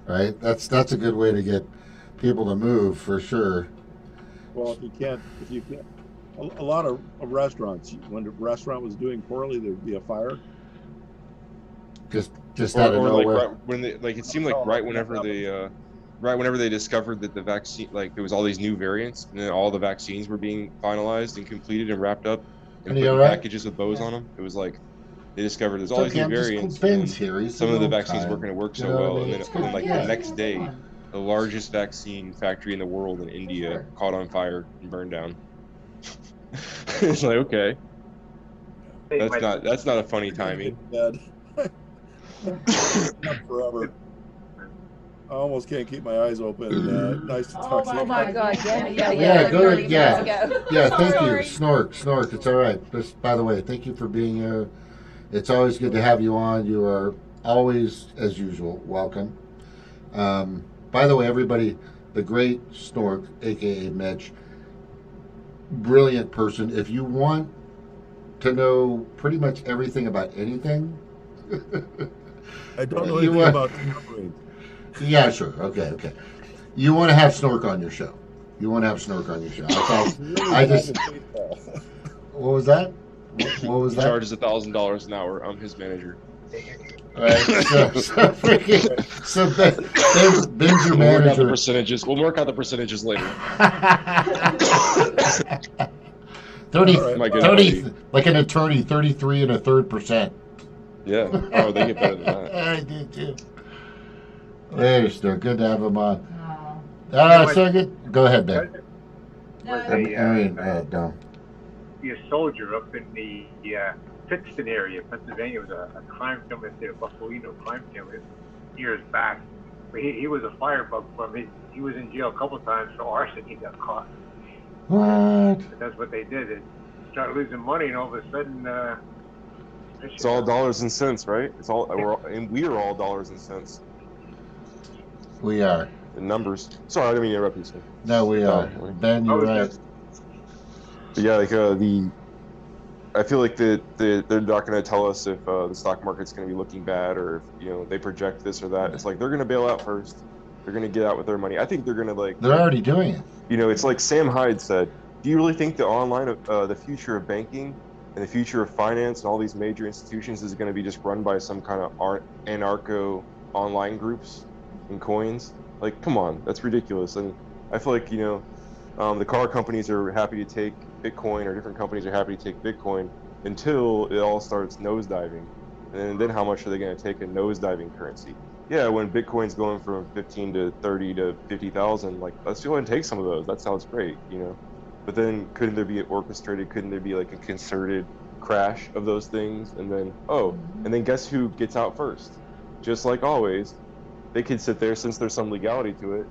Right. That's a good way to get people to move for sure. Well, if you can't, a lot of restaurants, when the restaurant was doing poorly, there'd be a fire. Just out of nowhere. Like when it seemed like right whenever they discovered that the vaccine, like there was all these new variants, and then all the vaccines were being finalized and completed and wrapped up and put in packages with bows on them. It was like they discovered there's all these new variants. And some of the vaccines weren't going to work so well, and then like the next day, the largest vaccine factory in the world in India caught on fire and burned down. It's like, okay, that's not a funny timing. Not forever. I almost can't keep my eyes open. Nice to talk to you. Oh my God! Yeah. Go. Yeah. Thank you, Snork. It's all right. Just, by the way, thank you for being here. It's always good to have you on. You are always, as usual, welcome. By the way, everybody, the great Snork, aka Mitch, brilliant person. If you want to know pretty much everything about anything, I don't know You anything want- about submarines. Yeah, sure. Okay. You want to have Snork on your show. You want to have Snork on your show. I just. What was that? What was He that? charges $1,000 an hour. I'm his manager. All right. So Ben's your We'll work out the manager. percentages. We'll work out the percentages later. 30, All right. My good 30 buddy. like an attorney, 33 1/3%. Yeah. Oh, they get better than that. I did too. They're good to have him on. No. So good. Go ahead, Ben. No, I mean, Don. Be a soldier up in the Pittston area, Pennsylvania. It was a crime family, the Buffalino crime family years back. But he was a firebug from it. He was in jail a couple of times for arson. He got caught. What? But that's what they did. They started losing money, and all of a sudden, It's all dollars and cents, right? It's all and we are all dollars and cents We are. in numbers. Sorry, I didn't mean to interrupt you, sir. No, we are. Ben, you're right. But yeah, like I feel like they're not going to tell us if the stock market's going to be looking bad or if they project this or that. It's like they're going to bail out first. They're going to get out with their money. I think they're going to They're already doing it. It's like Sam Hyde said. Do you really think the the future of banking and the future of finance and all these major institutions is going to be just run by some kind of anarcho online groups and coins? Like, come on, that's ridiculous. And I feel like the car companies are happy to take Bitcoin, or different companies are happy to take Bitcoin until it all starts nosediving. And then how much are they going to take a nosediving currency? Yeah, when Bitcoin's going from 15 to 30 to 50,000, like, let's go ahead and take some of those. That sounds great, But then couldn't there be an orchestrated, couldn't there be like a concerted crash of those things? And then, and then guess who gets out first? Just like always, they could sit there, since there's some legality to it,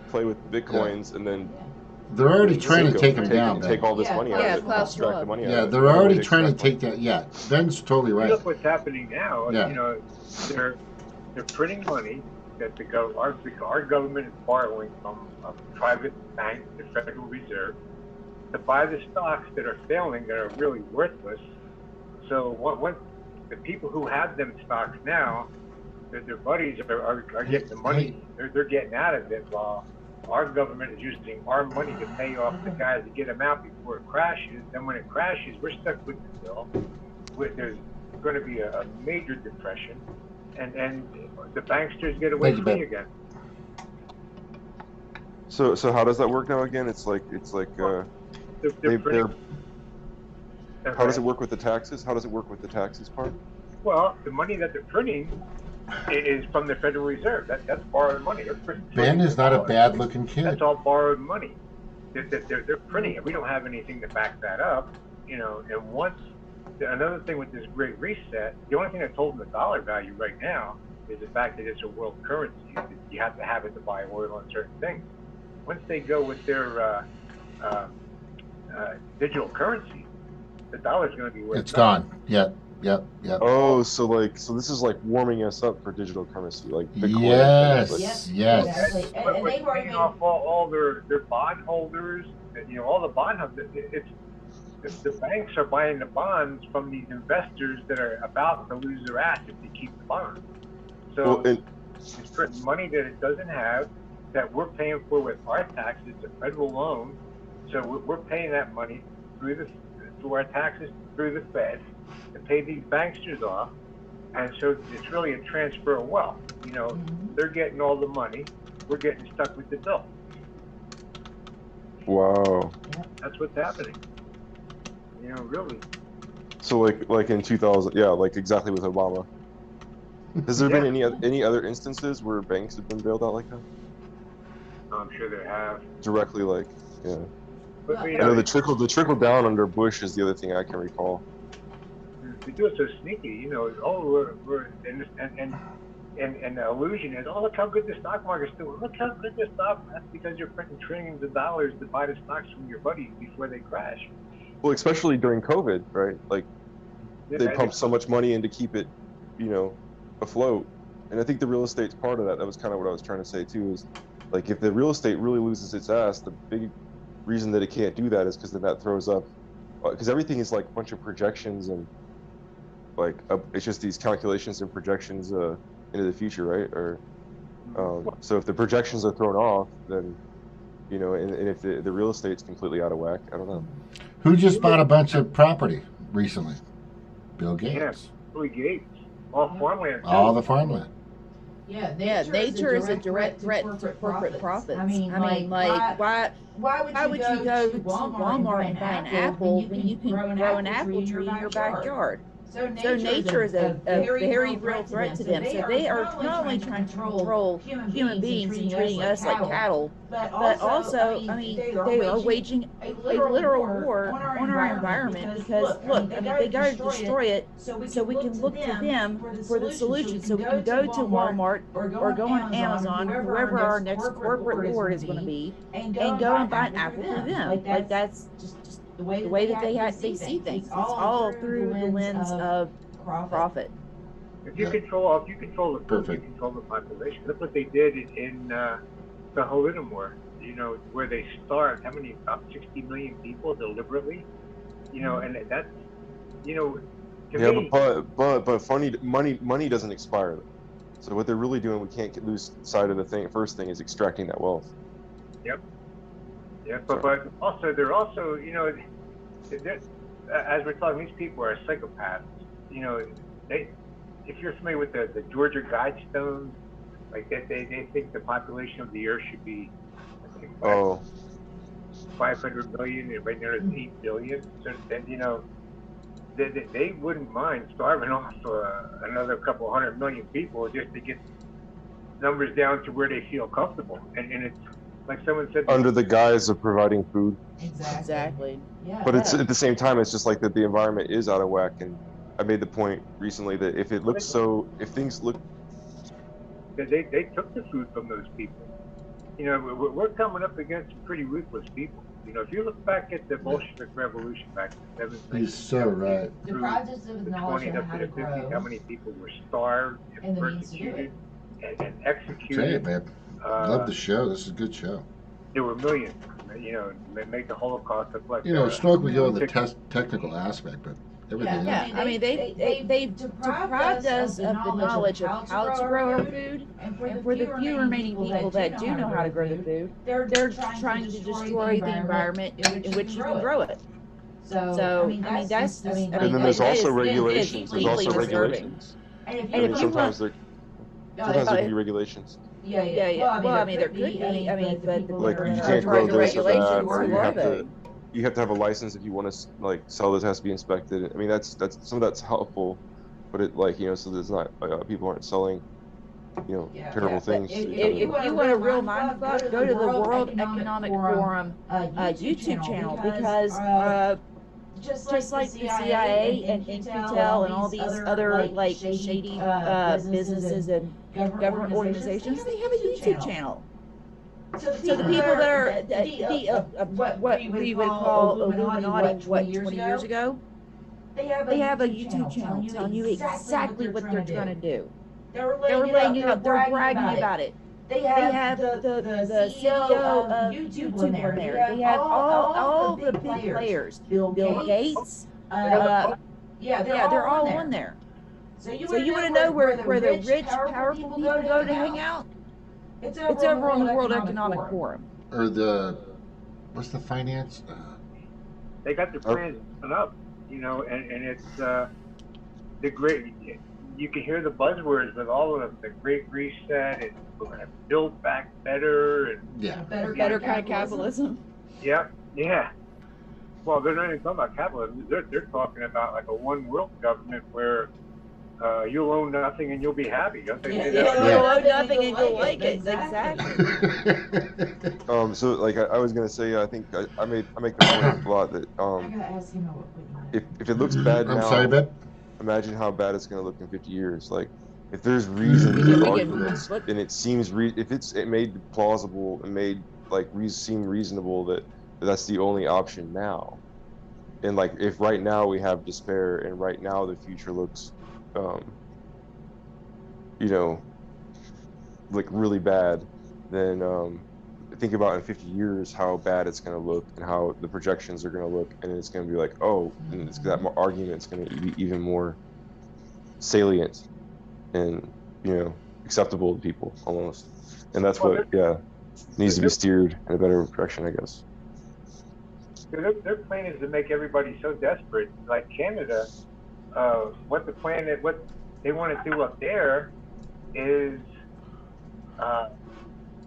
play with Bitcoins, and then They're already trying to take them down. Take all this money out of it. Klaus Extract the Schwab. money out Yeah, of it. they're already trying to take that. Yeah, Ben's totally right. Look what's happening now. Yeah. They're printing money that our government is borrowing from a private bank, the Federal Reserve, to buy the stocks that are failing, that are really worthless. So what the people who have them stocks now, their buddies are getting the money. They're getting out of it, while our government is using our money to pay off the guys to get them out before it crashes. Then when it crashes, we're stuck with the bill. There's going to be a major depression, and the banksters get away free again. So how does that work now again? It's like how does it work with the taxes? How does it work with the taxes part? Well, the money that they're printing is from the Federal Reserve. That's borrowed money. Ben is not a bad-looking kid. That's all borrowed money. They're printing it. We don't have anything to back that up, And another thing with this Great Reset, the only thing that's holding the dollar value right now is the fact that it's a world currency. You have to have it to buy oil and certain things. Once they go with their digital currency, the dollar's going to be worth. It's gone. Yep. Oh, so this is like warming us up for digital currency, like Bitcoin. Yes. But we're paying off all their bond holders, all the bond holders. The banks are buying the bonds from these investors that are about to lose their ass if they keep the bonds. So it's printing money that it doesn't have, that we're paying for with our taxes, a federal loan. So we're paying that money through our taxes through the Fed to pay these banksters off, and so it's really a transfer of wealth. They're getting all the money, we're getting stuck with the bill. Wow. That's what's happening. Really. So like in 2000, yeah, like exactly with Obama. Has there been any other instances where banks have been bailed out like that? I'm sure there have. Directly, yeah. But, I know the trickle down under Bush is the other thing I can recall. They do it so sneaky, we're and the illusion is, look how good the stock market's doing. Look how good the stock. That's because you're printing trillions of dollars to buy the stocks from your buddies before they crash. Well, especially during COVID, right? Like they pumped so much money in to keep it, afloat. And I think the real estate's part of that. That was kind of what I was trying to say too. Is like if the real estate really loses its ass, the big reason that it can't do that is because then that throws up, because everything is like a bunch of projections and like it's just these calculations and projections into the future, right? Or so if the projections are thrown off, then and if the real estate's completely out of whack, I don't know. Who just bought a bunch of property recently? Bill Gates. Yes, Bill Gates. All farmland. All the farmland. Yeah, nature is a direct threat to corporate profits. I mean, like why would you go to Walmart and buy an apple when you can grow an apple tree in your backyard? So nature is a very real threat to them. So they are not only trying to control human beings and treating us like cattle, but also, I mean, they are waging a literal war on our environment because, look, I mean, they got to destroy it so we can look to them for the solution. So we can go to Walmart or go on Amazon, whoever our next corporate lord is going to be, and go and buy an apple through them. Like that's just the way that they see things. It's all through the lens of profit. If you control the food, you control the population. Look what they did in the Holodomor. Where they starved about 60 million people deliberately. And that's to me, but funny, money doesn't expire. So what they're really doing, we can't lose sight of the thing. First thing is extracting that wealth. Yep. Yeah, but also they're also as we're talking, these people are psychopaths. If you're familiar with the Georgia Guidestones, like that, they think the population of the Earth should be 500 million, and right now it's 8 billion. So then they wouldn't mind starving off another couple 100 million people just to get numbers down to where they feel comfortable, and it's. Like someone said, under the guise of providing food. Exactly. Yeah. But it's at the same time, it's just like that the environment is out of whack. And I made the point recently that if things look, they took the food from those people. We're coming up against some pretty ruthless people. If you look back at the Bolshevik Revolution back in the 17th, he's so right. The projects of the 20s up to the 50s, how many people were starved and persecuted and executed? Say it, man. Love the show. This is a good show. There were millions. Make the Holocaust look like. Stroke we go in the technical aspect, but everything. Yeah, I mean they've deprived us of the knowledge of how to grow our food, and for the few remaining people that do know how to grow the food, they're trying to destroy the environment in which you can grow it. So I mean that's. And then there's also regulations. There's also regulations. And sometimes there can be regulations. Yeah. Well, I mean, there could be. I mean, but like you can't grow this or that, or you have to have a license if you want to sell this. Has to be inspected. I mean, that's some of that's helpful, but it so there's not people aren't selling, terrible things. If you want a real mindfuck, go to the World Economic Forum YouTube channel because. Just like the CIA and Intel and all these other shady businesses and government organizations, they have a YouTube channel. So the people that are what we would call Illuminati, 20 years ago, they have a YouTube channel telling you exactly what they're trying to do. They're laying it out. They're bragging about it. They have the CEO of YouTube on there. They have all the big players. Bill Gates. They're all on there. So you want to know where the rich, powerful people go to hang out? It's over on the World Economic Forum. Or what's the finance? They got the plans set up, and it's the great. You can hear the buzzwords with all of them: the Great Reset, and we're going to build back better, and better kind of capitalism. Yeah. Well, they're not even talking about capitalism. They're talking about like a one world government where you'll own nothing and you'll be happy. Don't they say that? You'll own nothing and you'll like it. Exactly. So I was gonna say, I think I make the point a lot that if it looks bad now, sorry, Ben? Imagine how bad it's gonna look in 50 years. Like if there's reason to argue this, and it seems if it made plausible and made seem reasonable that that's the only option now, and if right now we have despair and right now the future looks really bad, then think about in 50 years how bad it's going to look and how the projections are going to look, and it's going to be and that argument's going to be even more salient and, you know, acceptable to people almost. And that's what, needs to be steered in a better direction, I guess. Their plan is to make everybody so desperate, like Canada. What the plan is, what they want to do up there is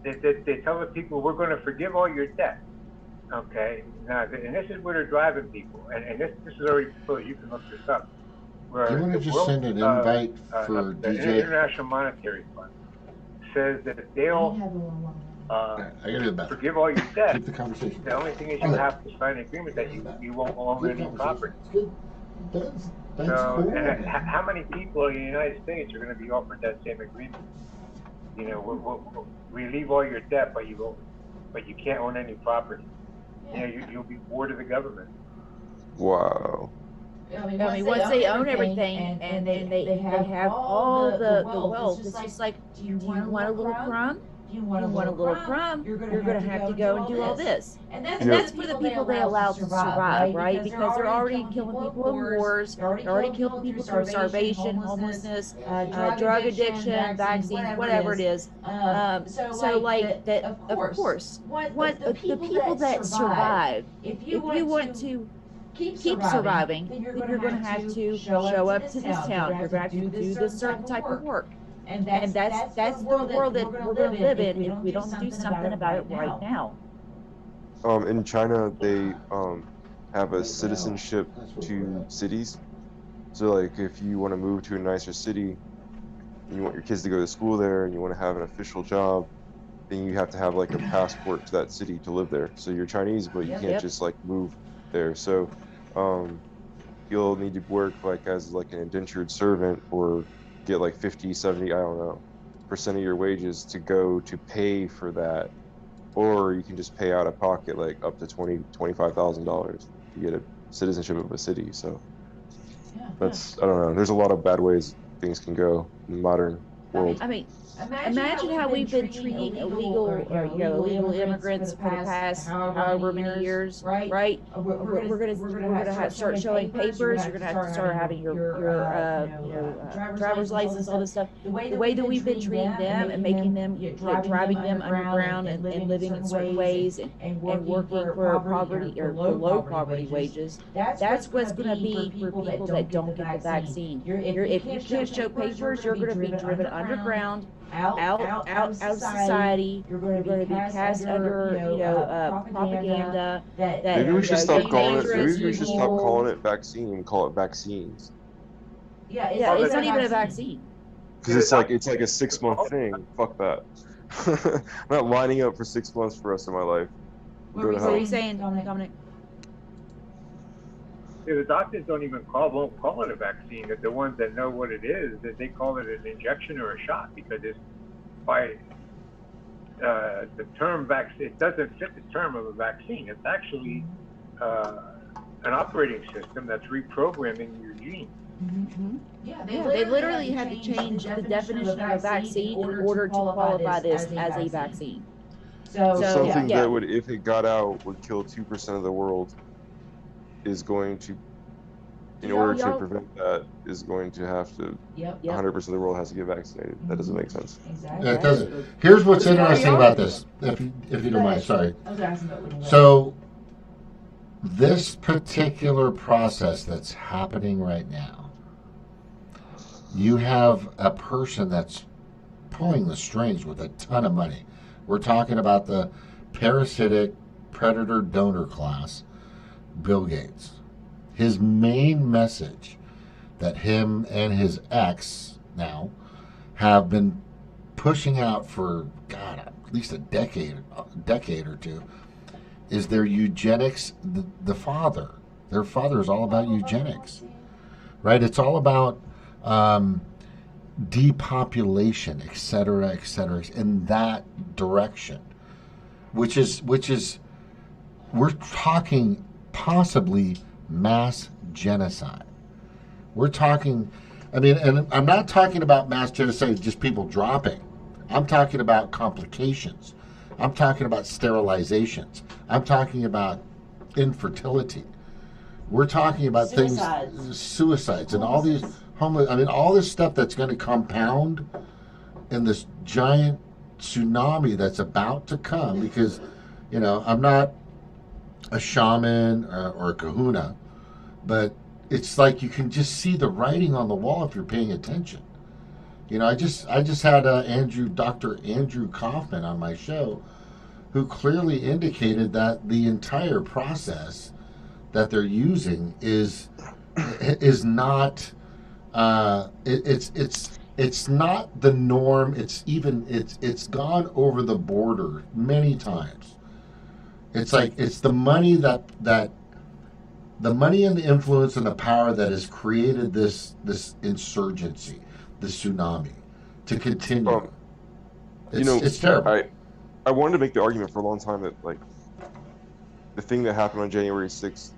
they tell the people, we're going to forgive all your debt. Okay, now, and this is where they're driving people, and this is already full. You can look this up. Do you want to just send an invite for the DJ? International Monetary Fund says that they'll forgive all your debt. Keep the conversation. The only thing is you have to sign an agreement that you won't own any property. That's So, cool. and how many people in the United States are going to be offered that same agreement? You know, we'll relieve all your debt, but you can't own any property. You know, you'll be bored of the government. Wow. I mean, once they own everything and they have all the wealth, it's just like, do you want a little crumb? Do you want a little crumb? You're going to have to go and do all this. And that's for the people they allow to survive, right? Because they're already killing people in wars, they're already killing people through starvation, homelessness, drug addiction, vaccines, whatever it is. So like that, of course, what the people that survive, if you want to keep surviving, then you're going to have to show up to this town. You're going to have to do this certain type of work. And that's the world that we're going to live in if we don't do something about it right now. In China, they have a citizenship to cities. So, like, if you want to move to a nicer city, and you want your kids to go to school there, and you want to have an official job, then you have to have like a passport to that city to live there. So you're Chinese, but you can't just like move there. So you'll need to work like as like an indentured servant or get like 50, 70, I don't know, % of your wages to go to pay for that. Or you can just pay out of pocket like up to $25,000 to get a citizenship of a city. So that's, I don't know, there's a lot of bad ways things can go in the modern world. I mean, imagine how we've been treating illegal immigrants for the past however many years, right? We're gonna have to start showing papers. You're gonna have to start having your driver's license, all this stuff. The way that we've been treating them and making them, driving them underground and living in certain ways and working for poverty or below poverty wages. That's what's gonna be for people that don't get the vaccine. If you can't show papers, you're gonna be driven underground. Out of society. You're going to be cast under, propaganda. That maybe we should stop calling it. Maybe we should stop calling it vaccine and call it vaccines. Yeah, it's not even a vaccine. Because it's like a 6-month thing. Fuck that. I'm not lining up for 6 months for the rest of my life. What are you saying, Dominic? Yeah, the doctors won't call it a vaccine. The ones that know what it is, that they call it an injection or a shot, because it's by the term vaccine, it doesn't fit the term of a vaccine. It's actually an operating system that's reprogramming your genes. Mm-hmm. Yeah, they literally had to change the definition of a vaccine in order to qualify this as a vaccine. So something that would, if it got out, would kill 2% of the world is going to, in order to prevent that, is going to have to, 100% of the world has to get vaccinated. That doesn't make sense. Exactly. Yeah, it doesn't. Here's what's interesting about this, if you don't mind, sorry. So, this particular process that's happening right now, you have a person that's pulling the strings with a ton of money. We're talking about the parasitic predator donor class, Bill Gates. His main message that him and his ex now have been pushing out for, God, at least a decade or two, is their eugenics. The father, their father is all about eugenics, right? It's all about depopulation, et cetera, in that direction, which is we're talking possibly mass genocide. We're talking, I mean, and I'm not talking about mass genocide, just people dropping. I'm talking about complications. I'm talking about sterilizations. I'm talking about infertility. We're talking about suicides and all these homeless. I mean, all this stuff that's going to compound in this giant tsunami that's about to come. Because, you know, I'm not a shaman or a kahuna, but it's like you can just see the writing on the wall if you're paying attention. You know, I just had Dr. Andrew Kaufman on my show, who clearly indicated that the entire process that they're using is not it's not the norm. It's gone over the border many times. It's like it's the money that the money and the influence and the power that has created this insurgency, the tsunami, to continue. It's terrible. I wanted to make the argument for a long time that, like, the thing that happened on January 6th,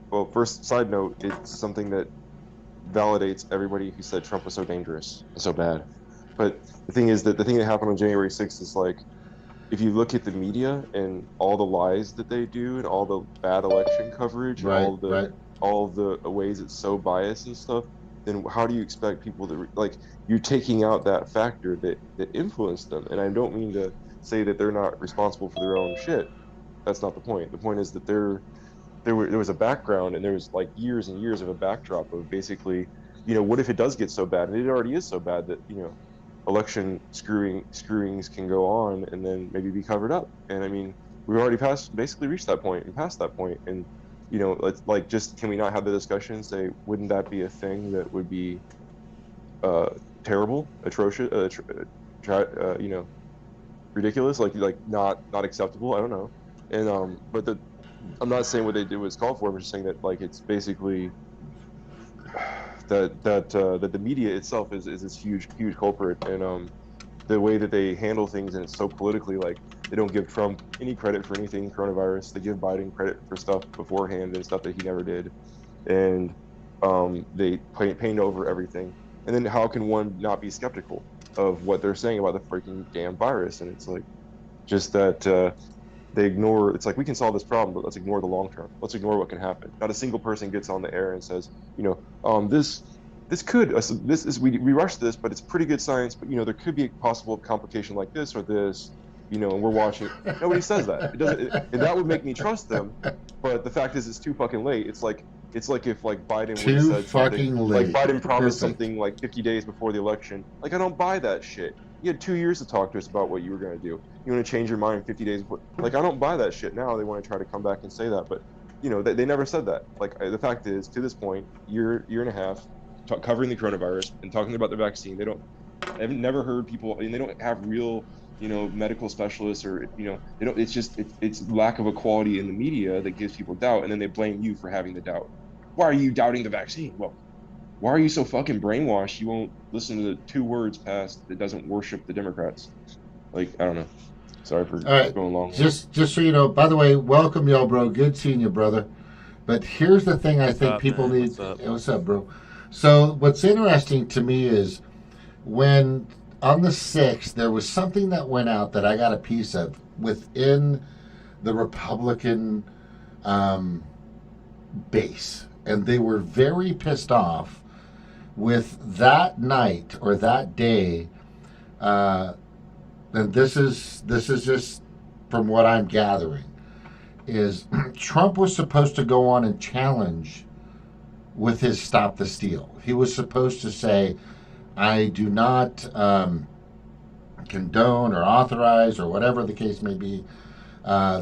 well, first, side note, it's something that validates everybody who said Trump was so dangerous and so bad. But the thing is that the thing that happened on January 6th is, like, if you look at the media and all the lies that they do and all the bad election coverage and all the ways it's so biased and stuff, then how do you expect people to, like, you're taking out that factor that influenced them. And I don't mean to say that they're not responsible for their own shit. That's not the point. The point is that there was a background, and there was, like, years and years of a backdrop of basically, you know, what if it does get so bad, and it already is so bad that, you know, election screwings can go on and then maybe be covered up. And I mean, we've already basically reached that point and past that point. And, you know, let's, like, just, can we not have the discussion and say, wouldn't that be a thing that would be terrible, atrocious, you know, ridiculous, like not acceptable? I don't know. And but I'm not saying what they did was called for. I'm just saying that, like, it's basically that the media itself is this huge culprit, and the way that they handle things, and it's so politically, like, they don't give Trump any credit for anything coronavirus. They give Biden credit for stuff beforehand and stuff that he never did, and they paint over everything. And then how can one not be skeptical of what they're saying about the freaking damn virus? And it's like, just that they ignore. It's like, we can solve this problem, but let's ignore the long term. Let's ignore what can happen. Not a single person gets on the air and says, you know, we rushed this, but it's pretty good science. But, you know, there could be a possible complication like this or this, you know, and we're watching. Nobody says that. It doesn't, and that would make me trust them. But the fact is, it's too fucking late. It's like if, like, Biden would have said something, like Biden promised something like 50 days before the election. Like, I don't buy that shit. You had 2 years to talk to us about what you were going to do. You want to change your mind 50 days before. Like, I don't buy that shit now. They want to try to come back and say that. But, you know, they never said that. Like, the fact is, to this point, year and a half, covering the coronavirus and talking about the vaccine, I've never heard people, and they don't have real, you know, medical specialists, or, you know, they don't. It's just it's lack of equality in the media that gives people doubt, and then they blame you for having the doubt. Why are you doubting the vaccine? Well, why are you so fucking brainwashed you won't listen to the 2 words passed that doesn't worship the Democrats? Like, I don't know. Sorry for going long. Just so you know, by the way, welcome, y'all, bro. Good seeing you, brother. But here's the thing I think people need. What's up, bro? So what's interesting to me is when on the 6th, there was something that went out that I got a piece of within the Republican base. And they were very pissed off with that night or that day. And this is just from what I'm gathering, is Trump was supposed to go on and challenge with his Stop the Steal. He was supposed to say, I do not condone or authorize, or whatever the case may be,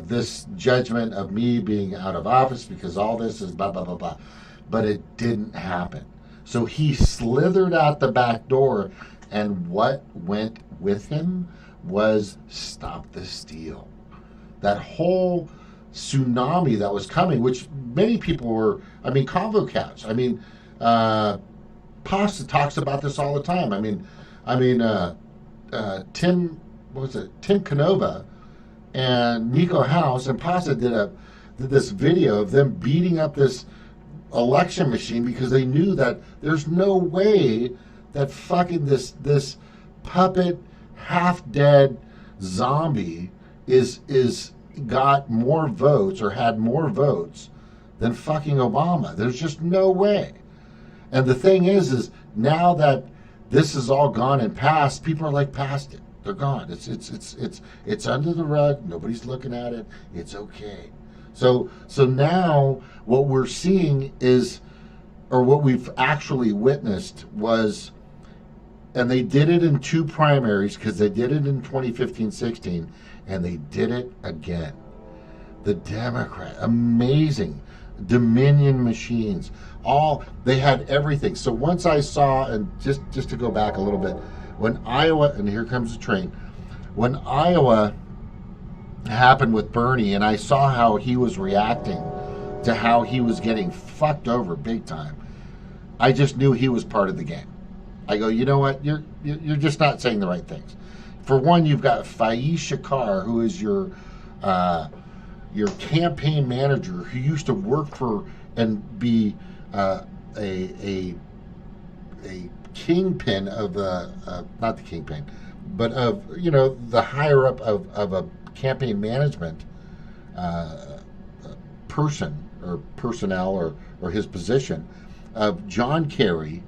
this judgment of me being out of office, because all this is blah, blah, blah, blah. But it didn't happen. So he slithered out the back door, and what went with him was Stop the Steal. That whole tsunami that was coming, which many people were, I mean, Convo Couch. I mean, Pasta talks about this all the time. Tim Canova and Nico House and Pasta did this video of them beating up this election machine because they knew that there's no way that fucking this puppet half dead zombie is got more votes or had more votes than fucking Obama. There's just no way. And the thing is now that this is all gone and past, people are like past it. They're gone. It's under the rug. Nobody's looking at it. It's okay. So now what we're seeing is, or what we've actually witnessed was, and they did it in 2 primaries, because they did it in 2015-16, and they did it again. The Democrat, amazing Dominion machines, they had everything. So once I saw, and just to go back a little bit, when Iowa, and here comes the train, when Iowa happened with Bernie, and I saw how he was reacting to how he was getting fucked over big time, I just knew he was part of the game. I go, you know what? You're just not saying the right things. For one, you've got Faiz Shakar, who is your campaign manager, who used to work for and be a kingpin of not the kingpin, but of the higher up of a campaign management person or personnel or his position of John Kerry,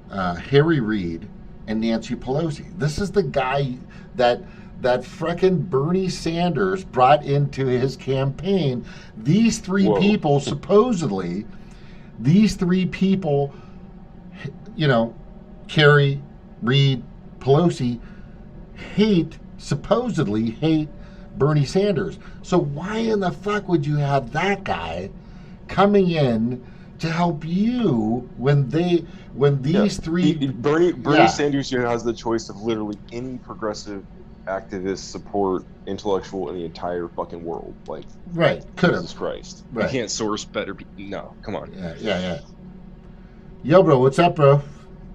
Harry Reid, and Nancy Pelosi. This is the guy that frickin' Bernie Sanders brought into his campaign. These 3 people, supposedly, Kerry, Reid, Pelosi, supposedly hate Bernie Sanders. So why in the fuck would you have that guy coming in to help you when these 3 Bernie Sanders here has the choice of literally any progressive activist support intellectual in the entire fucking world. Like, right, could have. Jesus Christ, right. You can't source better. No, come on. Yeah. Yo, bro, what's up, bro?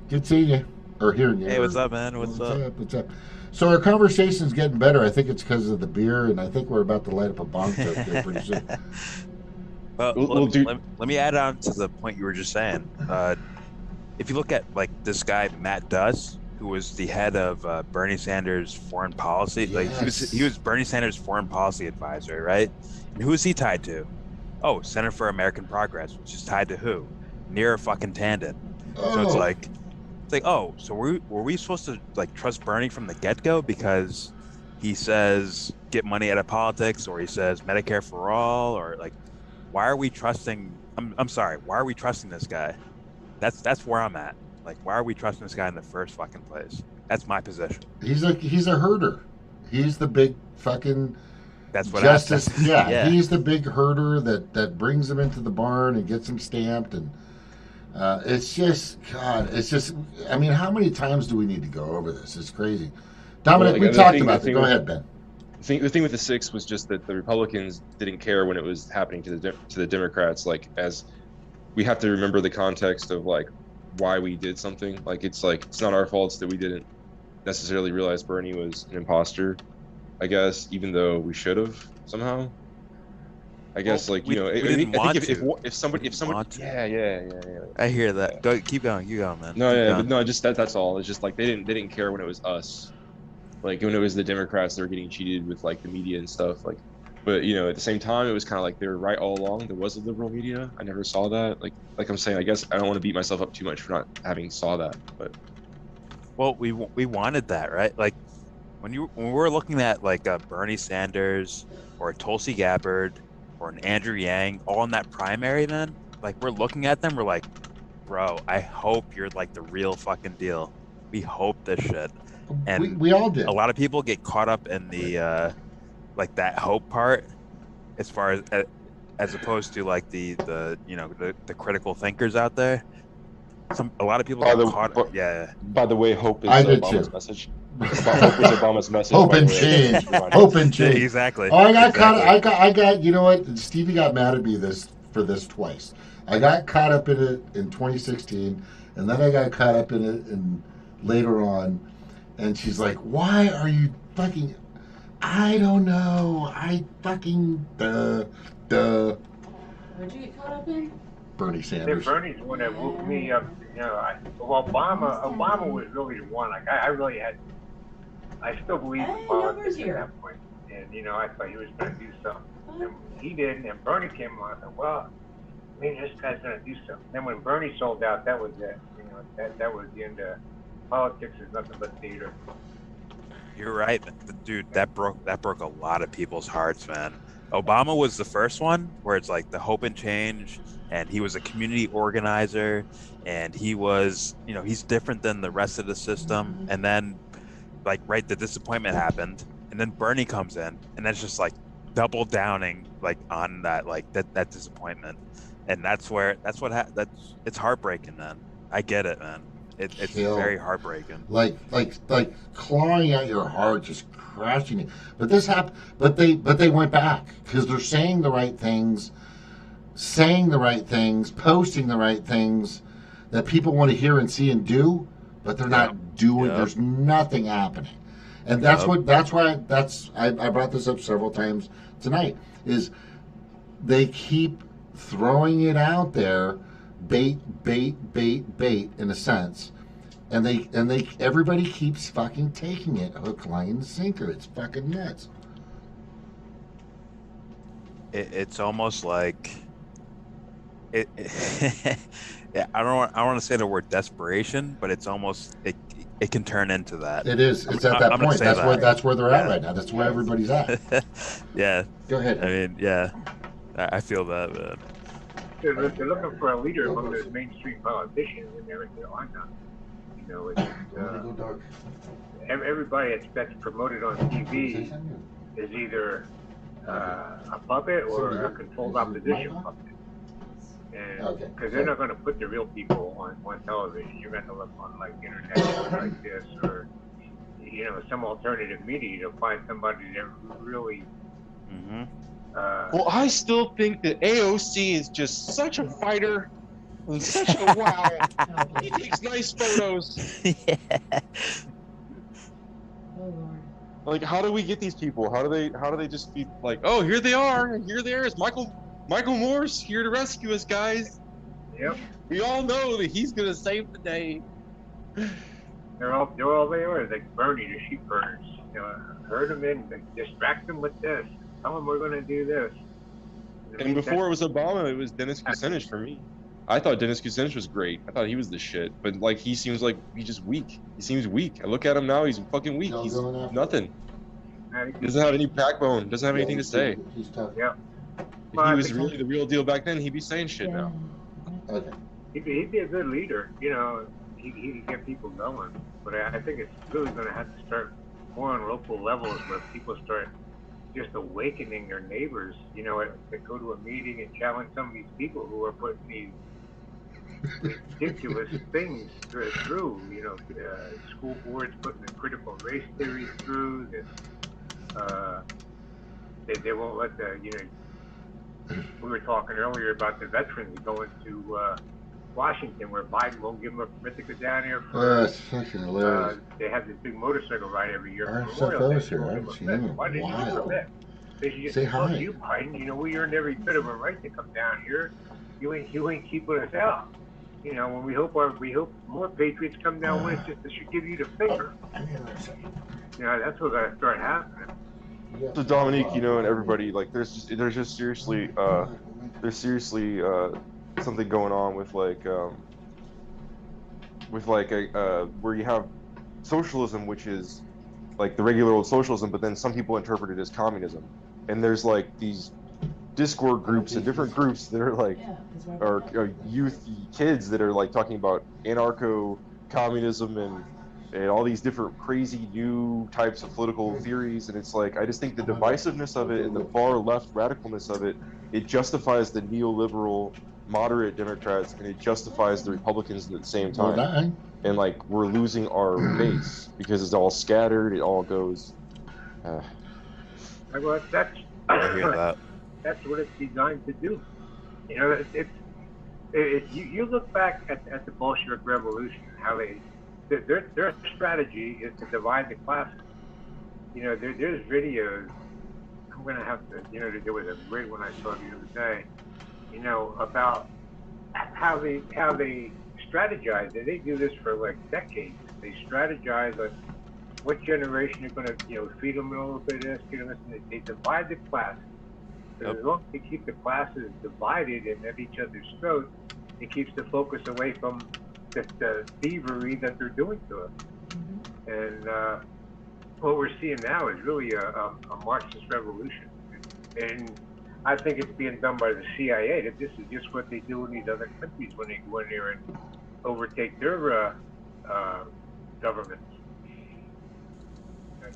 Good seeing you or hearing you. Hey, what's up, man? What's up? What's up? So our conversation's getting better. I think it's because of the beer, and I think we're about to light up a bong toke here pretty soon. Well, let me add on to the point you were just saying. If you look at like this guy Matt Duss, who was the head of Bernie Sanders' foreign policy, like he was Bernie Sanders' foreign policy advisor, right? And who is he tied to? Oh, Center for American Progress, which is tied to who? Neera fucking Tanden. So it's like, oh, so were we supposed to like trust Bernie from the get-go because he says get money out of politics, or he says Medicare for all, or like, why are we trusting? I'm sorry, why are we trusting this guy? That's where I'm at. Like, why are we trusting this guy in the first fucking place? That's my position. He's a herder. He's the big fucking justice. Yeah, he's the big herder that brings them into the barn and gets them stamped, and it's just God. It's just, I mean, how many times do we need to go over this? It's crazy. Dominic, we talked about it. Go ahead, Ben. The thing with the 6 was just that the Republicans didn't care when it was happening to the Democrats. Like, as we have to remember the context of like why we did something. Like, it's not our fault that we didn't necessarily realize Bernie was an imposter, I guess, even though we should have somehow. I guess, like, you know, I think if somebody, yeah. I hear that. Go, keep going, you go, man. No, no, just that's all. It's just like they didn't care when it was us, like when it was the Democrats that were getting cheated with like the media and stuff. Like, but you know, at the same time, it was kind of like they were right all along. There was a liberal media. I never saw that. Like I'm saying, I guess I don't want to beat myself up too much for not having saw that. But well, we wanted that, right? Like when we're looking at like Bernie Sanders or a Tulsi Gabbard or an Andrew Yang all in that primary, man, like we're looking at them, we're like, bro, I hope you're like the real fucking deal. We hope this shit. And we all did. A lot of people get caught up in the like that hope part, as far as opposed to like the you know the critical thinkers out there. A lot of people get caught up. Yeah. By the way, hope is Obama's message. Hope is Obama's message. Hope and change. Hope and change. Exactly. Oh, I got caught. I got. You know what? Stevie got mad at me for this twice. I got caught up in it in 2016, and then I got caught up in it later on. And she's like, "Why are you fucking?" I don't know. I fucking Where'd you get caught up in? Bernie Sanders. Bernie's the one that woke me up. You know, Obama was really the one. Like I really had. I still believe in politics at that point, and you know, I thought he was going to do something, and he didn't. And Bernie came along. I thought, well, maybe this guy's going to do something. Then when Bernie sold out, that was it. You know, that was the end of politics. Is nothing but theater. You're right, dude. That broke a lot of people's hearts, man. Obama was the first one where it's like the hope and change, and he was a community organizer, and he was, you know, he's different than the rest of the system. And then, like, right, the disappointment happened, and then Bernie comes in, and that's just like double downing, like on that, like that disappointment, and that's it's heartbreaking, man. I get it, man. It's very heartbreaking. Like clawing at your heart, just crashing it. But this happened. But they went back because they're saying the right things, posting the right things that people want to hear and see and do, but they're not doing. Yep. There's nothing happening, and that's why I brought this up several times tonight. Is they keep throwing it out there. Bait in a sense, and everybody keeps fucking taking it hook, line, and sinker. It's fucking nuts. It's almost like it yeah, I don't want to say the word desperation, but it's almost it can turn into that. It is. It's at that point. That's where they're at right now. That's where everybody's at. Yeah. Go ahead. I mean, yeah, I feel that, man. They're looking for a leader among those mainstream politicians, and they're not. You know, it's, everybody that's promoted on TV is either a puppet or a controlled opposition puppet. And because they're not going to put the real people on television, you're going to look on like internet like this, or you know, some alternative media to find somebody that really. Mm-hmm. Well, I still think that AOC is just such a fighter and such a wow. He takes nice photos. Yeah. Like, how do we get these people? How do they just be like, oh, here they are, and here there is Michael Moore's here to rescue us, guys. Yep. We all know that he's gonna save the day. They're all they are, like Bernie, the sheep herders. You know, herd them in, distract them with this. Tell them we're going to do this. And before it was Obama, it was Dennis Kucinich for me. I thought Dennis Kucinich was great. I thought he was the shit. But like, he seems like he's just weak. He seems weak. I look at him now, he's fucking weak. He's nothing. He doesn't have any backbone. Doesn't have anything to say. He's tough. Yeah. If he was really the real deal back then, he'd be saying shit now. Okay. He'd be a good leader. You know, he could get people going. But I think it's really going to have to start more on local levels where people start just awakening their neighbors, you know, to go to a meeting and challenge some of these people who are putting these ridiculous things through, you know, school boards putting the critical race theory through, they won't let the, you know, we were talking earlier about the veterans going to Washington, where Biden won't give them a permit to go down here. That's fucking hilarious. They have this big motorcycle ride every year. Our FO's here. I haven't seen him. Why didn't you permit? They should just say hi. You, Biden. You know, we earned every bit of a right to come down here. You ain't keeping us out. You know, when we hope more patriots come down with us, just they should give you the finger. You know, that's what's gotta start happening. So Dominique, you know, and everybody, like, there's just seriously something going on with where you have socialism, which is like the regular old socialism, but then some people interpret it as communism, and there's like these Discord groups and different groups that are like are youth kids that are like talking about anarcho-communism and all these different crazy new types of political theories, and it's like, I just think the divisiveness of it and the far left radicalness of it, it justifies the neoliberal moderate Democrats and it justifies the Republicans at the same time. And like, we're losing our base because it's all scattered, it all goes Well, that's I hear that. That's what it's designed to do. You know, you look back at the Bolshevik Revolution, how their strategy is to divide the classes. You know, there's videos. I'm gonna have to. You know, there was a great one I saw the other day. You know, about how they strategize. They do this for like decades. They strategize like what generation you're gonna, you know, feed them a little bit of this, feed them this, and they divide the classes. Yep. As long as they keep the classes divided and at each other's throats, it keeps the focus away from the thievery that they're doing to us. And what we're seeing now is really a Marxist revolution. And I think it's being done by the CIA, that this is just what they do in these other countries when they go in there and overtake their governments.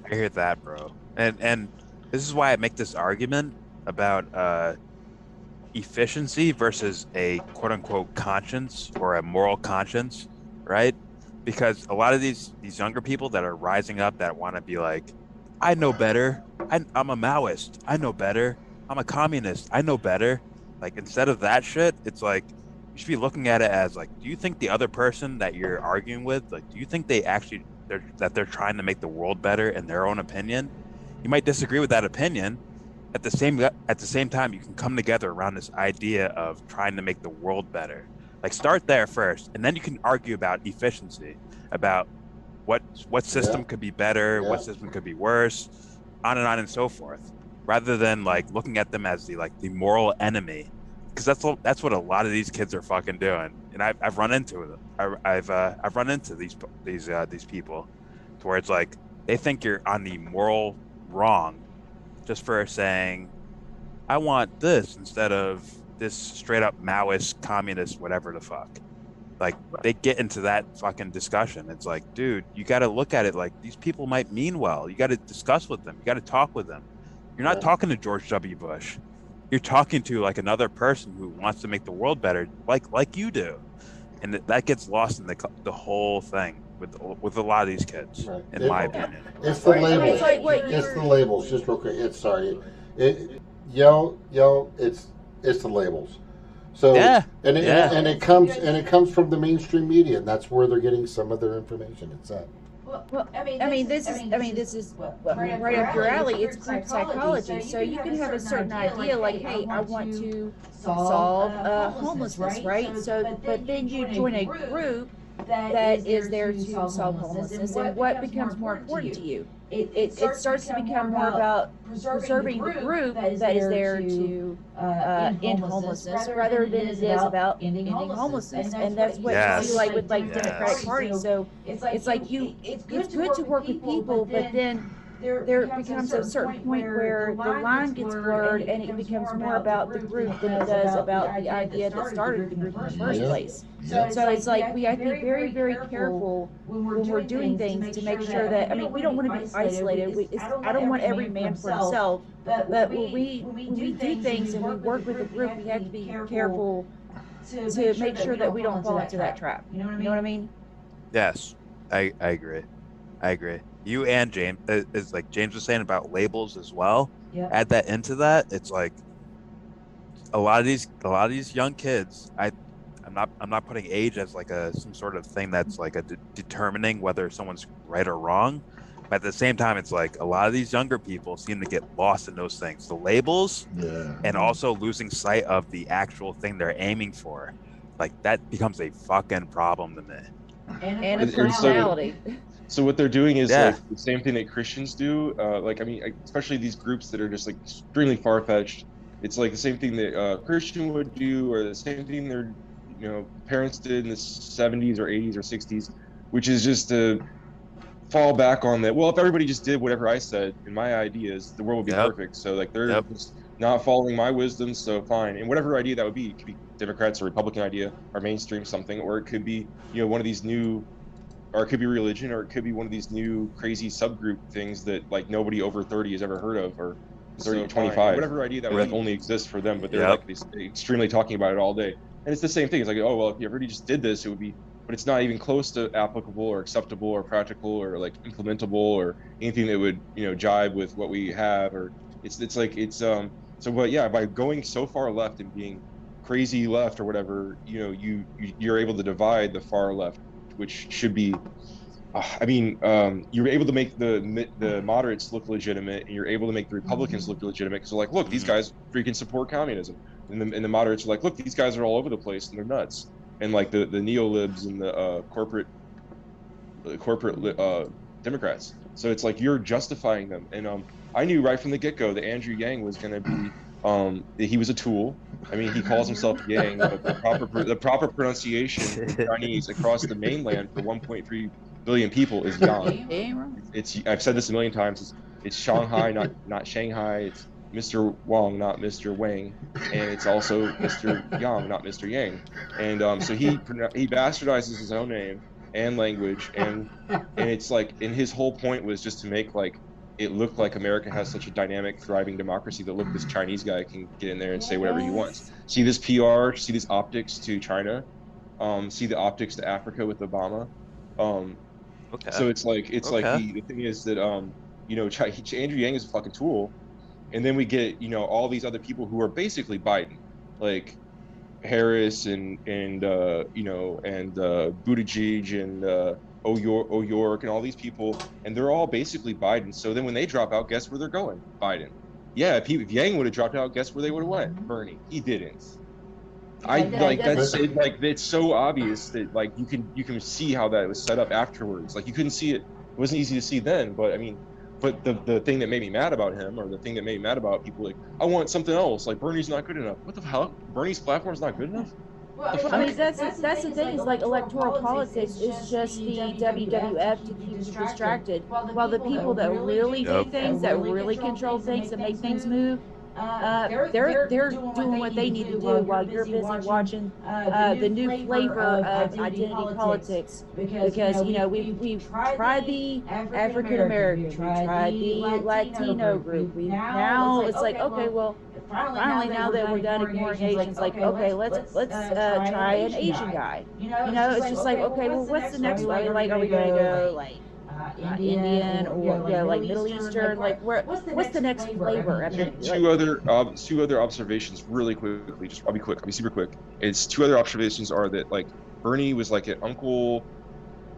I hear that, bro. And this is why I make this argument about efficiency versus a quote unquote conscience or a moral conscience, right? Because a lot of these younger people that are rising up that want to be like, I know better. I'm a Maoist. I know better. I'm a communist. I know better. Like, instead of that shit, it's like, you should be looking at it as like, do you think the other person that you're arguing with, like, do you think they actually, they're trying to make the world better in their own opinion? You might disagree with that opinion. At the same time, you can come together around this idea of trying to make the world better. Like, start there first, and then you can argue about efficiency, about what system could be better, what system could be worse, on and so forth, rather than like looking at them as the moral enemy, because that's what a lot of these kids are fucking doing. And I've run into them. I've run into these people, to where it's like they think you're on the moral wrong just for saying, I want this instead of this straight up Maoist, communist, whatever the fuck. Like, they get into that fucking discussion. It's like, dude, you got to look at it like these people might mean well. You got to discuss with them. You got to talk with them. You're not talking to George W. Bush. You're talking to like another person who wants to make the world better, like you do. And that gets lost in the whole thing with a lot of these kids, in my opinion. It's the labels. It's the labels. Just real quick. It's the labels. So and it comes from the mainstream media, and that's where they're getting some of their information. It's that. Well, this is right up your alley. It's group psychology. So you can have a certain idea, like, hey, I want to solve homelessness, right? So, but then you join a group that is there to solve homelessness, and what becomes more important to you? It starts to become more about preserving the group that is there to end homelessness, rather than it is about ending homelessness. And that's what you like with like Democratic Party. So it's like it's good to work with people, but then there becomes a certain point where the line gets blurred, and it becomes more about the group than it does about the idea that started the group in the first place. So it's like we have to be very, very careful when we're doing things to make sure that, I mean, we don't want to be isolated. I don't want every man for himself, but when we do things and we work with a group, we have to be careful to make sure that we don't fall into that trap. You know what I mean? Yes, I agree. You and James, is like James was saying about labels as well. Yeah. Add that into that. It's like a lot of these young kids. I'm not putting age as like some sort of thing that's like determining whether someone's right or wrong. But at the same time, it's like a lot of these younger people seem to get lost in those things, the labels, and also losing sight of the actual thing they're aiming for. Like, that becomes a fucking problem to me. And a personality. So what they're doing is like the same thing that Christians do. Like, I mean, especially these groups that are just like extremely far-fetched. It's like the same thing that Christian would do, or the same thing their parents did in the 70s or 80s or 60s, which is just to fall back on that. Well, if everybody just did whatever I said and my ideas, the world would be perfect. So like they're just not following my wisdom, so fine. And whatever idea that would be, it could be Democrats or Republican idea or mainstream something, or it could be one of these new. Or it could be religion, or it could be one of these new crazy subgroup things that like nobody over 30 has ever heard of, or 30 to 25. Whatever idea that like only exists for them, but they're like extremely talking about it all day. And it's the same thing. It's like, oh well, if everybody just did this, it would be, but it's not even close to applicable or acceptable or practical or like implementable or anything that would jive with what we have. Or but by going so far left and being crazy left or whatever, you're able to divide the far left, which should be, you're able to make the moderates look legitimate, and you're able to make the Republicans look legitimate, because they're like, look, these guys freaking support communism, and the moderates are like, look, these guys are all over the place and they're nuts, and like the neo-libs and the corporate Democrats. So it's like you're justifying them, and I knew right from the get-go that Andrew Yang was going to be He was a tool. I mean, he calls himself Yang, but the proper pronunciation in Chinese across the mainland for 1.3 billion people is Yang. I've said this a million times. It's Shanghai, not Shanghai. It's Mr. Wang, not Mr. Wang, and it's also Mr. Yang, not Mr. Yang. And so he bastardizes his own name and language, and it's like, and his whole point was just to make like it look like America has such a dynamic, thriving democracy that look, this Chinese guy can get in there and say whatever he wants. See this PR, see these optics to China, see the optics to Africa with Obama. Okay. So it's like the thing is that you know, Andrew Yang is a fucking tool, and then we get, you know, all these other people who are basically Biden, like Harris and you know, and Buttigieg and O'York and all these people, and they're all basically Biden. So then when they drop out, guess where they're going? Biden. Yeah, if Yang would have dropped out, guess where they would have went? Bernie. He didn't. That's it, like, it's so obvious that like you can see how that was set up afterwards. Like, you couldn't see it. It wasn't easy to see then, but I mean, but the thing that made me mad about him, or the thing that made me mad about people, like, I want something else. Like, Bernie's not good enough. What the hell? Bernie's platform's not good enough? Well, I mean, that's the thing, is like electoral politics is just the WWF to keep you distracted, while the people that really do things, that really control things, that make things move, they're doing what they need to do while you're busy watching the new flavor of identity politics. Because, you know, we've tried the African American, we tried the Latino group. Now it's like, okay, well, finally, now that we're done ignoring Asians, like, okay, let's try an Asian guy. You know, it's just like, okay, well, what's the next one? Like, are we going to go like Indian, or like Middle Eastern? Like, what's the next flavor? I mean, two other observations really quickly. I'll be quick. I'll be super quick. It's two other observations are that, like, Bernie was like an Uncle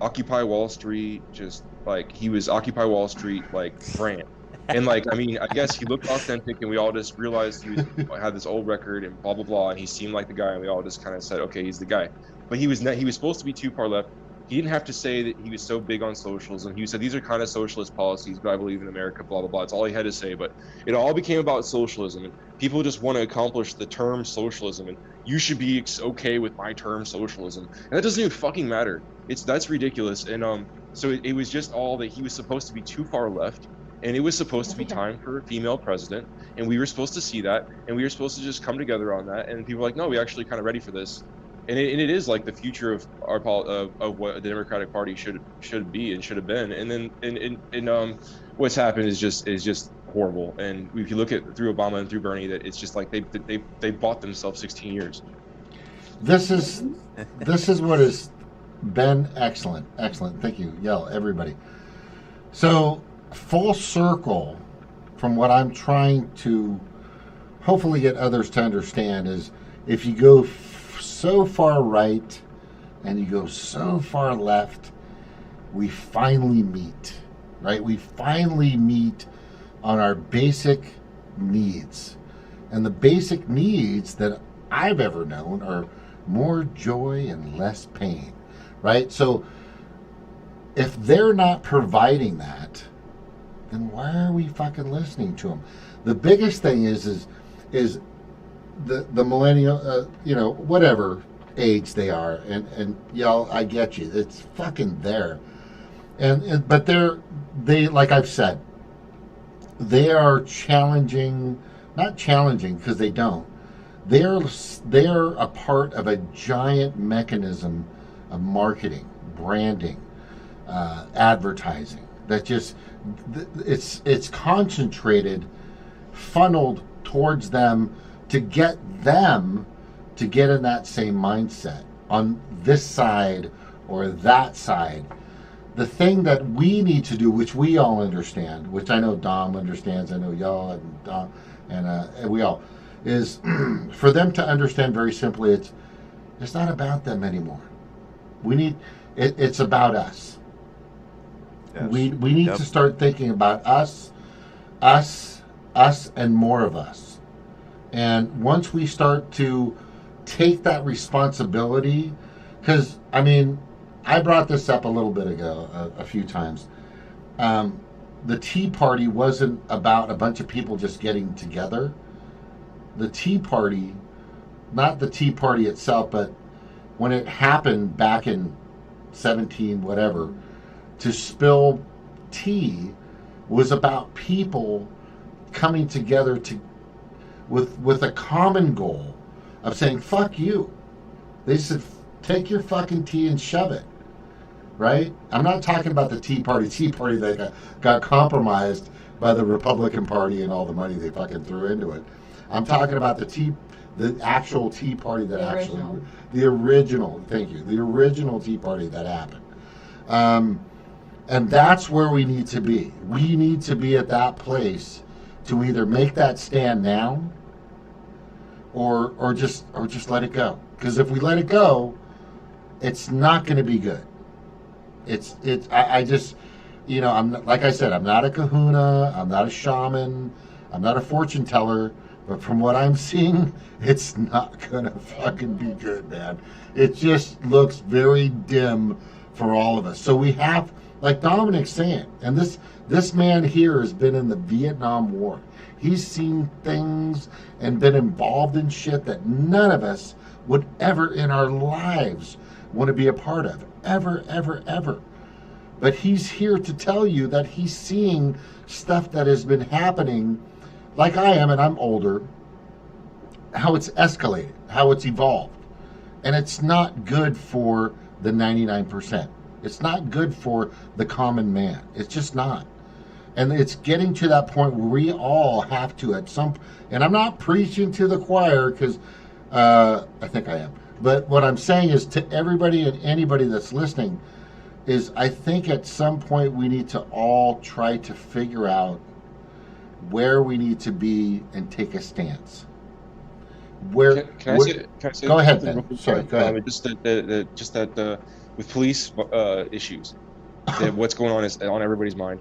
Occupy Wall Street, just like he was Occupy Wall Street like brand. And like, I mean, I guess he looked authentic, and we all just realized he had this old record and blah blah blah, and he seemed like the guy, and we all just kind of said, okay, he's the guy. But he was supposed to be too far left. He didn't have to say that he was so big on socialism. He said these are kind of socialist policies, but I believe in America, blah blah blah. It's all he had to say. But it all became about socialism, and people just want to accomplish the term socialism, and you should be okay with my term socialism, and that doesn't even fucking matter. That's ridiculous. And so it was just all that he was supposed to be too far left. And it was supposed to be time for a female president, and we were supposed to see that, and we were supposed to just come together on that. And people were like, no, we're actually kind of ready for this. And it is like the future of our of what the Democratic Party should be and should have been. And then what's happened is just horrible. And if you look at through Obama and through Bernie, that it's just like they bought themselves 16 years. This is what has been excellent. Thank you, everybody. So, full circle from what I'm trying to hopefully get others to understand is, if you go so far right and you go so far left, we finally meet, right? We finally meet on our basic needs. And the basic needs that I've ever known are more joy and less pain, right? So if they're not providing that, then why are we fucking listening to them? The biggest thing is the millennial, you know, whatever age they are, and y'all, I get you, it's fucking there, but they like I've said, they are not challenging because they don't. They're a part of a giant mechanism of marketing, branding, advertising that just it's concentrated, funneled towards them to get them to get in that same mindset on this side or that side. The thing that we need to do, which we all understand, which I know Dom understands, I know y'all and Dom and we all, is for them to understand very simply, it's not about them anymore. We need it's about us. Yes. We need to start thinking about us, and more of us. And once we start to take that responsibility, because, I mean, I brought this up a little bit ago, a few times. The Tea Party wasn't about a bunch of people just getting together. the Tea Party, not the Tea Party itself, but when it happened back in 17 whatever, to spill tea was about people coming together with a common goal of saying fuck you. They said take your fucking tea and shove it, right? I'm not talking about the Tea Party that got compromised by the Republican Party and all the money they fucking threw into it. I'm talking about the actual Tea Party that the original Tea Party that happened. And that's where we need to be. We need to be at that place to either make that stand now or just let it go. Because if we let it go, it's not going to be good. I just, I'm like I said, I'm not a kahuna, I'm not a shaman, I'm not a fortune teller, but from what I'm seeing, it's not going to fucking be good, man. It just looks very dim for all of us. So we have, like Dominic's saying, and this man here has been in the Vietnam War. He's seen things and been involved in shit that none of us would ever in our lives want to be a part of. Ever, ever, ever. But he's here to tell you that he's seeing stuff that has been happening, like I am, and I'm older, how it's escalated, how it's evolved. And it's not good for the 99%. It's not good for the common man. It's just not. And it's getting to that point where we all have to at some, and I'm not preaching to the choir because I think I am. But what I'm saying is to everybody and anybody that's listening is I think at some point we need to all try to figure out where we need to be and take a stance. Can I say go ahead, Ben. Sorry, go ahead. Just that with police issues, that what's going on is on everybody's mind.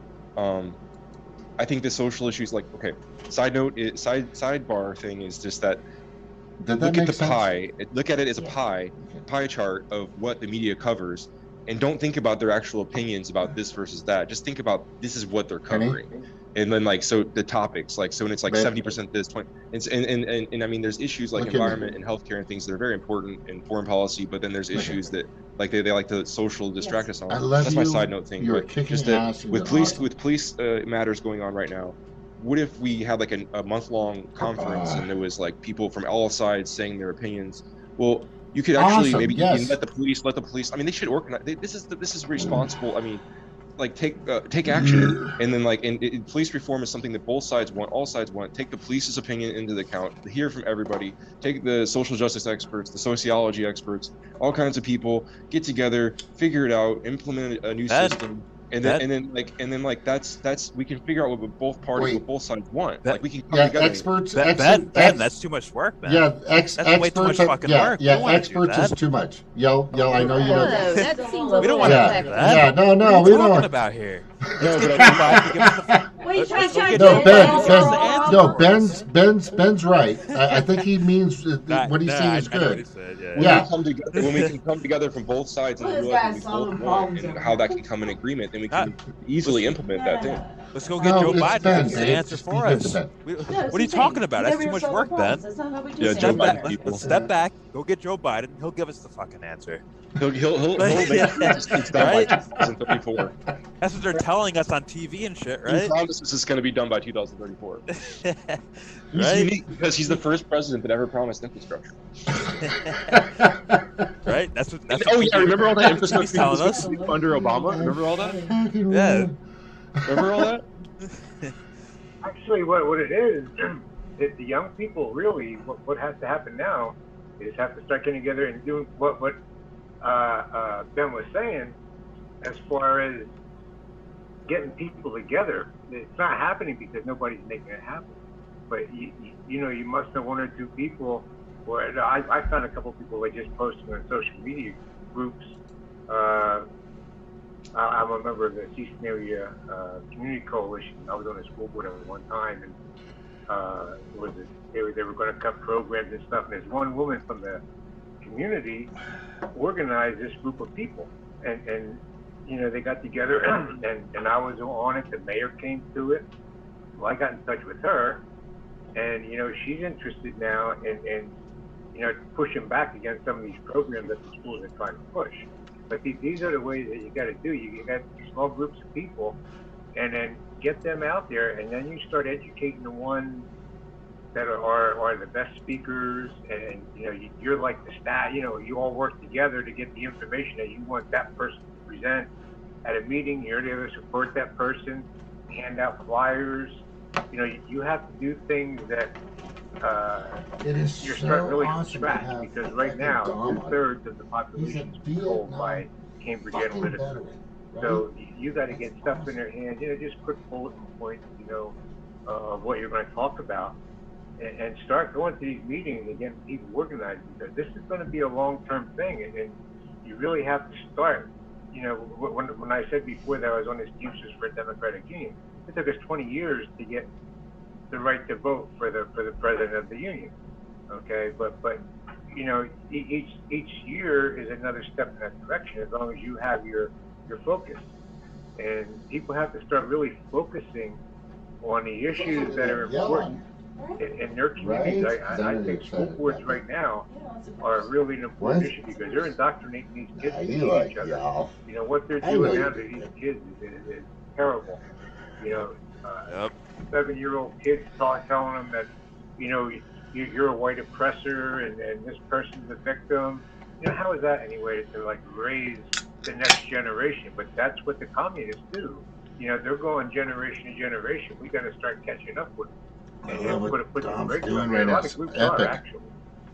I think the social issues, like, okay, sidebar thing is just that. Look at the pie. Look at it as a pie chart of what the media covers, and don't think about their actual opinions about this versus that. Just think about this is what they're covering, and then like so the topics, like so when it's like 70% this 20, and I mean there's issues like environment and healthcare and things that are very important in foreign policy, but then there's issues that like they like to social distract us on. That's my side note thing. But just that with police matters going on right now. What if we had like a month-long conference and there was like people from all sides saying their opinions? Well, you could actually maybe let the police. I mean, they should organize. This is responsible. I mean, like take action, and then like police reform is something that both sides want, all sides want. Take the police's opinion into the account, hear from everybody. Take the social justice experts, the sociology experts, all kinds of people get together, figure it out, implement a new system. And then that's we can figure out what both sides want. Like we can come together. Experts. Ben, that's too much work, man. Yeah, that's way too much fucking work. Yeah, experts is too much. Yell. I know you know. That seems we don't want to do that. Yeah, no, what we are you don't. talking about here? Ben's right. I think he means what he's saying is good. When we can come together from both sides and realize we both want and how that can come in agreement, then we can easily implement that thing. Let's go get Joe Biden to answer for us. What are you talking about? That's too much work, Ben. Yeah, Joe Biden. Let's step back. Go get Joe Biden. He'll give us the fucking answer. He'll make it's done by 2034. That's what they're telling us on TV and shit, right? He promises it's going to be done by 2034. He's Right? unique because he's the first president that ever promised infrastructure. Right? That's remember all that infrastructure he's telling us under Obama? Remember all that? Yeah. Remember all that? Actually, what it is, the young people really, what has to happen now is have to start getting together and doing what Ben was saying as far as getting people together. It's not happening because nobody's making it happen. But you must know one or two people, or I found a couple people that just posting on social media groups. I'm a member of the Eastern Area Community Coalition. I was on the school board at one time, and they were going to cut programs and stuff. And there's one woman from the community organized this group of people, and they got together, and I was on it. The mayor came to it. Well, I got in touch with her, And, she's interested now in pushing back against some of these programs that the schools are trying to push. But these are the ways that you got to do. You got small groups of people, and then get them out there, and then you start educating the ones that are the best speakers, and you're like the staff. You all work together to get the information that you want that person to present at a meeting. You're there to support that person, hand out flyers. You have to do things that you're starting really from scratch, because right now 2/3 of the population is controlled by Cambridge Analytica. Right? So you got to get stuff in their hands, just quick bulletin points, of what you're going to talk about, and start going to these meetings and getting people organized, because this is going to be a long-term thing, and you really have to start. When I said before that I was on this Teamsters for a Democratic Union, it took us 20 years to get the right to vote for the president of the union. Okay, but each year is another step in that direction, as long as you have your focus. And people have to start really focusing on the issues that are important in their communities. Right. I think school boards right now are really an important issue, because they're indoctrinating these kids to hate each other. What they're doing now to these kids is terrible. 7-year-old kids telling them that, you're a white oppressor and this person's a victim. How is that any way to raise the next generation? But that's what the communists do. They're going generation to generation. We got to start catching up with them. And put the brakes on. Right A now. lot of groups Epic. are, actually.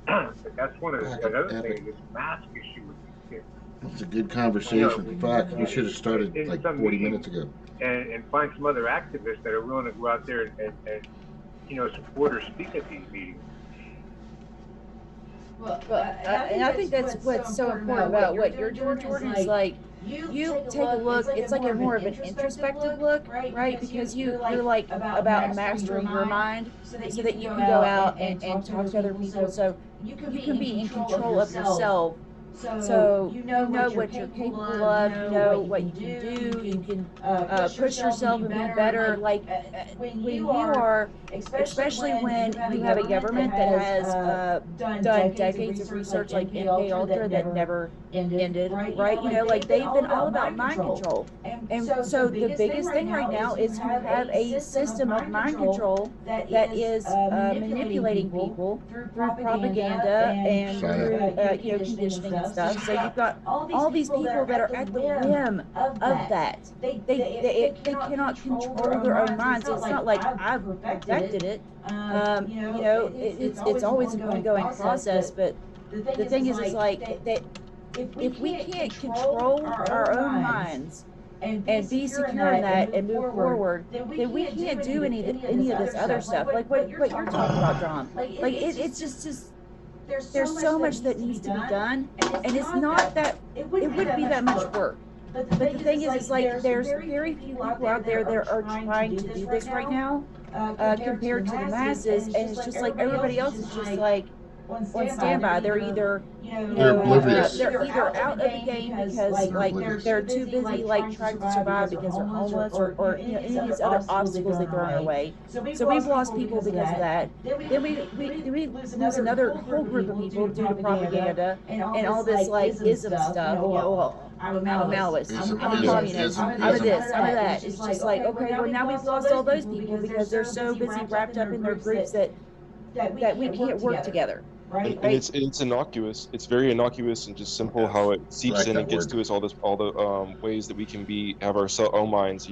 But that's one of another thing, this mask issue with these kids. It's a good conversation. In fact, we should have started In like some 40 meetings, minutes ago. And find some other activists that are willing to go out there and support or speak at these meetings. And I think that's what's so important about what you're doing, Jordan, is you take a look. It's like a more of an introspective look, right? Because you're about mastering your mind, so that you can go out and talk to other people. So you can be in control of yourself. So you know what you're capable of. You know what you can do. You can push yourself and be better. When you are, especially when you have a government that has done decades of research, like MK Ultra, that never ended, right? They've been all about mind control. And so the biggest thing right now is you have a system of mind control that is manipulating people through propaganda and through conditioning and stuff. So you've got all these people that are at the whim of that. They cannot control their own minds. It's not like I've perfected it. It's always an ongoing process. But the thing is that if we can't control our own minds and be secure in that and move forward, then we can't do any of this other stuff, like what you're talking about, John. It's just there's so much that needs to be done, and it's not that it wouldn't be that much work. But the thing is, there's very few people out there that are trying to do this right now, compared to the masses, and it's just like everybody else is just on standby. They're either They're oblivious. They're either out of the game because they're too busy trying to survive because they're homeless or any of these other obstacles they throw in their way. So we've lost people because of that. Then we lose another whole group of people due to propaganda and all this ism stuff. I'm a Maoist, I'm a communist, I'm a this, I'm a that. It's just okay, well now we've lost all those people because they're so busy wrapped up in their groups that we can't work together. Right. And it's innocuous. It's very innocuous and just simple how it seeps in and gets to us. All the ways that we can have our own minds,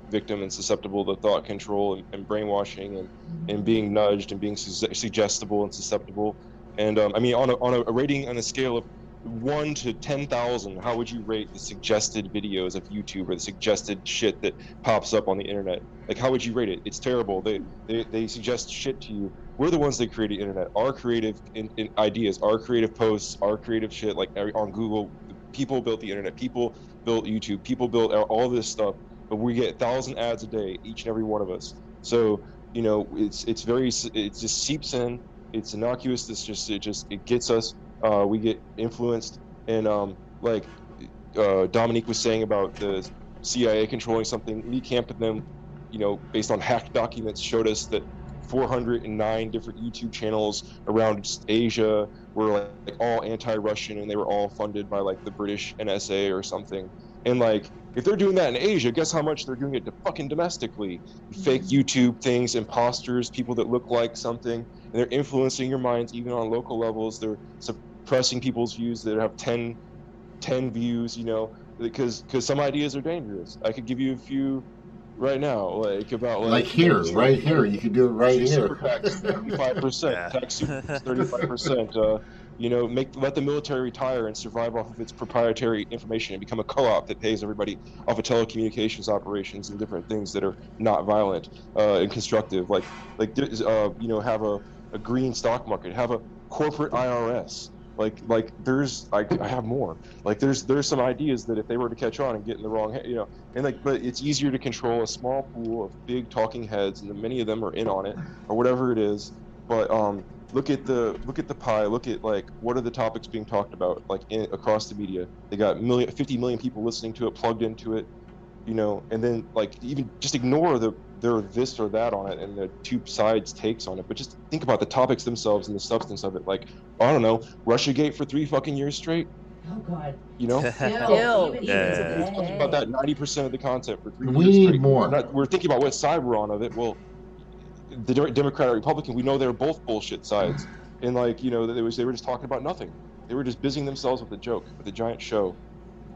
victim and susceptible to thought control and brainwashing and being nudged and being suggestible and susceptible. And on a rating on a scale of 1 to 10,000, how would you rate the suggested videos of YouTube or the suggested shit that pops up on the internet? How would you rate it? It's terrible. They suggest shit to you. We're the ones that create the internet. Our creative ideas, our creative posts, our creative shit, on Google, people built the internet, people built YouTube, people built all this stuff, but we get 1,000 ads a day, each and every one of us. So, it just seeps in. It's innocuous. It gets us. We get influenced, and Dominique was saying about the CIA controlling something. We camped with them, based on hacked documents, showed us that 409 different YouTube channels around Asia were like all anti-Russian, and they were all funded by like the British NSA or something. And like, if they're doing that in Asia, guess how much they're doing it fucking domestically? Fake YouTube things, imposters, people that look like something, and they're influencing your minds even on local levels. They're suppressing people's views that have 10 views, you know, because some ideas are dangerous. I could give you a few right now, like about like here, right here. You can do it right here. 35%, tax 35%. You know, let the military retire and survive off of its proprietary information and become a co-op that pays everybody off of telecommunications operations and different things that are not violent and constructive. Like you know, have a green stock market, have a corporate IRS. Like there's I have more. Like there's some ideas that if they were to catch on and get in the wrong, you know, and like, but it's easier to control a small pool of big talking heads, and many of them are in on it or whatever it is. But look at the pie. Look at like what are the topics being talked about like across the media. They got 50 million people listening to it, plugged into it, you know, and then like even just ignore there this or that on it and the two sides takes on it, but just think about the topics themselves and the substance of it. Like, I don't know, Russiagate for 3 fucking years straight. Oh God. You know, We're talking about that 90% of the content for 3 years We need straight. more. We're thinking about what side we're on of it. Well, the Democrat or Republican, we know they're both bullshit sides, and like, you know, they were just talking about nothing. They were just busying themselves with a joke, with a giant show.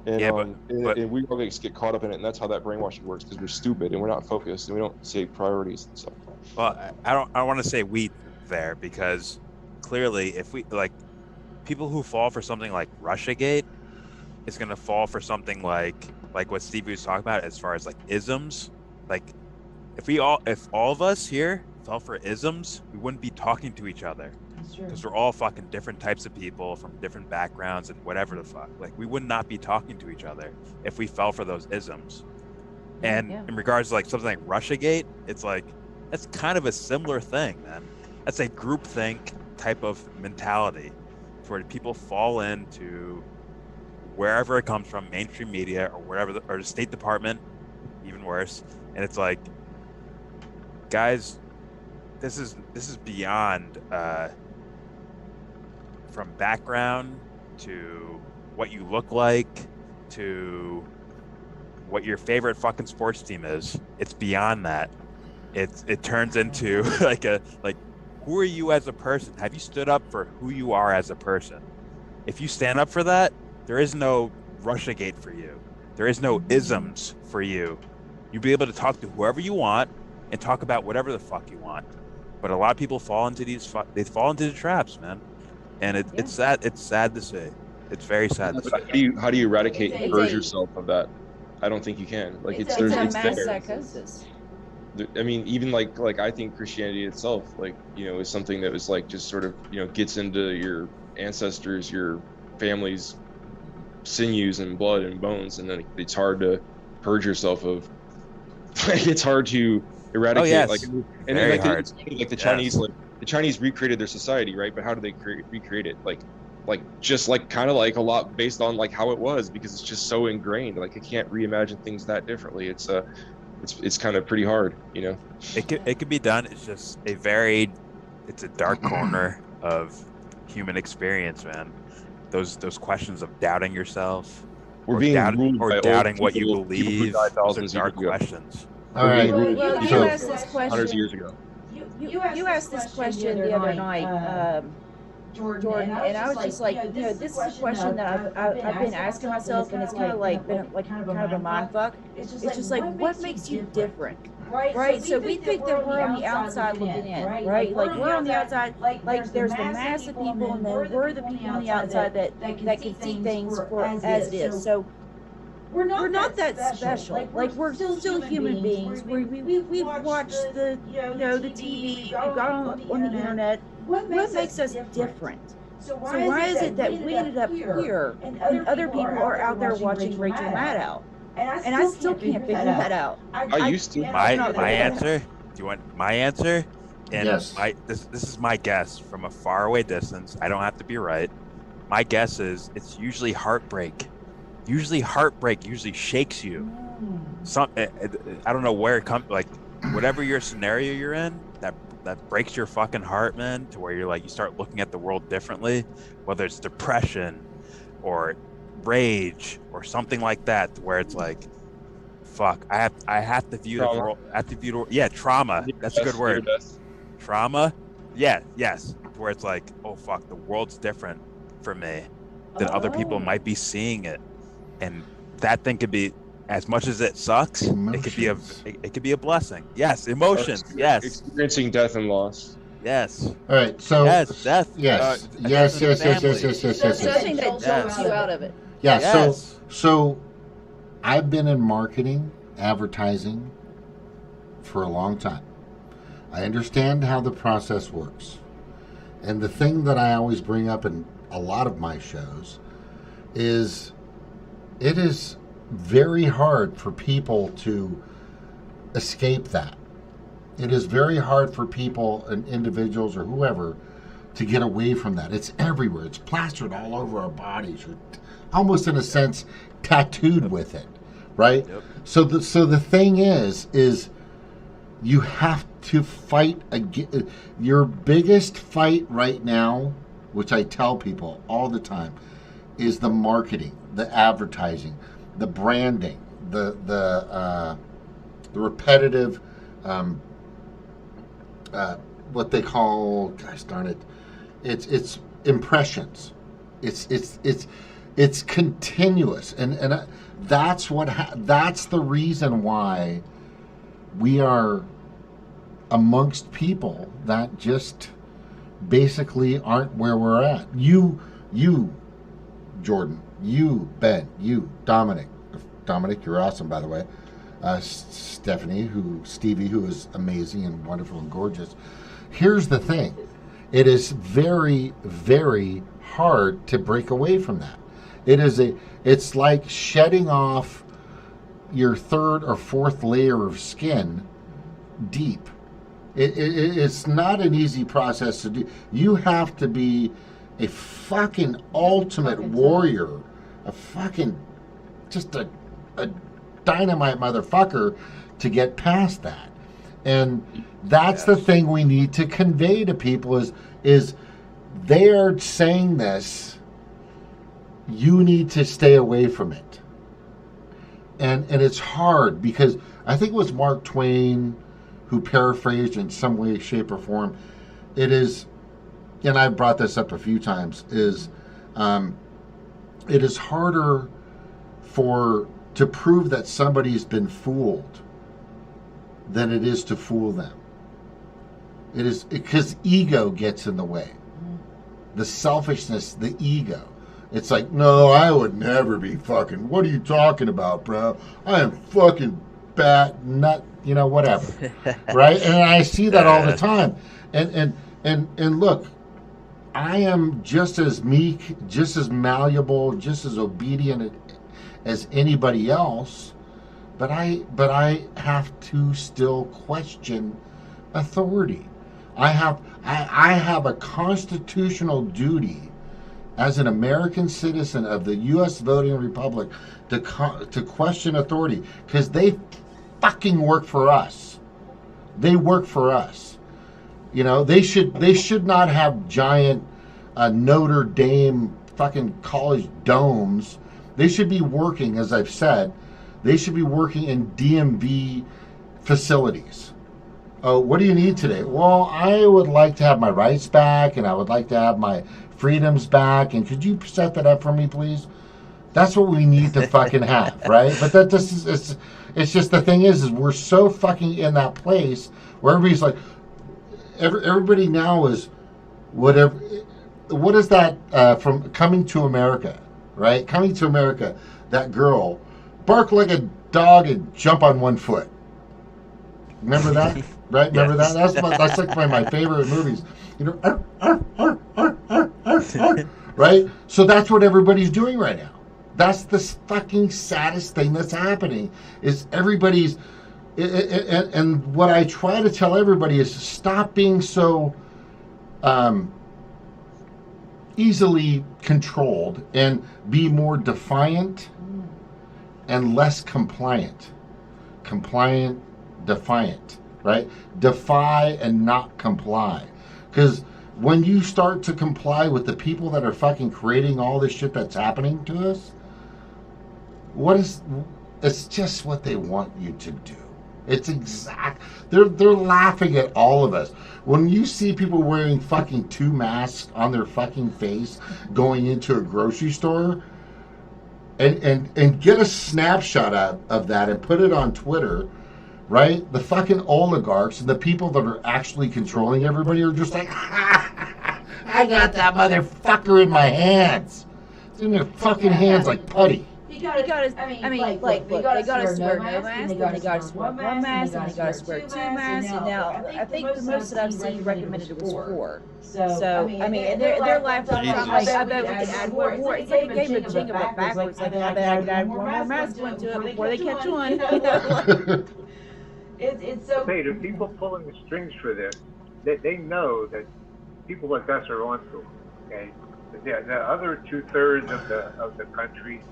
And, and we always get caught up in it, and that's how that brainwashing works, because we're stupid and we're not focused and we don't say priorities and stuff. Well, I don't want to say we there, because clearly if we like people who fall for something like Russiagate is going to fall for something like what Stevie was talking about as far as like isms. Like if all of us here fell for isms, we wouldn't be talking to each other. Because we're all fucking different types of people from different backgrounds and whatever the fuck. Like, we would not be talking to each other if we fell for those isms. And in regards to like something like Russiagate, it's like that's kind of a similar thing, man. That's a groupthink type of mentality, where people fall into wherever it comes from, mainstream media or whatever, or the State Department, even worse. And it's like, guys, this is beyond. From background to what you look like to what your favorite fucking sports team is, it's beyond that. It turns into like who are you as a person? Have you stood up for who you are as a person? If you stand up for that, there is no Russiagate for you. There is no isms for you. You'll be able to talk to whoever you want and talk about whatever the fuck you want. But a lot of people fall into they fall into the traps, man. And it's sad. It's sad to say. It's very sad to say. How do you eradicate and purge yourself of that? I don't think you can. Like it's mass there. psychosis. I mean, even like I think Christianity itself, like, you know, is something that was like just sort of, you know, gets into your ancestors, your family's sinews and blood and bones, and then it's hard to purge yourself of. Like, it's hard to eradicate. Oh, yes. Like, and very like hard. The Chinese, like the Chinese recreated their society, right? But how do they recreate it? Like just like kind of like a lot based on like how it was, because it's just so ingrained. Like, I can't reimagine things that differently. It's kind of pretty hard, you know. It could be done. It's just it's a dark corner of human experience, man. Those questions of doubting yourself, or being doubting what you believe. Those are dark questions. All right. Well, you asked this question hundreds of years ago. You asked this question the other night, Jordan, and I was just like, you know, this is a question that I've been asking myself, and it's kind of like been like kind of a mind fuck. It's just like, what makes you different? Right? So we think that we're on the outside looking in, right? Like, we're on the outside, like there's the mass of people, and then we're the people on the outside that can see things for as it is. So we're not that special. Like, we're still human beings. We've watched the the TV. We've got on the internet. What makes us different? So why is it that we ended up here and other people are out there watching Rachel Maddow? And I still can't figure that out. I used to. My answer. Do you want my answer? And yes. This is my guess from a faraway distance. I don't have to be right. My guess is it's usually heartbreak. Usually heartbreak usually shakes you. I don't know where it comes. Like, whatever your scenario you're in, that that breaks your fucking heart, man, to where you're like, you start looking at the world differently, whether it's depression or rage or something like that, where it's like, fuck, I have to view the world. I have to view trauma. That's a good word. Trauma. Yeah. Yes. Where it's like, oh fuck, the world's different for me than other people might be seeing it, and that thing could be, as much as it sucks, it could be a blessing. Yes, emotions. Yes, experiencing death and loss. Yes. All right. So yes, death. Yes. Yes. Something that jumps you out of it. Yeah. Yes. So I've been in marketing, advertising for a long time. I understand how the process works. And the thing that I always bring up in a lot of my shows is it is very hard for people to escape that. It is very hard for people and individuals or whoever to get away from that. It's everywhere. It's plastered all over our bodies. You're almost in a sense tattooed with it, right? Yep. So the thing is you have to fight again. Your biggest fight right now, which I tell people all the time, is the marketing, the advertising, the branding, the repetitive, what they call, gosh darn it, it's impressions. It's continuous, and that's that's the reason why we are amongst people that just basically aren't where we're at. You, Jordan, you, Ben, you, Dominic, you're awesome, by the way. Stevie, who is amazing and wonderful and gorgeous. Here's the thing. It is very, very hard to break away from that. It's like shedding off your third or fourth layer of skin deep. It's not an easy process to do. You have to be a fucking ultimate warrior, just a dynamite motherfucker to get past that. And that's the thing we need to convey to people is they are saying this, you need to stay away from it. And it's hard because I think it was Mark Twain who paraphrased in some way, shape, or form. It is, and I've brought this up a few times, it is harder to prove that somebody's been fooled than it is to fool them. It is because ego gets in the way. The selfishness, the ego. It's like, no, I would never be fucking, what are you talking about, bro? I am fucking bat, nut, whatever. Right? And I see that all the time. And look, I am just as meek, just as malleable, just as obedient as anybody else, but I have to still question authority. I have a constitutional duty as an American citizen of the U.S. voting republic to question authority, because they fucking work for us. They work for us. They should not have giant Notre Dame fucking college domes. They should be working, as I've said, they should be working in DMV facilities. Oh, what do you need today? Well, I would like to have my rights back, and I would like to have my freedoms back, and could you set that up for me, please? That's what we need to fucking have, right? But it's just the thing is we're so fucking in that place where everybody's like, everybody now is whatever. What is that from Coming to America, right? Coming to America, that girl bark like a dog and jump on one foot. Remember that? Right? Remember that? That's like one of my favorite movies. Right? So that's what everybody's doing right now. That's the fucking saddest thing that's happening is everybody's, and what I try to tell everybody is stop being so easily controlled and be more defiant and less compliant. Compliant, defiant, right? Defy and not comply. Because when you start to comply with the people that are fucking creating all this shit that's happening to us, it's just what they want you to do. It's they're laughing at all of us. When you see people wearing fucking 2 masks on their fucking face going into a grocery store and get a snapshot of that and put it on Twitter, right? The fucking oligarchs and the people that are actually controlling everybody are just like, I got that motherfucker in my hands. It's in their fucking hands like putty. They got us to wear no mask, then they got us to wear 1 mask, and they got us to wear 2 masks, and now I think the most that I've seen recommended it was 4. So I mean, and they're laughing around like, I bet we can add one more. It's like a game of Jenga but backwards. Like, I bet I could add one more mask into it before they catch on. You know? It's so. Hey, the people pulling the strings for this, they know that people like us are on to them. Okay, the other 2/3 of the country,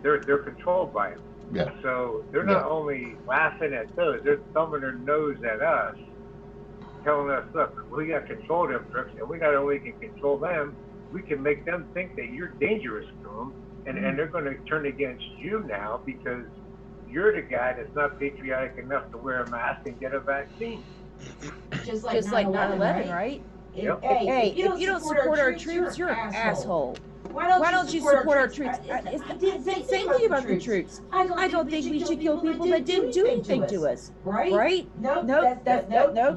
they're controlled by them. Yeah. So they're not only laughing at those, they're thumbing their nose at us, telling us, look, we got to control them tricks, and we not only can control them, we can make them think that you're dangerous to them, and they're going to turn against you now because you're the guy that's not patriotic enough to wear a mask and get a vaccine. Just like 9/11, right? Yep. Hey, if you don't support our troops, you're an asshole. Why don't you support our troops? Same thing about the troops. I don't think we should kill people that didn't do anything to us. Right? No,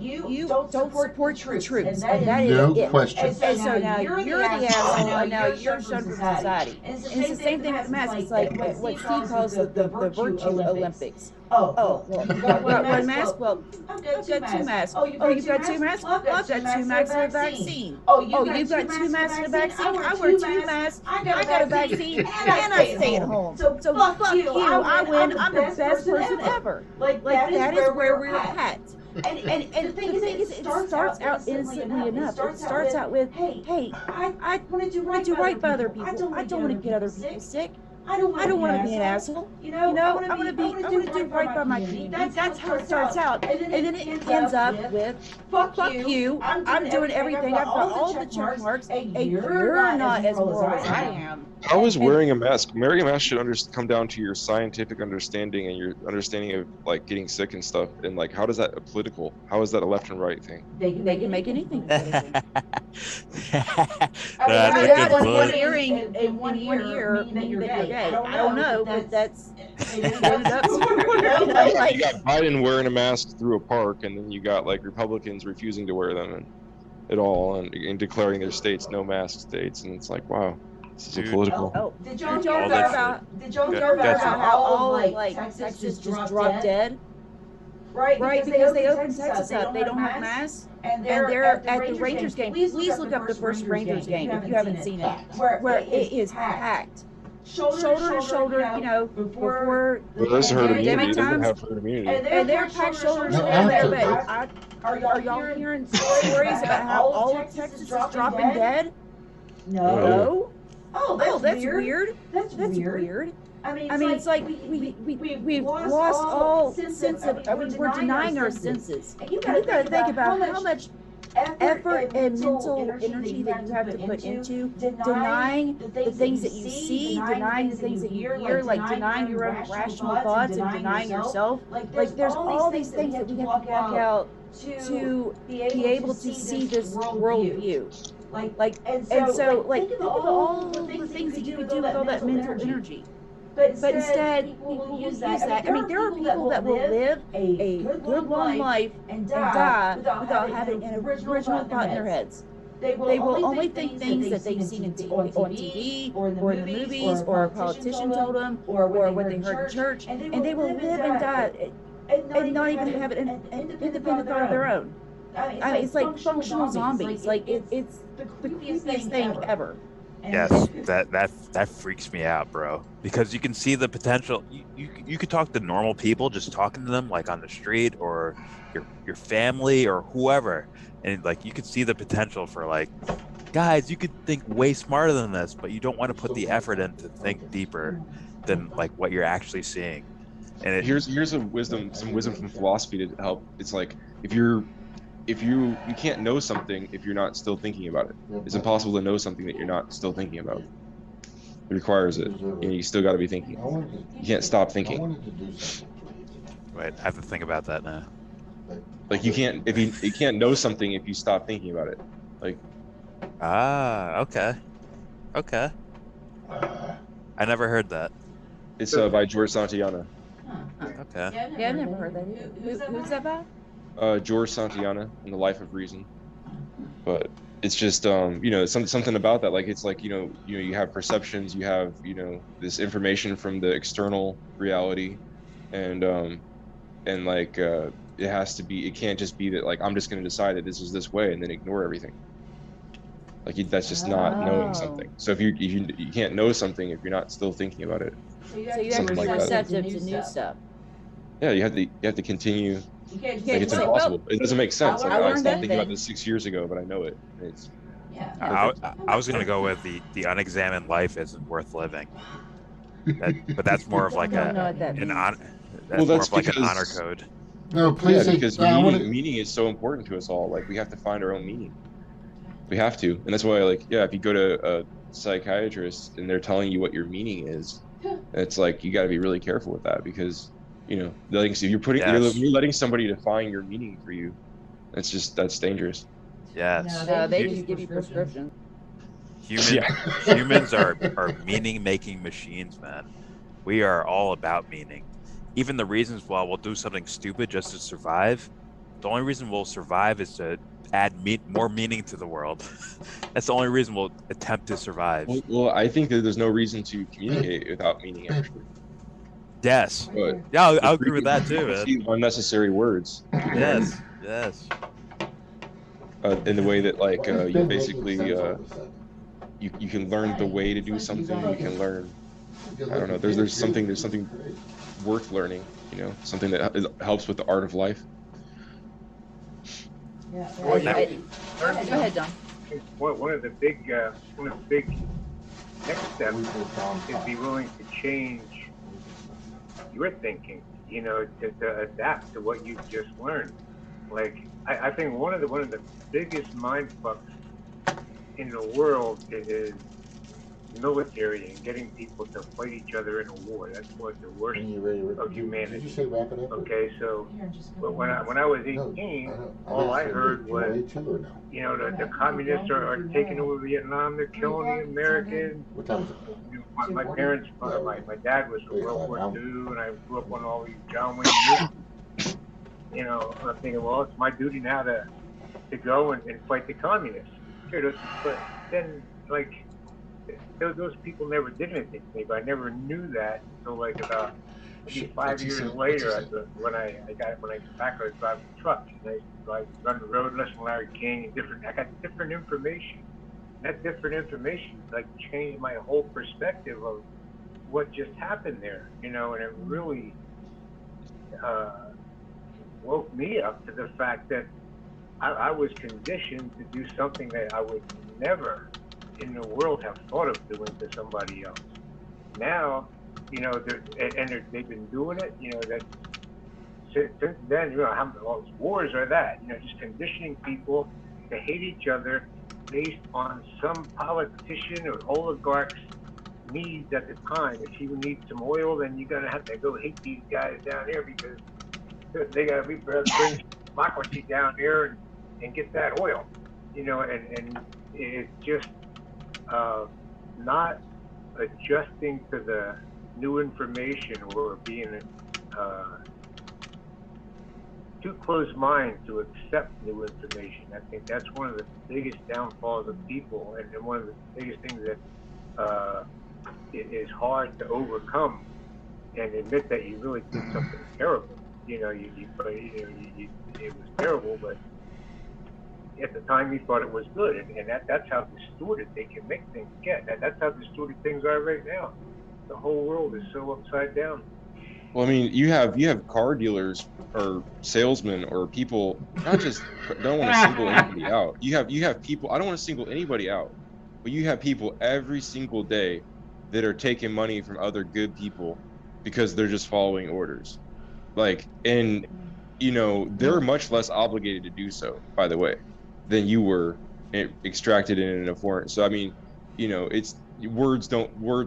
you don't support the troops. And that is no it. question. And so now you're the asshole, and now you're shunned from society. And it's the same thing with masks. It's like what Steve calls the virtue Olympics. Well, you got 1 mask? Well, I've got 2 masks. Oh, you've got 2 masks? Well, I've got 2 masks and a vaccine. Oh, you've got 2 masks and a vaccine? I wear 2 masks, I got a vaccine, and I stay at home. So fuck you, I win, I'm the best person ever. Like that is where we're at. And the thing is, it starts out innocently enough. It starts out with, hey, I want to do right by other people. I don't want to get other people sick. I don't want to be an asshole. You know, I want to do right by my community. That's how it starts out. And then it ends up with, fuck you, I'm doing everything. I've got all the check marks, and you're not as moral as I am. How is wearing a mask? Wearing a mask should come down to your scientific understanding and your understanding of like getting sick and stuff. And like, how does that a political? How is that a left and right thing? They can make anything. One earring in one ear mean that you're gay. I don't know, but that's. You got Biden wearing a mask through a park, and then you got like Republicans refusing to wear them at all, and declaring their states no mask states, and it's like, wow. This is political. Did y'all hear about how all like Texas just dropped dead? Right, because they opened Texas up. They don't have masks, and they're at the Rangers game. Please look up the first Rangers game if you haven't seen it, where it is packed, shoulder to shoulder. You know, before pandemic times, and they're packed shoulder to shoulder there. But are y'all hearing stories about how all of Texas is dropping dead? No. Oh, that's weird. That's weird. I mean, it's like we've lost all sense of. I mean, we're denying our senses. And you got to think about how much effort and mental energy that you have to put into denying the things that you see, denying the things that you hear, like denying your own rational thoughts and denying yourself. Like there's all these things that we have to block out to be able to see this worldview. And so think of all the things that you could do with all that mental energy. But instead, people use that. I mean, there are people that will live a good long life and die without having an original thought in their heads. They will only think things that they've seen on TV or in the movies, or a politician told them, or what they heard in church, and they will live and die and not even have an independent thought of their own. I mean, it's like functional zombies. Like it's the creepiest thing ever. Yes, that freaks me out, bro. Because you can see the potential. You could talk to normal people, just talking to them, like on the street, or your family or whoever, and like you could see the potential for like, guys, you could think way smarter than this, but you don't want to put the effort in to think deeper than like what you're actually seeing. And here's some wisdom from philosophy to help. It's like if you can't know something if you're not still thinking about it. It's impossible to know something that you're not still thinking about. It requires it. You still got to be thinking. You can't stop thinking. Wait, I have to think about that now. Like you can't know something if you stop thinking about it. Like okay. I never heard that. It's by George Santayana. Okay. Yeah, I've never heard that. Who's that by? George Santayana in The Life of Reason. But it's just something about that. Like it's like you have perceptions, you have this information from the external reality, and like it can't just be that like I'm just going to decide that this is this way and then ignore everything. Like that's just not knowing something. So if you can't know something if you're not still thinking about it. So you have to be receptive to new stuff. Yeah, you have to continue. Like it's impossible. It doesn't make sense. I I stopped thinking about this 6 years ago, but I know it. It's I was gonna go with the unexamined life isn't worth living. But that's more of like an honor code. No, please. Yeah, because meaning is so important to us all. Like we have to find our own meaning. We have to, and that's why if you go to a psychiatrist and they're telling you what your meaning is, it's like you got to be really careful with that because if you're letting somebody define your meaning for you, that's dangerous. Yes. No, they just give you prescriptions. Humans are meaning-making machines, man. We are all about meaning. Even the reasons why we'll do something stupid just to survive, the only reason we'll survive is to add more meaning to the world. That's the only reason we'll attempt to survive. Well, I think that there's no reason to communicate without meaning, actually. Yes. But yeah, I'll agree with that too, man. Unnecessary words. Yes. In the way that you basically you can learn the way to do something. You can learn. I don't know. There's something worth learning. Something that helps with the art of life. Yeah. Go ahead, John. One of the big next steps is be willing to change your thinking. To adapt to what you've just learned. Like I think one of the biggest mind fucks in the world is military and getting people to fight each other in a war. That's what the worst of humanity. Did you say wrap it up? Okay, so but when I was 18, all I heard was the communists are taking over Vietnam. They're killing the Americans. What time is it? My parents, my dad was from World War II, and I grew up on all these John Wayne movies. I'm thinking, well, it's my duty now to go and fight the communists. But then, those people never did anything to me, but I never knew that until about maybe 5 years later. When I got back, I was driving a truck, and I run the road, listen to Larry King, and I got different information. That different information changed my whole perspective of what just happened there, and it really woke me up to the fact that I was conditioned to do something that I would never in the world have thought of doing to somebody else. Now, they've been doing it, that since then, how those wars are that, just conditioning people to hate each other based on some politician or oligarch's needs at the time. If you need some oil, then you're gonna have to go hate these guys down here because they gotta bring democracy down there and get that oil, and it's just not adjusting to the new information or being too closed-minded to accept new information. I think that's one of the biggest downfalls of people, and one of the biggest things that is hard to overcome and admit that you really did something terrible. It was terrible, but at the time you thought it was good, and that's how distorted they can make things get. That's how distorted things are right now. The whole world is so upside down. Well, I mean, you have car dealers or salesmen or people. Not just don't want to single anybody out. You have people. I don't want to single anybody out, but you have people every single day that are taking money from other good people because they're just following orders. Like, and you know, they're much less obligated to do so, by the way, than you were extracted in a foreign. So I mean, you know, it's words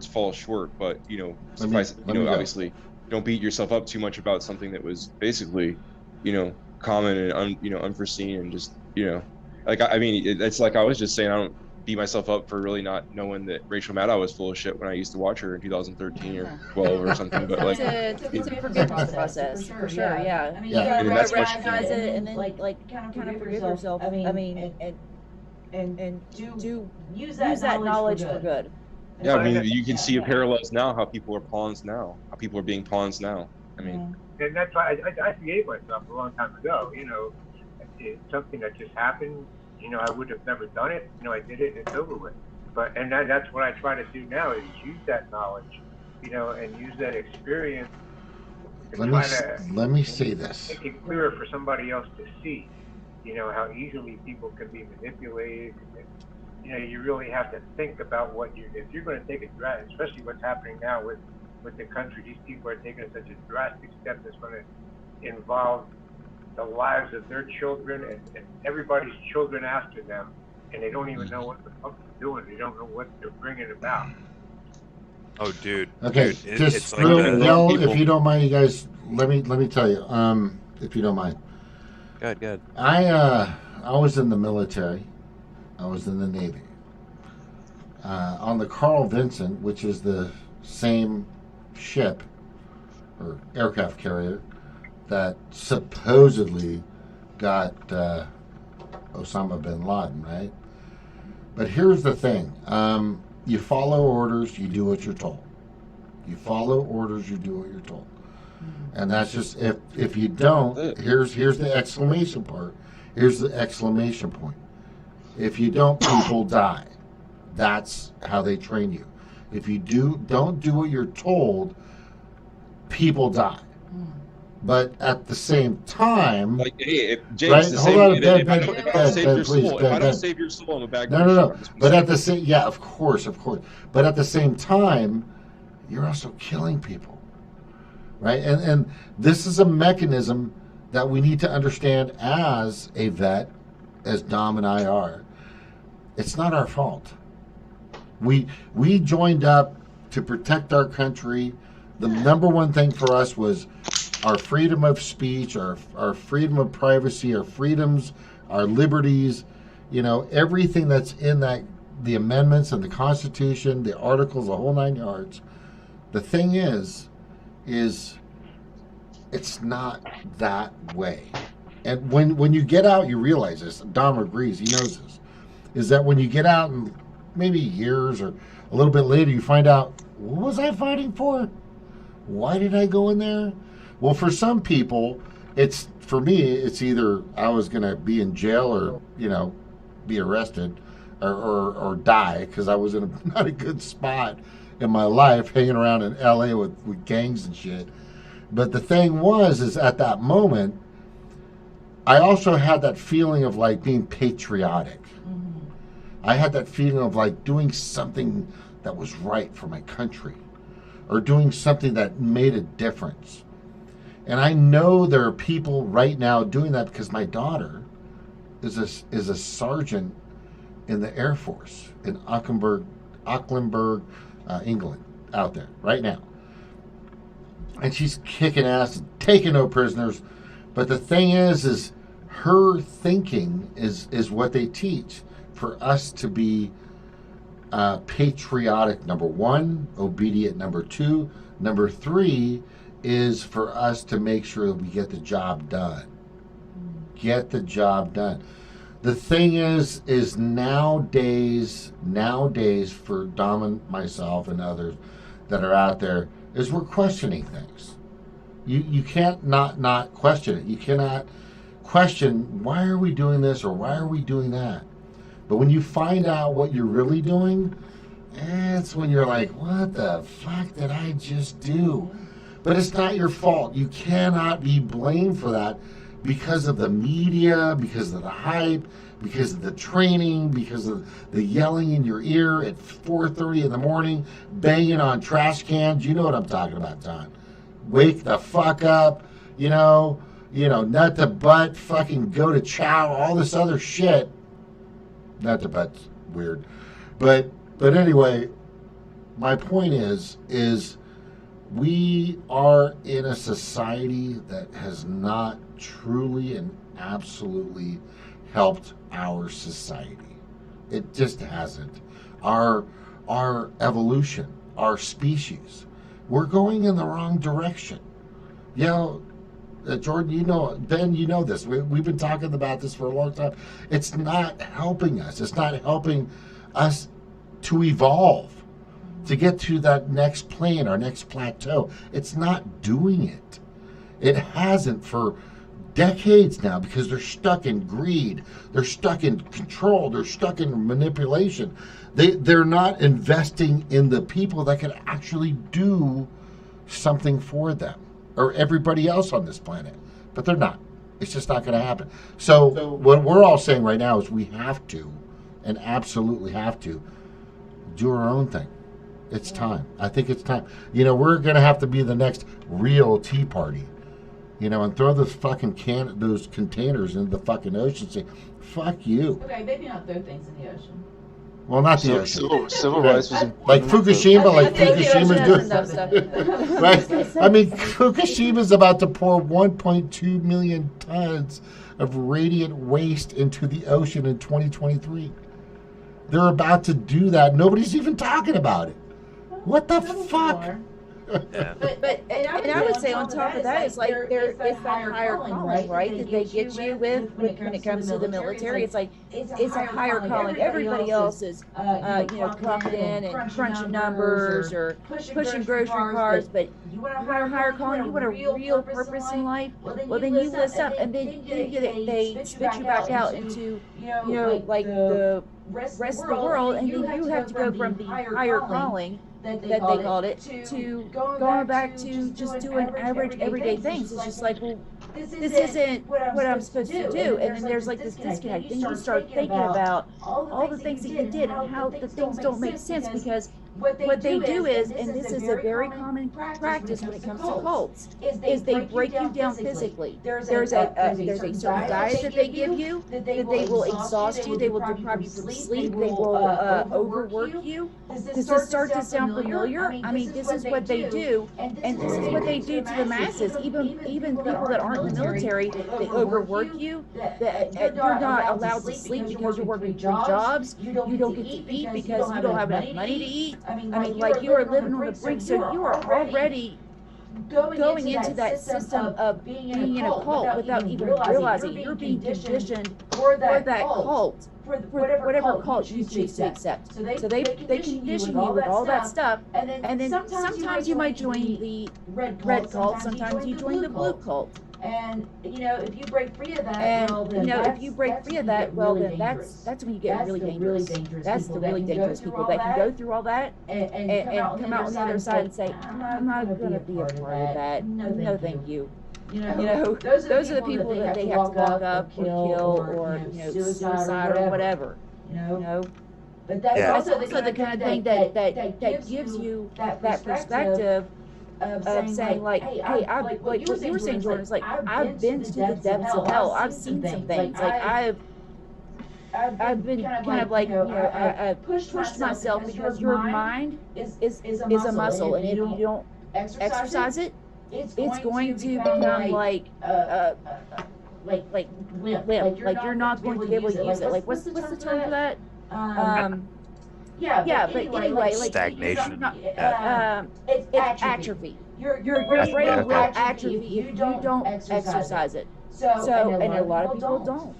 fall short, but you know, obviously don't beat yourself up too much about something that was basically, you know, common and unforeseen, and just, you know, like I mean, it's like I was just saying, I don't beat myself up for really not knowing that Rachel Maddow was full of shit when I used to watch her in 2013 or 12 or something. But like, it's a forgiveness process for sure. Yeah. I mean, you gotta recognize it and then like kind of forgive yourself. I mean, and use that knowledge for good. Yeah, I mean, you can see parallels now, how people are pawns now, how people are being pawns now. I mean, and that's why I forgave myself a long time ago. You know, it's something that just happened. You know, I would have never done it. You know, I did it, and it's over with. But that's what I try to do now, is use that knowledge, you know, and use that experience. Let me say this. Make it clearer for somebody else to see. You know, how easily people can be manipulated. And, you know, you really have to think about if you're going to take a drastic, especially what's happening now with the country. These people are taking such a drastic step that's going to involve the lives of their children and everybody's children after them, and they don't even know what the fuck they're doing. They don't know what they're bringing about. Oh, dude. Okay, dude, just it's like if you don't mind, you guys. Let me tell you. If you don't mind. Good. I was in the military. I was in the Navy. On the Carl Vinson, which is the same ship or aircraft carrier that supposedly got Osama bin Laden, right? But here's the thing. You follow orders, you do what you're told. You follow orders, you do what you're told. And that's just, if you don't, here's the exclamation part. Here's the exclamation point. If you don't, people die. That's how they train you. If you don't do what you're told, people die. But at the same time, like, hey, James, right? Hold on, Ben, if I don't save your soul, I'm a bad guy. No. But at the same, yeah, of course. But at the same time, you're also killing people, right? And this is a mechanism that we need to understand as a vet, as Dom and I are. It's not our fault. We joined up to protect our country. The number one thing for us was our freedom of speech, our freedom of privacy, our freedoms, our liberties, you know, everything that's in the amendments and the Constitution, the articles, the whole 9 yards. The thing is it's not that way. And when you get out, you realize this. Dom agrees, he knows this, is that when you get out and maybe years or a little bit later, you find out, what was I fighting for? Why did I go in there? Well, for some people, for me, it's either I was going to be in jail or, you know, be arrested or die, because I was in not a good spot in my life hanging around in LA with gangs and shit. But the thing is at that moment, I also had that feeling of like being patriotic. I had that feeling of like doing something that was right for my country, or doing something that made a difference. And I know there are people right now doing that, because my daughter is a sergeant in the Air Force in Aucklandburg, England, out there right now. And she's kicking ass and taking no prisoners. But the thing is her thinking is what they teach for us to be patriotic, number one, obedient, number two, number three is for us to make sure that we get the job done. Get the job done. The thing is nowadays for Dom and myself and others that are out there, is we're questioning things. You can't not question it. You cannot question, why are we doing this or why are we doing that? But when you find out what you're really doing, it's when you're like, what the fuck did I just do? But it's not your fault. You cannot be blamed for that because of the media, because of the hype, because of the training, because of the yelling in your ear at 4:30 in the morning, banging on trash cans. You know what I'm talking about, Don. wake the fuck up, nut to butt, fucking go to chow, all this other shit. Nut to butt's weird. But anyway, my point is we are in a society that has not truly and absolutely helped our society. It just hasn't. Our evolution, our species, we're going in the wrong direction. Jordan, Ben, you know this. We've been talking about this for a long time. It's not helping us. It's not helping us to evolve, to get to that next plane, our next plateau. It's not doing it. It hasn't for decades now, because they're stuck in greed. They're stuck in control. They're stuck in manipulation. They're not investing in the people that can actually do something for them or everybody else on this planet. But they're not. It's just not going to happen. So what we're all saying right now is we have to, and absolutely have to, do our own thing. It's time. I think it's time. We're going to have to be the next real Tea Party. And throw those fucking those containers into the fucking ocean and say, fuck you. Okay, maybe not throw things in the ocean. Well, not the ocean. Civil rights was like Fukushima, Fukushima's doing. Right? I mean, Fukushima's about to pour 1.2 million tons of radiant waste into the ocean in 2023. They're about to do that. Nobody's even talking about it. What the fuck? Yeah. But I would say on top of that, it's like it's that higher calling, right? That they get you with when it comes to the military. It's like it's a higher calling. Everybody else is clocking in and crunching numbers or pushing grocery carts, but you want a higher calling. You want a real purpose in life. Well, then you list up, and then they spit you back out into like the rest of the world, and then you have to go from the higher calling that they called it to going back to just doing average everyday things. It's just like, well, this isn't what I'm supposed to do. And then there's like this disconnect. Then you start thinking about all the things that you did and how the things don't make sense, because what they do is, and this is a very common practice when it comes to cults, is they break you down physically. There's a certain diet that they give you, that they will exhaust you, they will deprive you from sleep, they will overwork you. Does this start to sound familiar? I mean, this is what they do, and this is what they do to the masses. Even people that aren't in the military, they overwork you. You're not allowed to sleep because you're working 3 jobs. You don't get to eat because you don't have enough money to eat. I mean, like, you are living on the brink, so you are already going into that system of being in a cult without even realizing you're being conditioned for that cult, for whatever cult you choose to accept. So they condition you with all that stuff, and then sometimes you might join the red cult, sometimes you join the blue cult. And if you break free of that, well, then that's when you get really dangerous. That's the really dangerous people that can go through all that and come out on the other side and say, I'm not going to be a part of that. No, thank you. Those are the people that they have to lock up or kill or suicide or whatever. But that's also the kind of thing that gives you that perspective of saying, like, hey, like what you were saying, Jordan, is like, I've been to the depths of hell. I've seen some things. Like, I've been kind of like, I've pushed myself, because your mind is a muscle, and if you don't exercise it, it's going to become like limp. Like, you're not going to be able to use it. Like, what's the term for that? Yeah, but anyway, like, stagnation. It's atrophy. Your brain will atrophy if you don't exercise it. So, and a lot of people don't.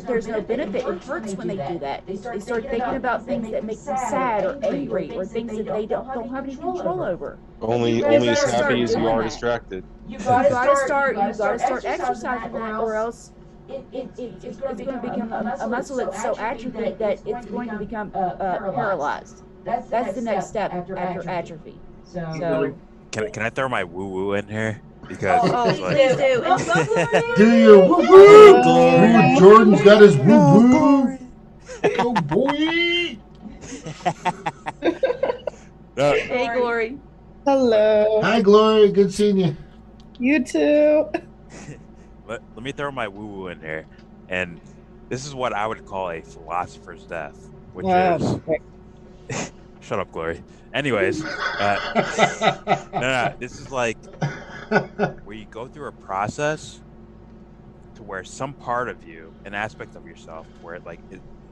There's no benefit. It hurts when they do that. They start thinking about things that make them sad or angry, or things that they don't have any control over. Only as happy as you are distracted. You gotta start exercising that, or else it's going to become a muscle that's so atrophied that it's going to become paralyzed. That's the next step after atrophy. So can I throw my woo woo in here? Because please do. Do your woo woo. Jordan's got his woo woo. Oh boy. Hey, Glory. Hello. Hi, Glory. Good seeing you. You too. Let me throw my woo-woo in here. And this is what I would call a philosopher's death, which is... Shut up, Glory. Anyways, no, this is like where you go through a process to where some part of you, an aspect of yourself, where it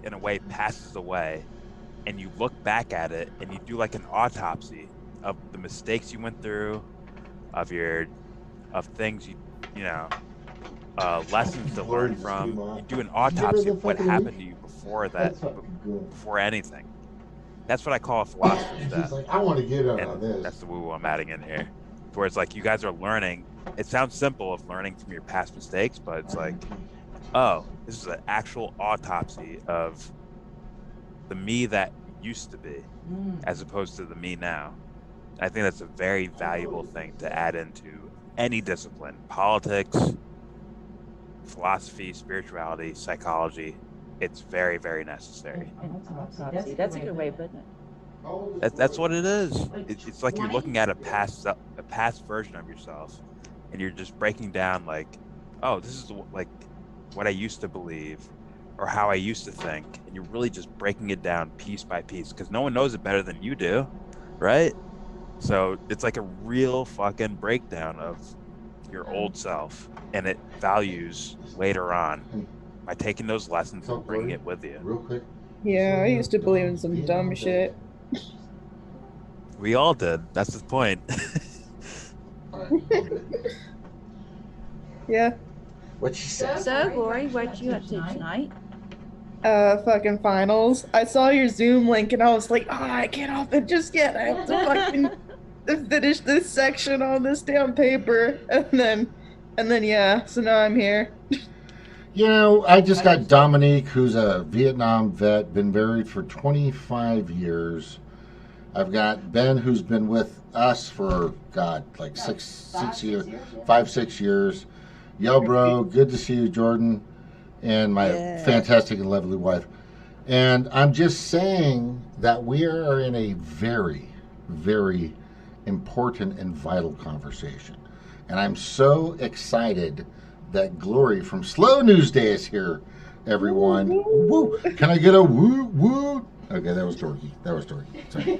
in a way passes away, and you look back at it and you do like an autopsy of the mistakes you went through, of things lessons to learn from. You do an autopsy of what happened to you before anything. That's what I call a philosopher's death. Like, I want to get on this. That's the woo I'm adding in here. Where it's like you guys are learning. It sounds simple of learning from your past mistakes, but it's like, oh, this is an actual autopsy of the me that used to be, as opposed to the me now. I think that's a very valuable thing to add into any discipline: politics, philosophy, spirituality, psychology. It's very, very necessary. That's a good way of putting it. That's what it is. It's like you're looking at a past version of yourself, and you're just breaking down like, oh, this is like what I used to believe, or how I used to think, and you're really just breaking it down piece by piece because no one knows it better than you do, right? So it's like a real fucking breakdown of your old self, and it values later on by taking those lessons and bringing it with you. Real quick. Yeah, I used to believe in some dumb shit. We all did. That's the point. Yeah. What she said. So, Glory, what you up to tonight? Fucking finals. I saw your Zoom link and I was like, I can't off it just yet. I have to fucking finish this section on this damn paper. And then yeah, so now I'm here. You know, I just got Dominique, who's a Vietnam vet, been married for 25 years. I've got Ben, who's been with us for, God, like 6 years, 5-6 years. Yo, bro, good to see you, Jordan, and my fantastic and lovely wife. And I'm just saying that we are in a very, very important and vital conversation. And I'm so excited that Glory from Slow News Day is here, everyone. Woo! Can I get a woo woo? Okay, that was dorky. Sorry.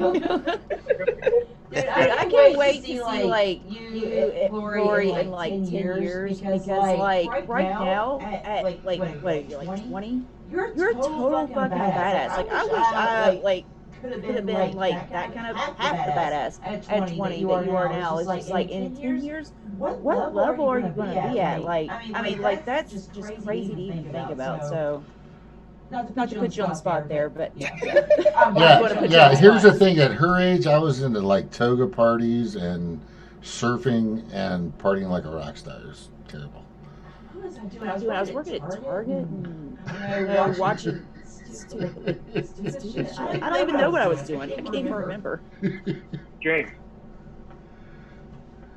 Dude, I can't wait to see like you and Glory in like 10 years because like right now at like what are you like 20? You're a total fucking badass. Like I wish I could have been like that kind of half the badass at 20 that you are now. It's just like in 10 years, what level are you going to be at? Like I mean like that's just crazy to even think about. So not to put you on the spot there, but yeah. Here's the thing: at her age, I was into like toga parties and surfing and partying like a rock star. It was terrible. What was I doing? I was working at Target and watching. I don't even know what I was doing. I can't even remember. James,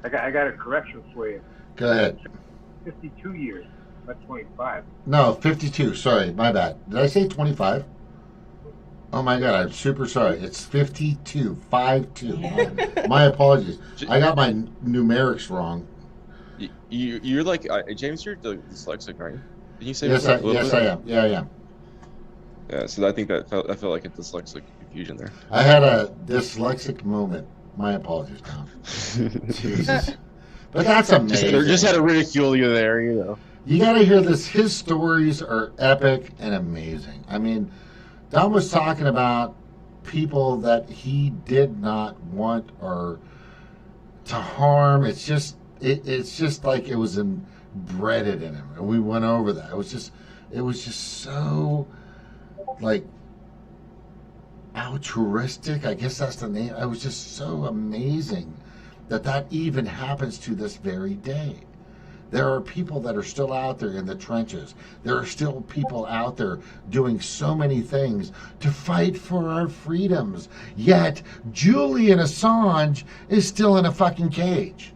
I got a correction for you. Go ahead. 52 years. Not 25. No, 52. Sorry, my bad. Did I say 25? Oh my God, I'm super sorry. It's 52. 5-2. My apologies. I got my numerics wrong. You're like James. You're dyslexic, aren't you? Did you say? Yes, I am. Yeah, I am. Yeah, so I think I felt like a dyslexic confusion there. I had a dyslexic moment. My apologies, Tom. Jesus. But that's amazing. Just had to ridicule you there, you know. You got to hear this. His stories are epic and amazing. I mean, Don was talking about people that he did not want or to harm. It's just like it was embedded in him, and we went over that. It was just so like altruistic. I guess that's the name. It was just so amazing that even happens to this very day. There are people that are still out there in the trenches. There are still people out there doing so many things to fight for our freedoms. Yet Julian Assange is still in a fucking cage,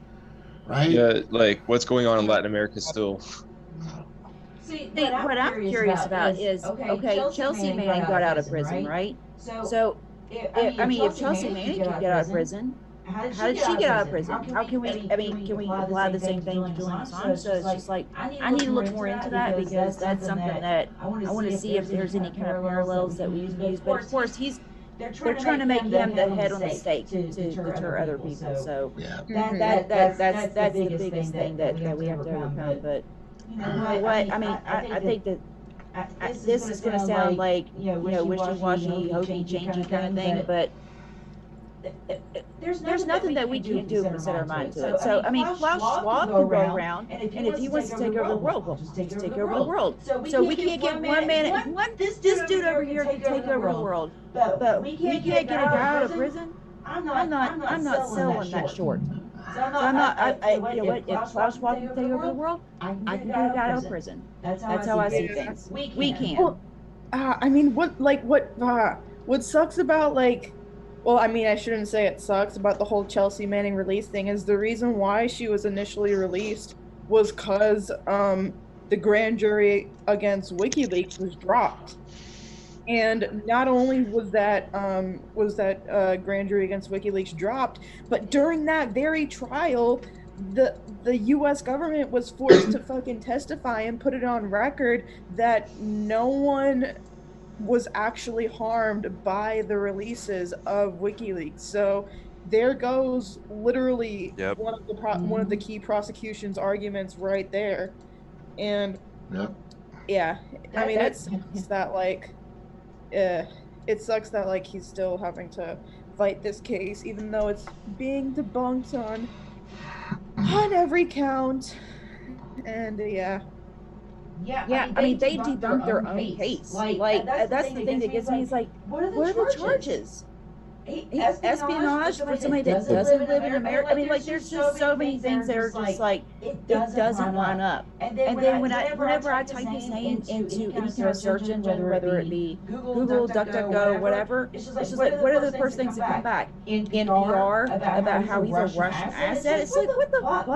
right? Yeah, like what's going on in Latin America still. See, what I'm curious about is, okay, Chelsea Manning got out of prison, right? So, if Chelsea Manning can get out of prison, how did she get out of prison? How can we, I mean, can we apply the same thing to Julian Assange? So it's just like, I need to look more into that because that's something that I want to see if there's any kind of parallels that we can use. But of course, they're trying to make him the head on the stake to deter other people. So that's the biggest thing that we have to overcome. But you know what? I mean, I think that this is going to sound like, you know, wishy-washy, hokey-changey kind of thing, but there's nothing that we can't do if we set our mind to it. So, I mean, Klaus Schwab can go around, and if he wants to take over the world, well, just take over the world. So we can't get one man, this dude over here can take over the world, but we can't get a guy out of prison. I'm not selling that short. So I'm not, you know what, if Klaus Schwab can take over the world, I can get a guy out of prison. That's how I see things. We can. Well, I mean, what sucks about, like, well, I mean, I shouldn't say it sucks about the whole Chelsea Manning release thing is the reason why she was initially released was because the grand jury against WikiLeaks was dropped. And not only was that grand jury against WikiLeaks dropped, but during that very trial, the U.S. government was forced to fucking testify and put it on record that no one was actually harmed by the releases of WikiLeaks. So there goes literally one of the key prosecution's arguments right there. And yeah, I mean, it sucks that like he's still having to fight this case, even though it's being debunked on every count. And yeah, I mean, they debunked their own case. Like that's the thing that gets me. Is like, what are the charges? Espionage for somebody that doesn't live in America. I mean, like, there's just so many things that are just like it doesn't line up. And then whenever I type his name into any kind of search engine, whether it be Google, DuckDuckGo, whatever, it's just like, what are the first things that come back? NPR about how he's a Russian asset. It's like, what the fuck?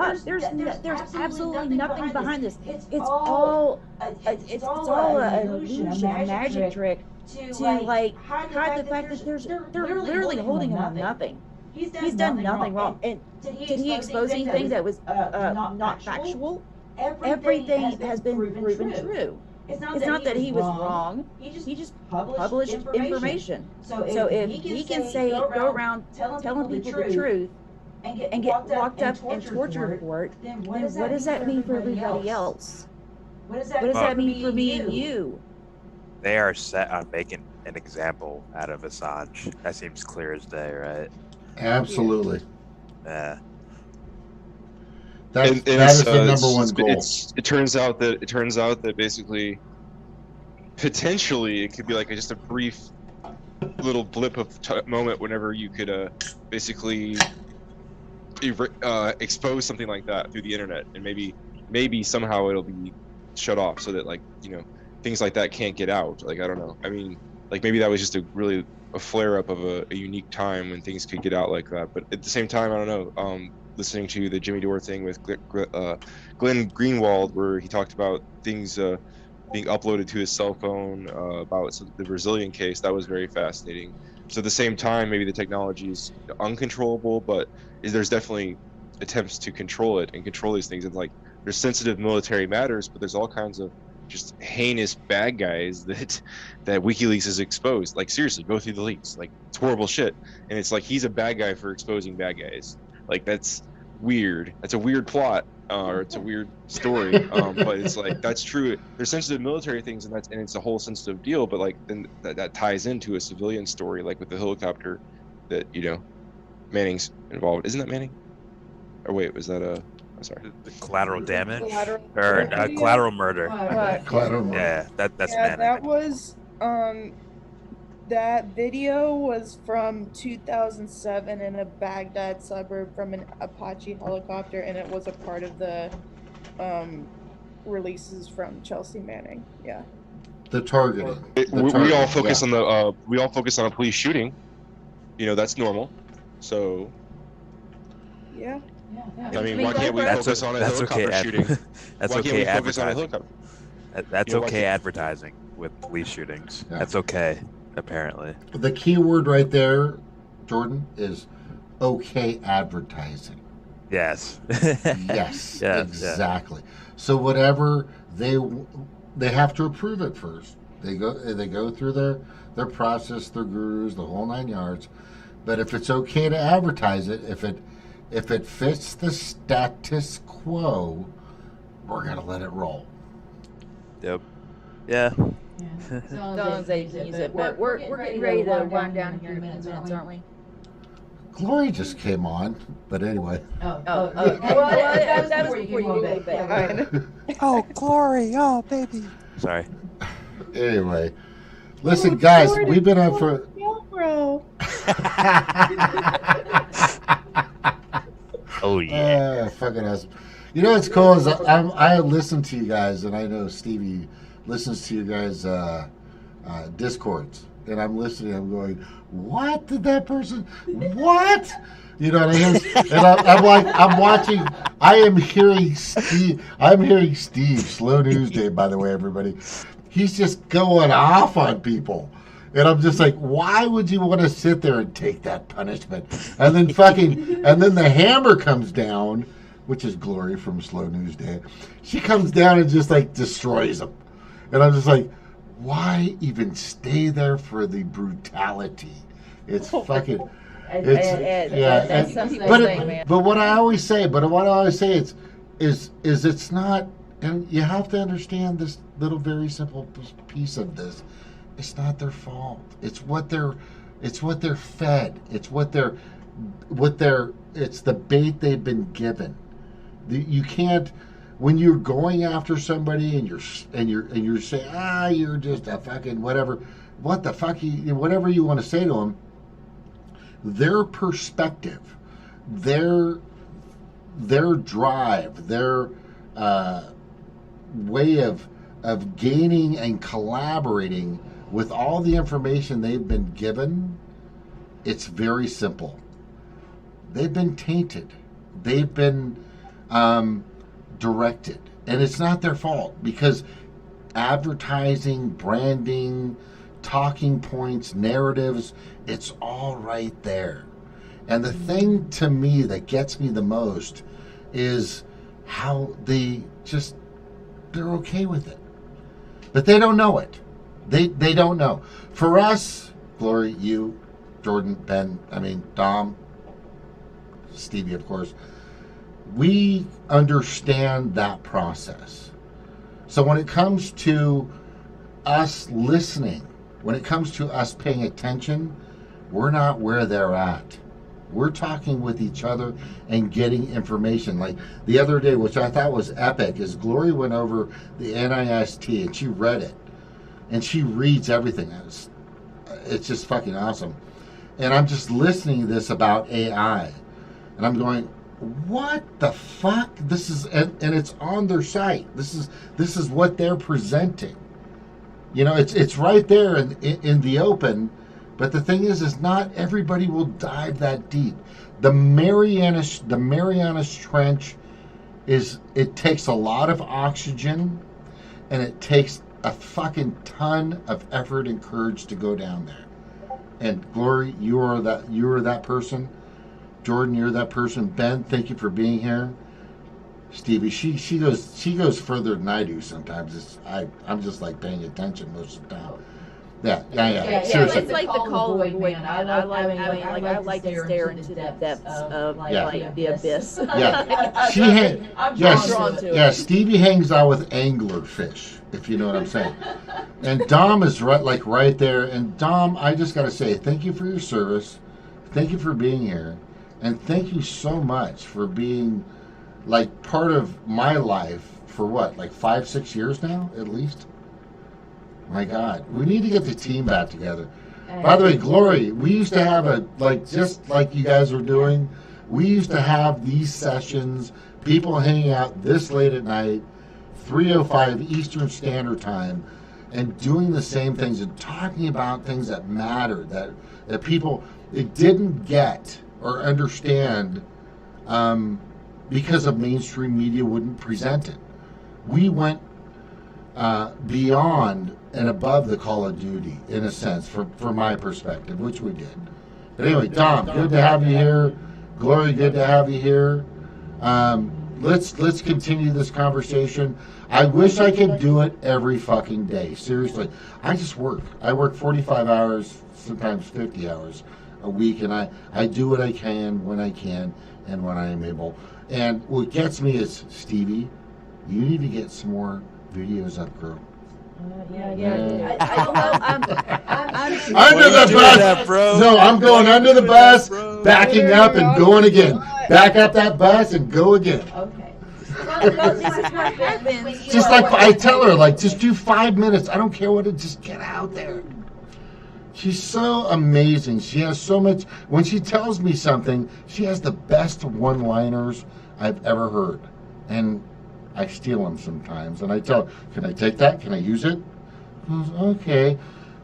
There's absolutely nothing behind this. It's all an illusion, a magic trick to like hide the fact that they're literally holding him on nothing. He's done nothing wrong. And did he expose anything that was not factual? Everything has been proven true. It's not that he was wrong. He just published information. So if he can go around telling people the truth and get locked up and tortured for it, then what does that mean for everybody else? What does that mean for me and you? They are set on making an example out of Assange. That seems clear as day, right? Absolutely. Yeah. That is the number one goal. It turns out that basically, potentially, it could be like just a brief little blip of moment whenever you could basically expose something like that through the internet, and maybe somehow it'll be shut off so that, like, you know, things like that can't get out. Like, I don't know. I mean, like, maybe that was just a flare up of a unique time when things could get out like that. But at the same time, I don't know. Listening to the Jimmy Dore thing with Glenn Greenwald, where he talked about things being uploaded to his cell phone about the Brazilian case, that was very fascinating. So at the same time, maybe the technology is uncontrollable, but there's definitely attempts to control it and control these things. And like, there's sensitive military matters, but there's all kinds of just heinous bad guys that WikiLeaks has exposed. Like, seriously, go through the leaks. Like, it's horrible shit. And it's like, he's a bad guy for exposing bad guys. Like, that's weird. That's a weird plot, or it's a weird story. But it's like, that's true. There's sensitive military things, and it's a whole sensitive deal. But like, then that ties into a civilian story, like with the helicopter that, you know, Manning's involved. Isn't that Manning? Or wait, was that I'm sorry. The collateral damage or collateral murder. Collateral murder. Yeah, that's yeah, Manning. that was that video was from 2007 in a Baghdad suburb from an Apache helicopter, and it was a part of the releases from Chelsea Manning. Yeah. The targeting. We all focus on a police shooting. You know, that's normal. So. Yeah. I mean, why can't we focus on a helicopter shooting? That's okay advertising. That's okay advertising with police shootings. Yeah. That's okay, apparently. The key word right there, Jordan, is okay advertising. Yes. Yes, exactly. So whatever they have to approve it first. They go through their process, their gurus, the whole 9 yards. But if it's okay to advertise it, if it fits the status quo, we're gonna let it roll. Yep. Yeah. As long as they use it. But we're getting ready to wind down here in a few minutes, aren't we? Glory just came on, but anyway. Well, that was before you go back. Oh, Glory. Oh, baby. Sorry. Anyway, listen, guys, we've been on for. Oh yeah. Fucking awesome. You know what's cool is I listen to you guys, and I know Stevie listens to you guys' Discords, and I'm listening. I'm going, what did that person? What? You know what I mean? And I'm like, I'm watching. I am hearing Steve. I'm hearing Steve. Slow News Day, by the way, everybody. He's just going off on people. And I'm just like, why would you want to sit there and take that punishment? And then and then the hammer comes down, which is Glory from Slow News Day. She comes down and just like destroys him. And I'm just like, why even stay there for the brutality? It's fucking, but what I always say, is it's not, and you have to understand this little very simple piece of this. It's not their fault. It's what they're fed. It's it's the bait they've been given. You can't, when you're going after somebody and you're saying, you're just a fucking whatever, what the fuck, whatever you want to say to them, their perspective, their drive, their way of gaining and collaborating with all the information they've been given, it's very simple. They've been tainted. They've been directed. And it's not their fault, because advertising, branding, talking points, narratives, it's all right there. And the thing to me that gets me the most is how they're okay with it. But they don't know it. They don't know. For us, Glory, you, Jordan, Ben, Dom, Stevie, of course, we understand that process. So when it comes to us listening, when it comes to us paying attention, we're not where they're at. We're talking with each other and getting information. Like the other day, which I thought was epic, is Glory went over the NIST and she read it. And she reads everything. It's just fucking awesome. And I'm just listening to this about AI. And I'm going, what the fuck? This is, and it's on their site. This is what they're presenting. You know, it's right there in the open. But the thing is not everybody will dive that deep. The Marianas Trench it takes a lot of oxygen, and it takes a fucking ton of effort and courage to go down there. And Glory, you are that person. Jordan, you're that person. Ben, thank you for being here. Stevie, she goes further than I do sometimes. I'm just like paying attention most of the time. Yeah. Seriously. It's like the call of the void, man. I like to stare into the depths of like the abyss. Yeah. Stevie hangs out with anglerfish, if you know what I'm saying. And Dom is right there. And Dom, I just got to say, thank you for your service. Thank you for being here. And thank you so much for being like part of my life for what, like 5-6 years now, at least? My God, we need to get the team back together. By the way, Glory, we used to have just like you guys are doing, we used to have these sessions, people hanging out this late at night, 3:05 Eastern Standard Time, and doing the same things and talking about things that matter, that people didn't get or understand because of mainstream media wouldn't present it. We went beyond and above the Call of Duty, in a sense, from my perspective, which we did. But anyway, Dom, good to have you here. Glory, good to have you here. Let's continue this conversation. I wish I could do it every fucking day. Seriously, I just work. I work 45 hours, sometimes 50 hours a week, and I do what I can when I can and when I am able. And what gets me is, Stevie, you need to get some more videos up, girl. I'm under the bus, bro. No, I'm going under the bus, backing up and going again. Back up that bus and go again. Okay. Just like I tell her, like, just do 5 minutes. I don't care what it. Just get out there. She's so amazing. She has so much. When she tells me something, she has the best one-liners I've ever heard, and I steal them sometimes. And I tell her, "Can I take that? Can I use it?" Okay.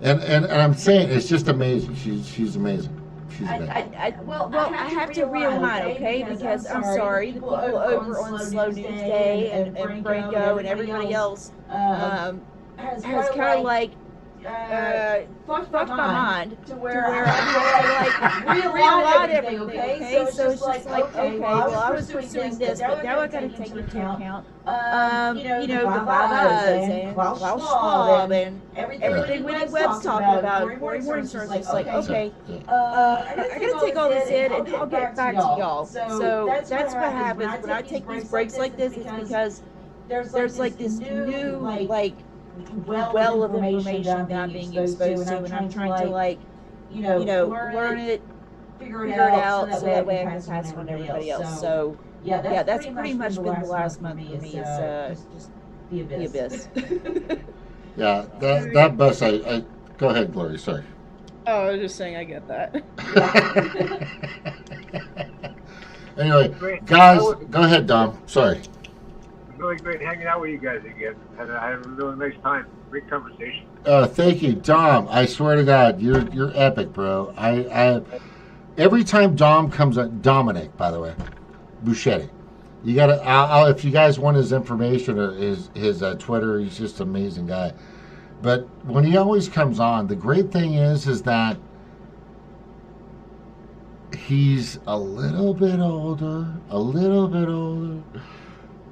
And I'm saying it's just amazing. She's amazing. She's amazing. I have to rewind, okay? Because I'm sorry, the people over on Slow News Day and Franco and everybody else has kind of like fucked my mind to where I have to like realign everything, okay? So it's just like, okay, well, I was pursuing this, but now I gotta take into account, the Vibes and Klaus Schwab and everything Winnie Webb's talking about. Morning Stars is like, okay, I gotta take all this in and I'll get back to y'all. So that's what happens when I take these breaks like this. It's because there's like this new, like, well of information that I'm being exposed to, and I'm trying to, like, learn it, figure it out, so that way I can pass it on to everybody else. So yeah, that's pretty much been the last month for me, is just the abyss. Yeah, that bus, I go ahead, Glory, sorry. Oh, I was just saying I get that. Anyway, guys, go ahead, Dom. Sorry. Really great hanging out with you guys again. I had a really nice time. Great conversation. Thank you, Dom. I swear to God, you're epic, bro. I every time Dom comes on, Dominic, by the way, Buschetti, you gotta. If you guys want his information or his Twitter, he's just an amazing guy. But when he always comes on, the great thing is that he's a little bit older,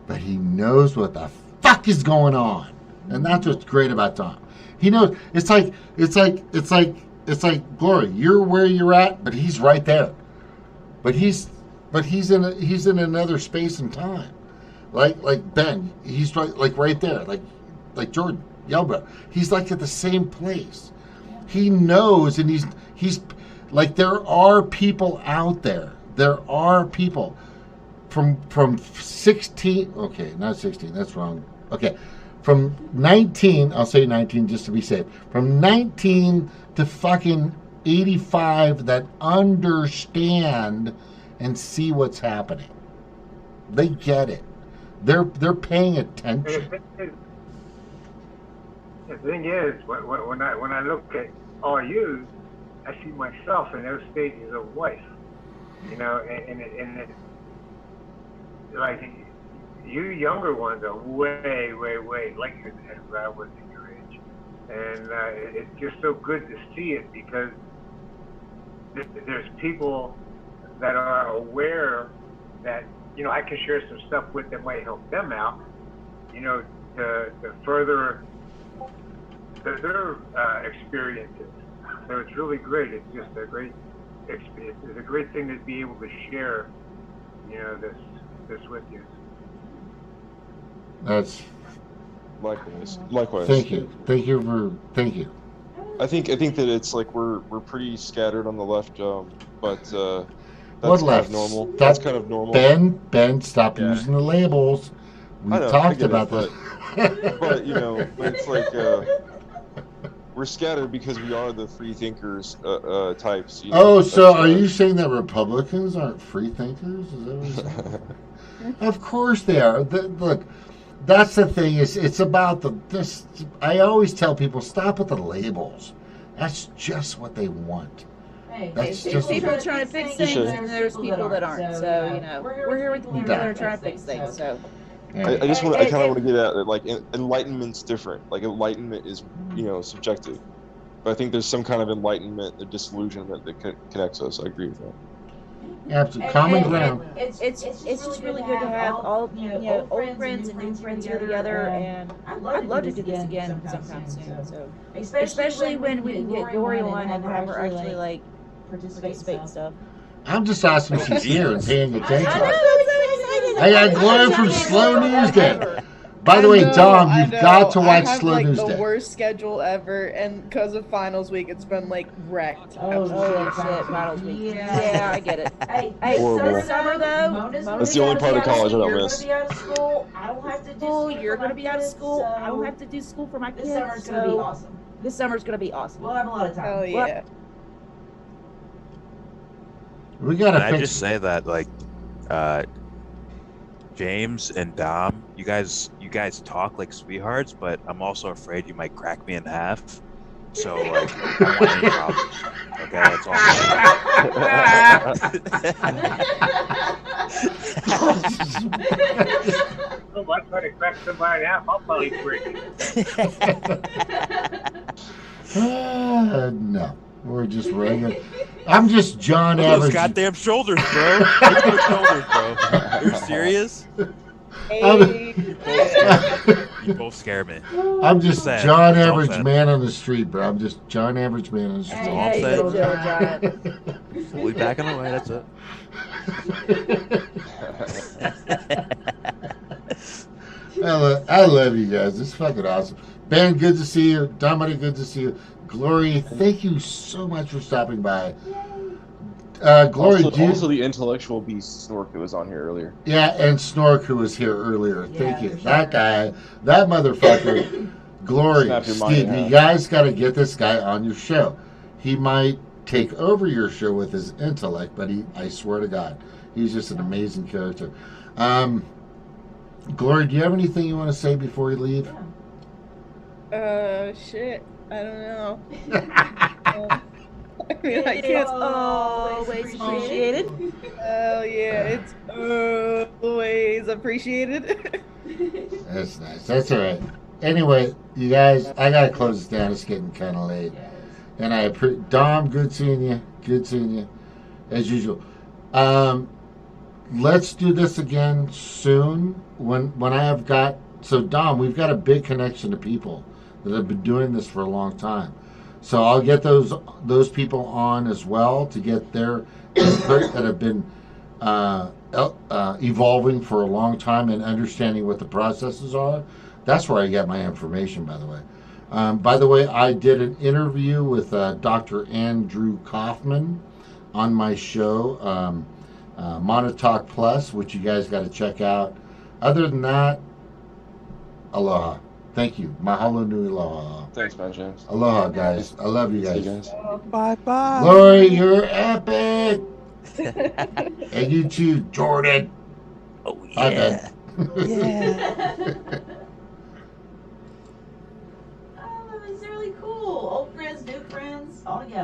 but he knows what the fuck is going on, and that's what's great about Dom. He knows. It's like Glory. You're where you're at, but he's right there. But he's in another space and time. Like Ben, he's right there. Like Jordan Yelbro, he's like at the same place. He knows, and he's like, there are people out there. There are people. From 16, okay, not 16, that's wrong. Okay, from 19, I'll say 19 just to be safe. From 19 to fucking 85 that understand and see what's happening. They get it. They're paying attention. The thing is, when I look at all you, I see myself in those stages of life. And it, like, you younger ones are way later than I was at your age, and it's just so good to see it, because there's people that are aware that I can share some stuff with that might help them out, to further their experiences. So it's really great. It's just a great experience. It's a great thing to be able to share, this with you. That's likewise. Thank you. Thank you. I think that it's like we're pretty scattered on the left, but that's what kind of normal. That's kind of normal. Ben, stop using the labels. We talked about that. But it's like we're scattered because we are the free thinkers types. So are you saying that Republicans aren't free thinkers? Is that what you're saying? Of course they are. Look, that's the thing. It's about this. I always tell people, stop with the labels. That's just what they want. There's people trying to fix things, and there's people that aren't. So we're here with the people that are trying to fix things. So. I kind of want to get at it. Like, enlightenment's different. Like, enlightenment is, subjective. But I think there's some kind of enlightenment, a disillusionment that connects us. I agree with that. Absolutely. Common ground. It's just really good to have all old friends and new friends here together, and I'd love to do this again sometime soon. So especially when we can get Dory on and have her actually like participate and stuff. I'm just awesome she's here and paying attention. I got Glory from Slow News Day. By the way, Dom, you've got to watch Slow News Day. I have the worst schedule ever, and because of finals week, it's been like wrecked. Oh shit, finals week. Yeah, I get it. Hey, Horrible. summer though. That's the only part of college I don't miss. You're gonna be out of school. I don't have to do school for my kids. This summer's gonna be awesome. This summer's gonna be awesome. We'll have a lot of time. Oh yeah. We gotta. Can I just say that, like, James and Dom, you guys talk like sweethearts, but I'm also afraid you might crack me in half. So, like, I don't want any problems. Okay, that's all. Oh, I'm trying to crack somebody out. I'll probably break it. No, we're just regular. I'm just John Those Average. goddamn shoulders, bro. Look at those shoulders, bro. You're serious? You both scare me. I'm just John Average man on the street, bro. I'm just John Average man on the street. That's all I'm saying. Fully backing away, that's it. I love you guys. It's fucking awesome. Ben, good to see you. Dominic, good to see you. Glory, thank you so much for stopping by. Glory, also the intellectual beast Snork that was on here earlier. Yeah, and Snork who was here earlier. Thank you. That guy, that motherfucker. Glory, Steve, you guys got to get this guy on your show. He might take over your show with his intellect, but I swear to God, he's just an amazing character. Glory, do you have anything you want to say before you leave? Shit. I don't know. I mean, I can't always appreciated. Oh yeah, it's always appreciated. That's nice. That's all right. Anyway, you guys, I gotta close this down. It's getting kind of late. And Dom, good seeing you. Good seeing you, as usual. Let's do this again soon. When I have got Dom, we've got a big connection to people that have been doing this for a long time. So I'll get those people on as well to get their input that have been evolving for a long time and understanding what the processes are. That's where I get my information, by the way. By the way, I did an interview with Dr. Andrew Kaufman on my show, Monotalk Plus, which you guys got to check out. Other than that, aloha. Thank you. Mahalo nui aloha. Thanks, man, James. Aloha, guys. I love you guys. Bye-bye. Lori, you're epic. And you too, Jordan. Oh, yeah. Yeah. Oh, it's really cool. Old friends, new friends, all together.